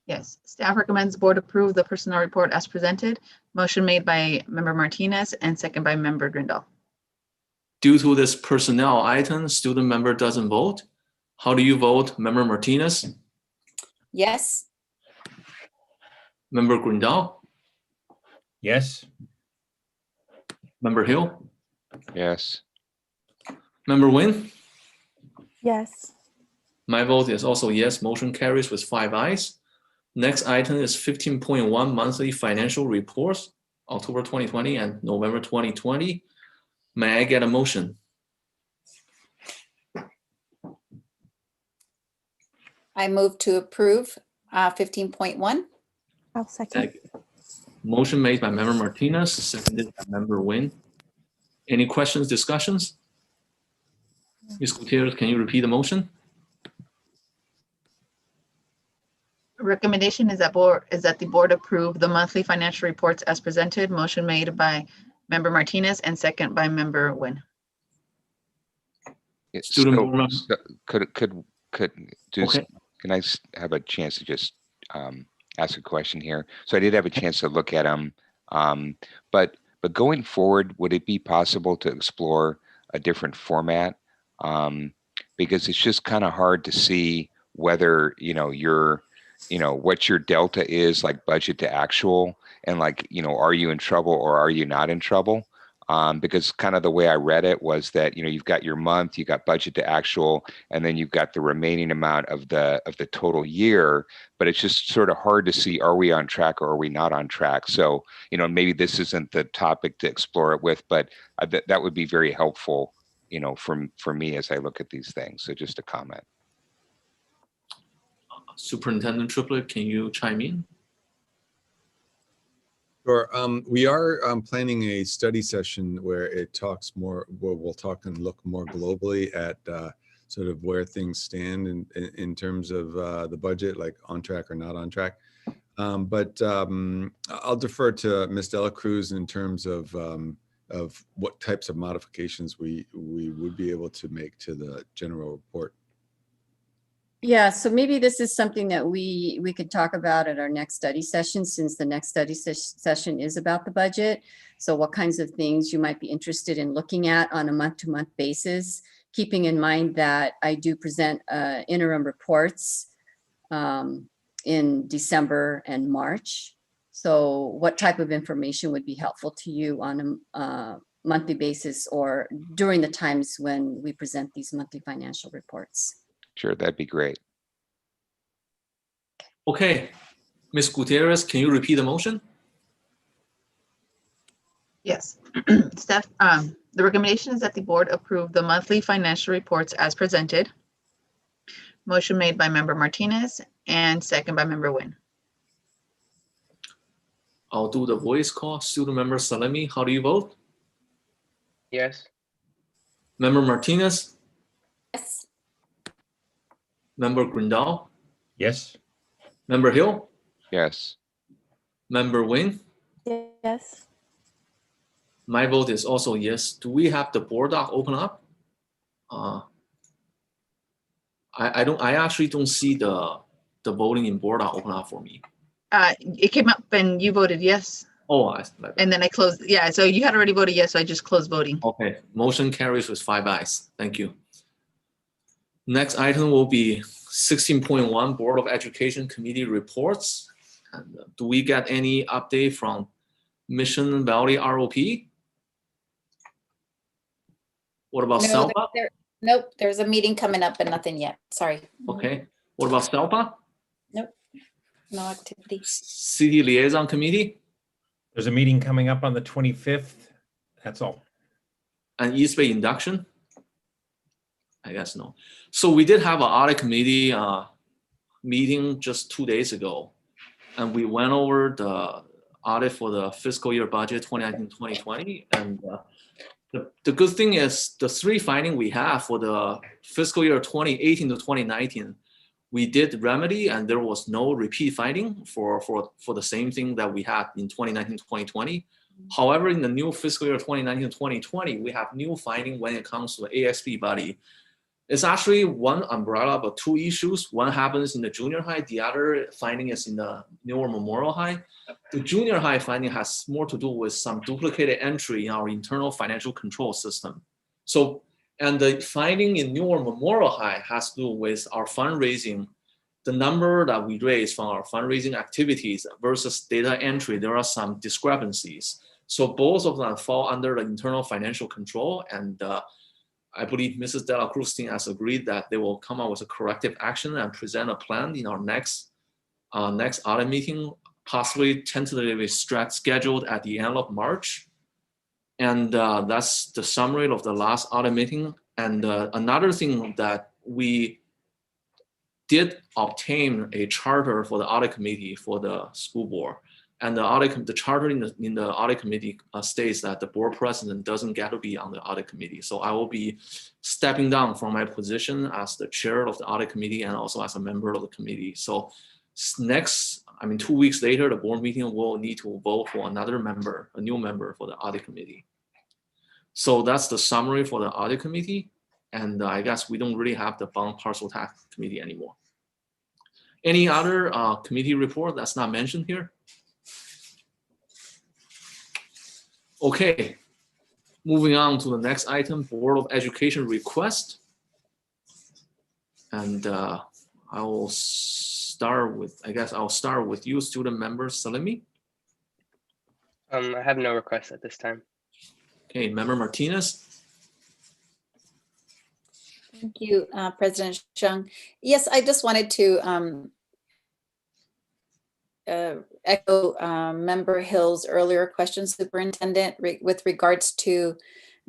Yes, staff recommends the board approve the personnel report as presented. Motion made by Member Martinez and second by Member Grindal. Due to this personnel item, student member doesn't vote. How do you vote, Member Martinez? Yes. Member Grindal? Yes. Member Hill? Yes. Member Nguyen? Yes. My vote is also yes. Motion carries with 5 ayes. Next item is 15.1 monthly financial reports, October 2020 and November 2020. May I get a motion? I move to approve 15.1. I'll second. Motion made by Member Martinez, seconded by Member Nguyen. Any questions, discussions? Ms. Gutierrez, can you repeat the motion? Recommendation is that the board approve the monthly financial reports as presented. Motion made by Member Martinez and second by Member Nguyen. Student board member. Can I have a chance to just ask a question here? So I did have a chance to look at them, but going forward, would it be possible to explore a different format? Because it's just kind of hard to see whether what your delta is, like budget to actual, and are you in trouble or are you not in trouble? Because kind of the way I read it was that you've got your month, you got budget to actual, and then you've got the remaining amount of the total year. But it's just sort of hard to see, are we on track or are we not on track? So maybe this isn't the topic to explore it with, but that would be very helpful, for me as I look at these things. So just a comment. Superintendent Report, can you chime in? Sure. We are planning a study session where we'll talk and look more globally at sort of where things stand in terms of the budget, like on track or not on track. But I'll defer to Ms. Dela Cruz in terms of what types of modifications we would be able to make to the general report. Yeah, so maybe this is something that we could talk about at our next study session, since the next study session is about the budget. So what kinds of things you might be interested in looking at on a month-to-month basis, keeping in mind that I do present interim reports in December and March. So what type of information would be helpful to you on a monthly basis or during the times when we present these monthly financial reports? Sure, that'd be great. Okay, Ms. Gutierrez, can you repeat the motion? Yes. Staff, the recommendation is that the board approve the monthly financial reports as presented. Motion made by Member Martinez and second by Member Nguyen. I'll do the voice call. Student member Salemi, how do you vote? Yes. Member Martinez? Yes. Member Grindal? Yes. Member Hill? Yes. Member Nguyen? Yes. My vote is also yes. Do we have the board doc open up? I actually don't see the voting in board doc open up for me. It came up and you voted yes. Oh, and then I closed. Yeah, so you had already voted yes, so I just closed voting. Okay, motion carries with 5 ayes. Thank you. Next item will be 16.1 Board of Education Committee reports. And do we get any update from Mission Valley ROP? What about Selma? Nope, there's a meeting coming up, but nothing yet. Sorry. Okay. What about SELPA? Nope, no activity. City Liaison Committee? There's a meeting coming up on the 25th. That's all. And East Bay induction? I guess no. So we did have an audit committee meeting just 2 days ago. And we went over the audit for the fiscal year budget 2019-2020. And the good thing is the 3 findings we have for the fiscal year 2018 to 2019, we did remedy and there was no repeat finding for the same thing that we had in 2019-2020. However, in the new fiscal year 2019-2020, we have new finding when it comes to the AXP body. It's actually one umbrella, but 2 issues. One happens in the junior high, the other finding is in the Newer Memorial High. The junior high finding has more to do with some duplicated entry in our internal financial control system. So, and the finding in Newer Memorial High has to do with our fundraising, the number that we raise from our fundraising activities versus data entry. There are some discrepancies. So both of them fall under the internal financial control, and I believe Mrs. De La Cruz team has agreed that they will come up with a corrective action and present a plan in our next audit meeting, possibly tentatively scheduled at the end of March. And that's the summary of the last audit meeting. And another thing that we did obtain a charter for the audit committee for the school board. And the charter in the audit committee states that the board president doesn't get to be on the audit committee. So I will be stepping down from my position as the chair of the audit committee and also as a member of the committee. So 2 weeks later, the board meeting will need to vote for another member, a new member for the audit committee. So that's the summary for the audit committee. And I guess we don't really have the bond parcel tax committee anymore. Any other committee report that's not mentioned here? Okay, moving on to the next item, Board of Education request. And I will start with, I'll start with you, student member Salimi. I have no requests at this time. Okay, member Martinez. Thank you, President Chung. Yes, I just wanted to echo Member Hill's earlier question, Superintendent, with regards to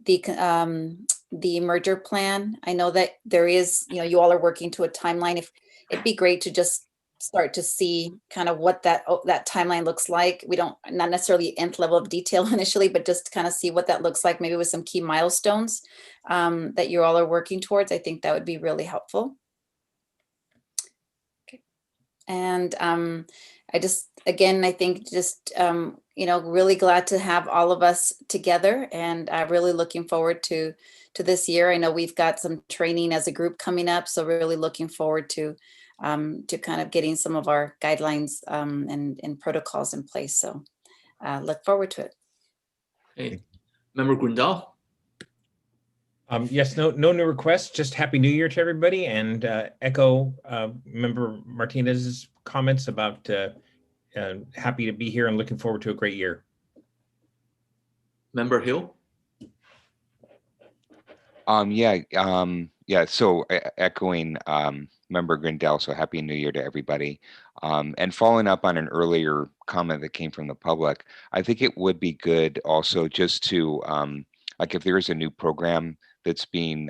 the merger plan. I know that there is, you all are working to a timeline. If it'd be great to just start to see kind of what that timeline looks like. We don't, not necessarily nth level of detail initially, but just kind of see what that looks like, maybe with some key milestones that you all are working towards. I think that would be really helpful. Okay. And I just, again, I think just, really glad to have all of us together, and really looking forward to this year. I know we've got some training as a group coming up, so really looking forward to kind of getting some of our guidelines and protocols in place. So look forward to it. Hey, Member Grindal. Yes, no new requests, just Happy New Year to everybody, and echo Member Martinez's comments about happy to be here and looking forward to a great year. Member Hill. So echoing Member Grindal, so Happy New Year to everybody. And following up on an earlier comment that came from the public, I think it would be good also just to, like if there's a new program that's being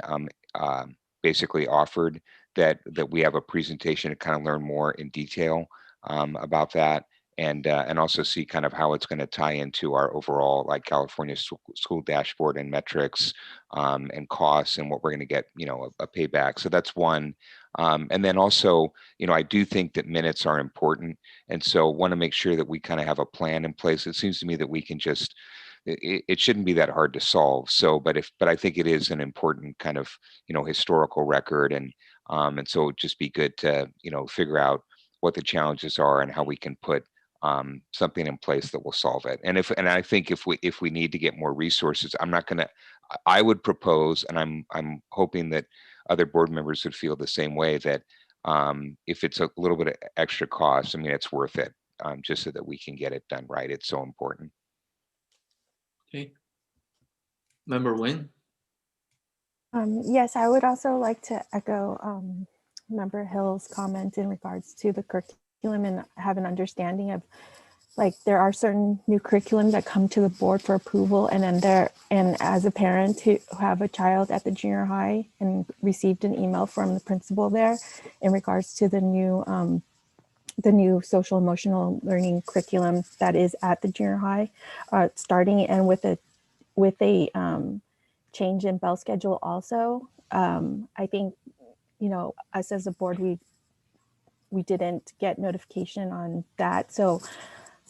basically offered, that we have a presentation to kind of learn more in detail about that, and also see kind of how it's going to tie into our overall like California school dashboard and metrics and costs and what we're going to get, a payback. So that's one. And then also, I do think that minutes are important. And so want to make sure that we kind of have a plan in place. It seems to me that we can just, it shouldn't be that hard to solve. So, but I think it is an important kind of, historical record. And so it'd just be good to, figure out what the challenges are and how we can put something in place that will solve it. And I think if we need to get more resources, I would propose, and I'm hoping that other board members would feel the same way, that if it's a little bit of extra cost, it's worth it, just so that we can get it done right. It's so important. Okay. Member Nguyen. Yes, I would also like to echo Member Hill's comment in regards to the curriculum and have an understanding of, like, there are certain new curriculum that come to the board for approval, and then and as a parent who have a child at the junior high and received an email from the principal there in regards to the new social emotional learning curriculum that is at the junior high, starting and with a change in bell schedule also. I think, you know, us as a board, we didn't get notification on that. So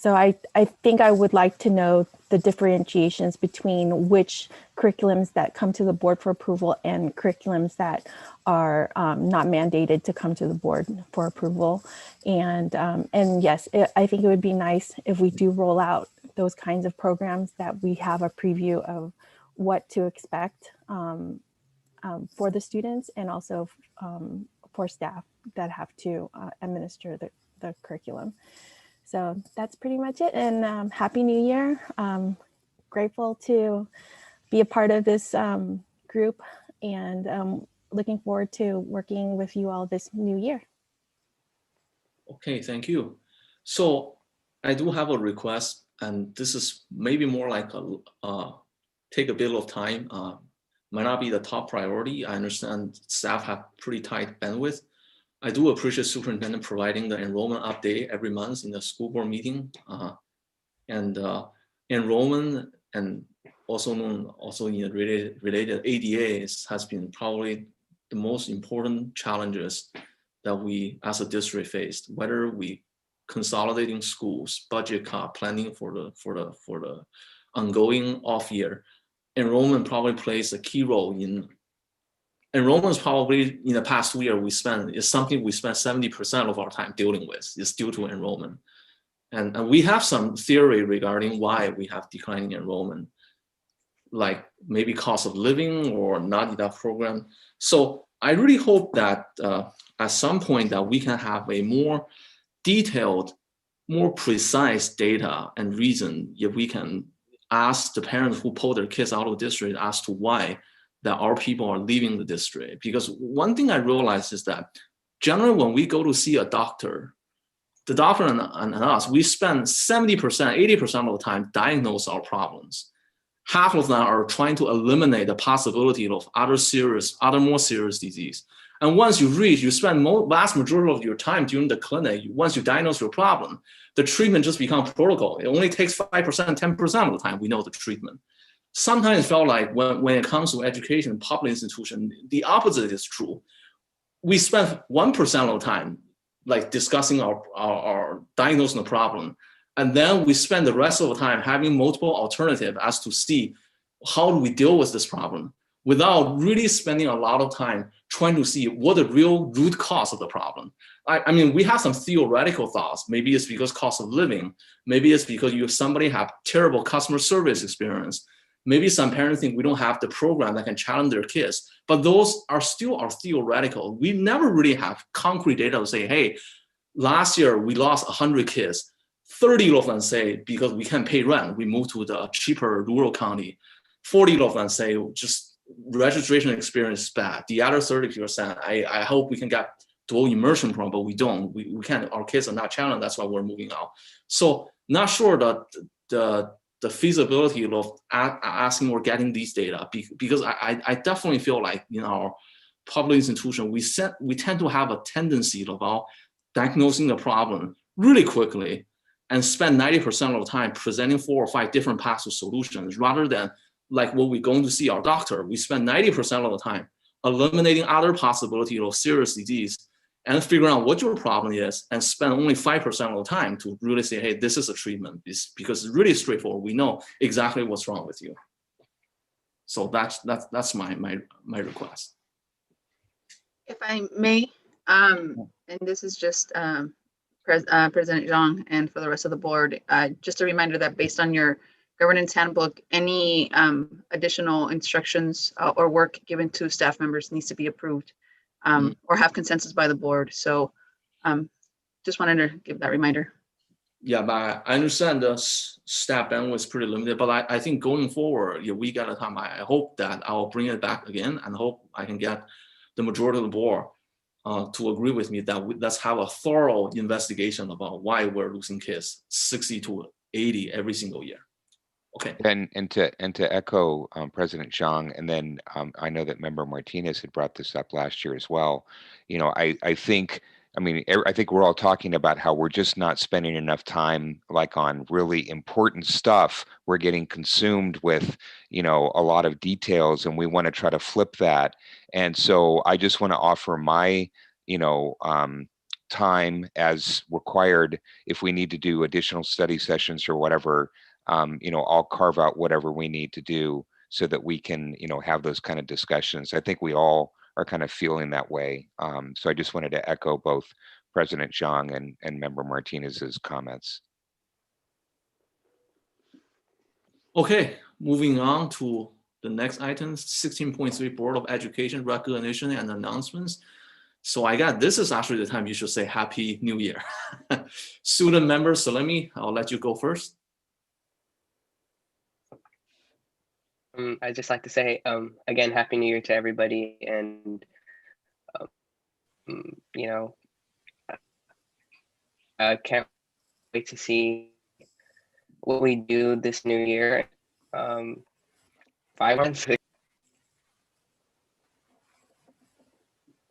I think I would like to know the differentiations between which curriculums that come to the board for approval and curriculums that are not mandated to come to the board for approval. And yes, I think it would be nice if we do roll out those kinds of programs that we have a preview of what to expect for the students, and also for staff that have to administer the curriculum. So that's pretty much it. And Happy New Year. Grateful to be a part of this group, and looking forward to working with you all this new year. Okay, thank you. So I do have a request, and this is maybe more like take a bit of time. Might not be the top priority. I understand staff have pretty tight bandwidth. I do appreciate superintendent providing the enrollment update every month in the school board meeting. Enrollment, and also known in related ADAs, has been probably the most important challenges that we as a district faced, whether we consolidating schools, budget cut, planning for the ongoing off year. Enrollment probably plays a key role in. Enrollment is probably, in the past year, is something we spend 70% of our time dealing with, is due to enrollment. And we have some theory regarding why we have declining enrollment, like maybe cost of living or not enough program. So I really hope that at some point that we can have a more detailed, more precise data and reason, if we can ask the parents who pull their kids out of the district as to why that our people are leaving the district. Because one thing I realized is that generally when we go to see a doctor, the doctor and us, we spend 70%, 80% of the time diagnose our problems. Half of them are trying to eliminate the possibility of other more serious disease. And once you spend vast majority of your time during the clinic, once you diagnose your problem, the treatment just becomes protocol. It only takes 5%, 10% of the time we know the treatment. Sometimes it felt like when it comes to education, public institution, the opposite is true. We spend 1% of the time like discussing our diagnosing the problem. And then we spend the rest of the time having multiple alternatives as to see how do we deal with this problem without really spending a lot of time trying to see what the real root cause of the problem. I mean, we have some theoretical thoughts. Maybe it's because cost of living. Maybe it's because somebody have terrible customer service experience. Maybe some parents think we don't have the program that can challenge their kids, but those are still theoretical. We never really have concrete data to say, hey, last year we lost 100 kids. 30 of them say because we can't pay rent, we moved to the cheaper rural county. 40 of them say just registration experience is bad. The other 30%, I hope we can get dual immersion program, but we don't. We can't. Our kids are not challenged. That's why we're moving out. So not sure that the feasibility of asking or getting these data, because I definitely feel like in our public institution, we tend to have a tendency about diagnosing the problem really quickly and spend 90% of the time presenting 4 or 5 different paths of solutions, rather than like when we're going to see our doctor, we spend 90% of the time eliminating other possibility of serious disease and figure out what your problem is, and spend only 5% of the time to really say, hey, this is a treatment. Because it's really straightforward. We know exactly what's wrong with you. So that's my request. If I may, and this is just President Zhang and for the rest of the board, just a reminder that based on your governance handbook, any additional instructions or work given to staff members needs to be approved or have consensus by the board. So just wanted to give that reminder. Yeah, but I understand the staff bandwidth is pretty limited, but I think going forward, if we get a time, I hope that I'll bring it back again and hope I can get the majority of the board to agree with me that let's have a thorough investigation about why we're losing kids 60 to 80 every single year. Okay. And to echo President Zhang, and then I know that Member Martinez had brought this up last year as well. You know, I think we're all talking about how we're just not spending enough time like on really important stuff. We're getting consumed with, you know, a lot of details, and we want to try to flip that. And so I just want to offer my, you know, time as required if we need to do additional study sessions or whatever. You know, I'll carve out whatever we need to do so that we can, you know, have those kind of discussions. I think we all are kind of feeling that way. So I just wanted to echo both President Zhang and Member Martinez's comments. Okay, moving on to the next item, 16.3 Board of Education recognition and announcements. So this is actually the time you should say Happy New Year. Student members, Salemi, I'll let you go first. I'd just like to say, again, Happy New Year to everybody. And, you know, I can't wait to see what we do this new year. 5 months.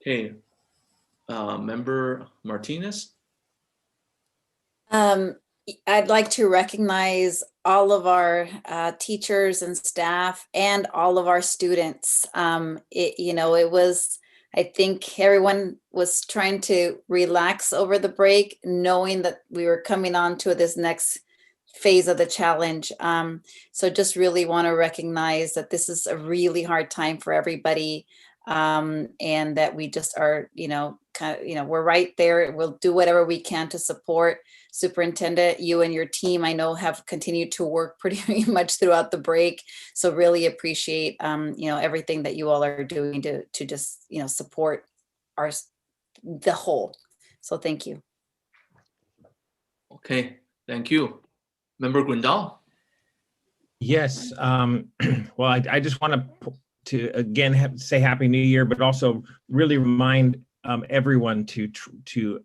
Okay, Member Martinez. I'd like to recognize all of our teachers and staff and all of our students. I think everyone was trying to relax over the break, knowing that we were coming on to this next phase of the challenge. So just really want to recognize that this is a really hard time for everybody. And that we just are, we're right there. We'll do whatever we can to support. Superintendent, you and your team, I know, have continued to work pretty much throughout the break. So really appreciate, everything that you all are doing to just, support the whole. So thank you. Okay, thank you. Member Grindal. Yes. Well, I just want to again say Happy New Year, but also really remind everyone to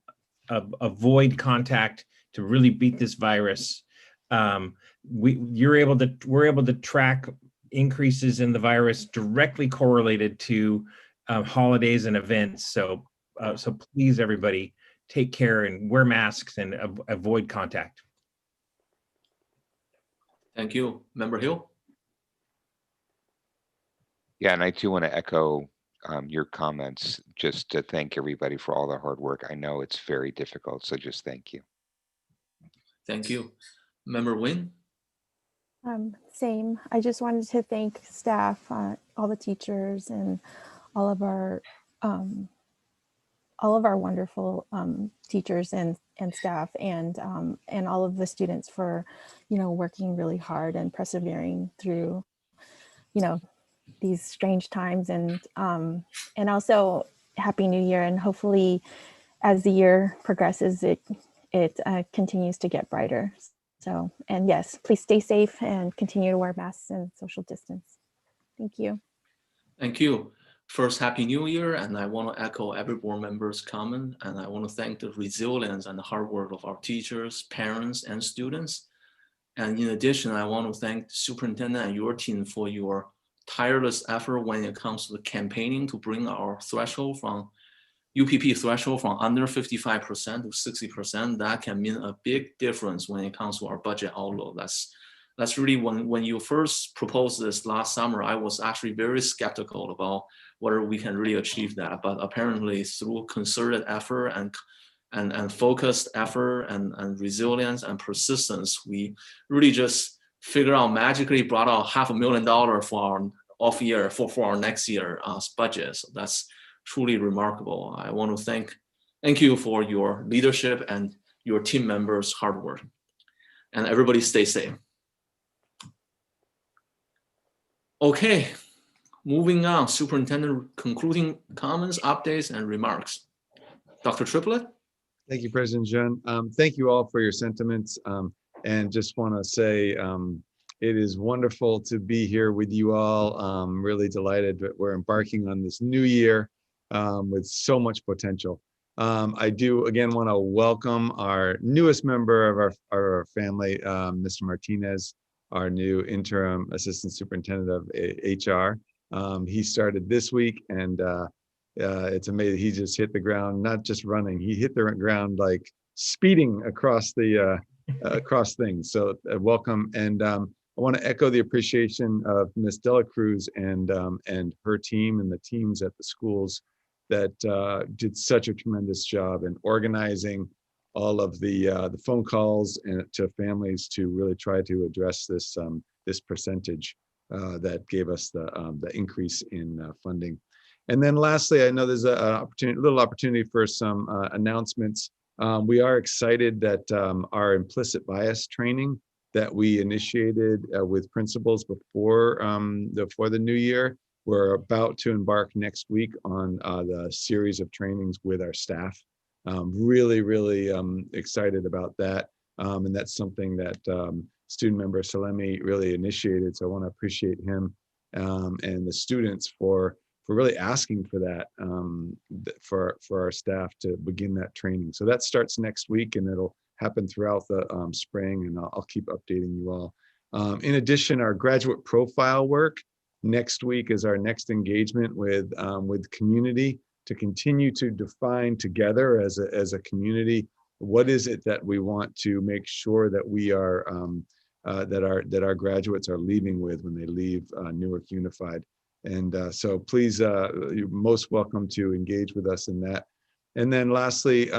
avoid contact to really beat this virus. We're able to track increases in the virus directly correlated to holidays and events. So please, everybody, take care and wear masks and avoid contact. Thank you. Member Hill. Yeah, and I too want to echo your comments, just to thank everybody for all the hard work. I know it's very difficult, so just thank you. Thank you. Member Nguyen. Same. I just wanted to thank staff, all the teachers, and all of our wonderful teachers and staff, and all of the students for, working really hard and persevering through, these strange times, and also Happy New Year. And hopefully, as the year progresses, it continues to get brighter. So, and yes, please stay safe and continue to wear masks and social distance. Thank you. Thank you. First, Happy New Year, and I want to echo every board member's comment, and I want to thank the resilience and the hard work of our teachers, parents, and students. And in addition, I want to thank the superintendent and your team for your tireless effort when it comes to the campaigning to bring our threshold from UPP threshold from under 55% to 60%. That can mean a big difference when it comes to our budget outlook. That's really when you first proposed this last summer, I was actually very skeptical about whether we can really achieve that. But apparently through concerted effort and focused effort and resilience and persistence, we really just figure out magically brought out $500,000 for our off year for our next year budget. So that's truly remarkable. I want to thank you for your leadership and your team members' hard work. And everybody stay safe. Okay, moving on. Superintendent concluding comments, updates, and remarks. Dr. Triplett. Thank you, President Zhang. Thank you all for your sentiments. And just want to say it is wonderful to be here with you all. Really delighted that we're embarking on this new year. with so much potential. I do again want to welcome our newest member of our family, Mr. Martinez, our new interim assistant superintendent of HR. He started this week, and it's amazing. He just hit the ground, not just running. He hit the ground like speeding across the across things. So welcome, and I want to echo the appreciation of Ms. Dela Cruz and her team and the teams at the schools that did such a tremendous job in organizing all of the phone calls and to families to really try to address this this percentage that gave us the increase in funding. And then lastly, I know there's a little opportunity for some announcements. We are excited that our implicit bias training that we initiated with principals before the new year, we're about to embark next week on the series of trainings with our staff. Really excited about that. And that's something that student member Salemi really initiated. So I want to appreciate him and the students for really asking for that, for our staff to begin that training. So that starts next week, and it'll happen throughout the spring, and I'll keep updating you all. In addition, our graduate profile work next week is our next engagement with community to continue to define together as a community, what is it that we want to make sure that we are that our graduates are leaving with when they leave Newark Unified. And so please, you're most welcome to engage with us in that. And then lastly,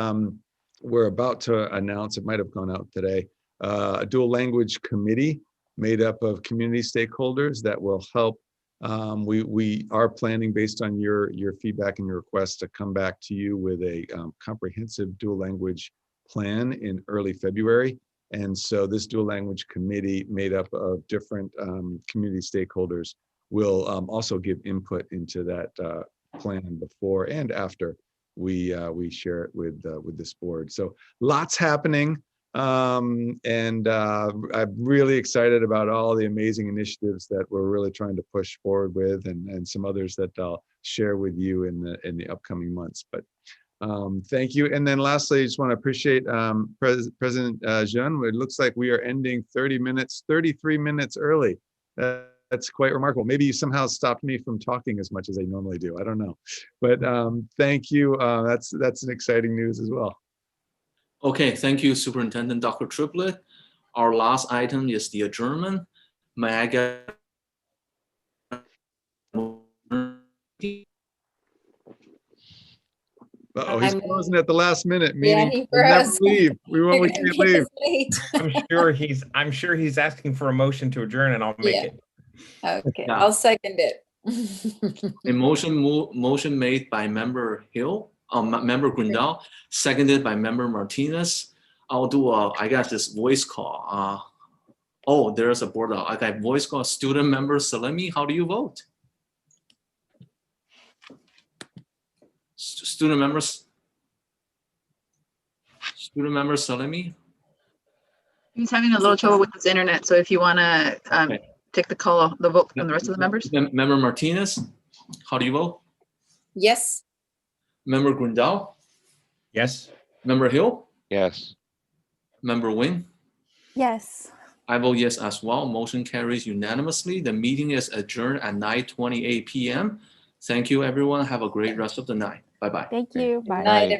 we're about to announce, it might have gone out today, a dual language committee made up of community stakeholders that will help. We are planning, based on your feedback and your requests, to come back to you with a comprehensive dual language plan in early February. And so this dual language committee made up of different community stakeholders will also give input into that plan before and after we share it with this board. So lots happening, and I'm really excited about all the amazing initiatives that we're really trying to push forward with, and some others that I'll share with you in the upcoming months. But thank you. And then lastly, I just want to appreciate President Jean. It looks like we are ending 33 minutes early. That's quite remarkable. Maybe you somehow stopped me from talking as much as I normally do. I don't know, but thank you. That's an exciting news as well. Okay, thank you, Superintendent Dr. Triplett. Our last item is the adjournment. May I get Uh-oh, he's frozen at the last minute, Yeah, meaning he we'll never froze. leave. We can't leave. I'm sure he's asking for a motion to adjourn, and I'll make Yeah. it. Okay, Yeah. I'll second it. A motion made by Member Hill, Member Grindal, seconded by Member Martinez. I'll do I got this voice call. Oh, there's a board. I got voice call. Student member Salemi, how do you vote? Student members Salemi. He's having a little trouble with his internet, so if you want to take the vote from the rest of the members. Member Martinez, how do you vote? Yes. Member Grindal? Yes. Member Hill? Yes. Member Wing? Yes. I vote yes as well. Motion carries unanimously. The meeting is adjourned at 9:28 p.m. Thank you, everyone. Have a great rest of the night. Bye-bye. Thank you. Bye. Night,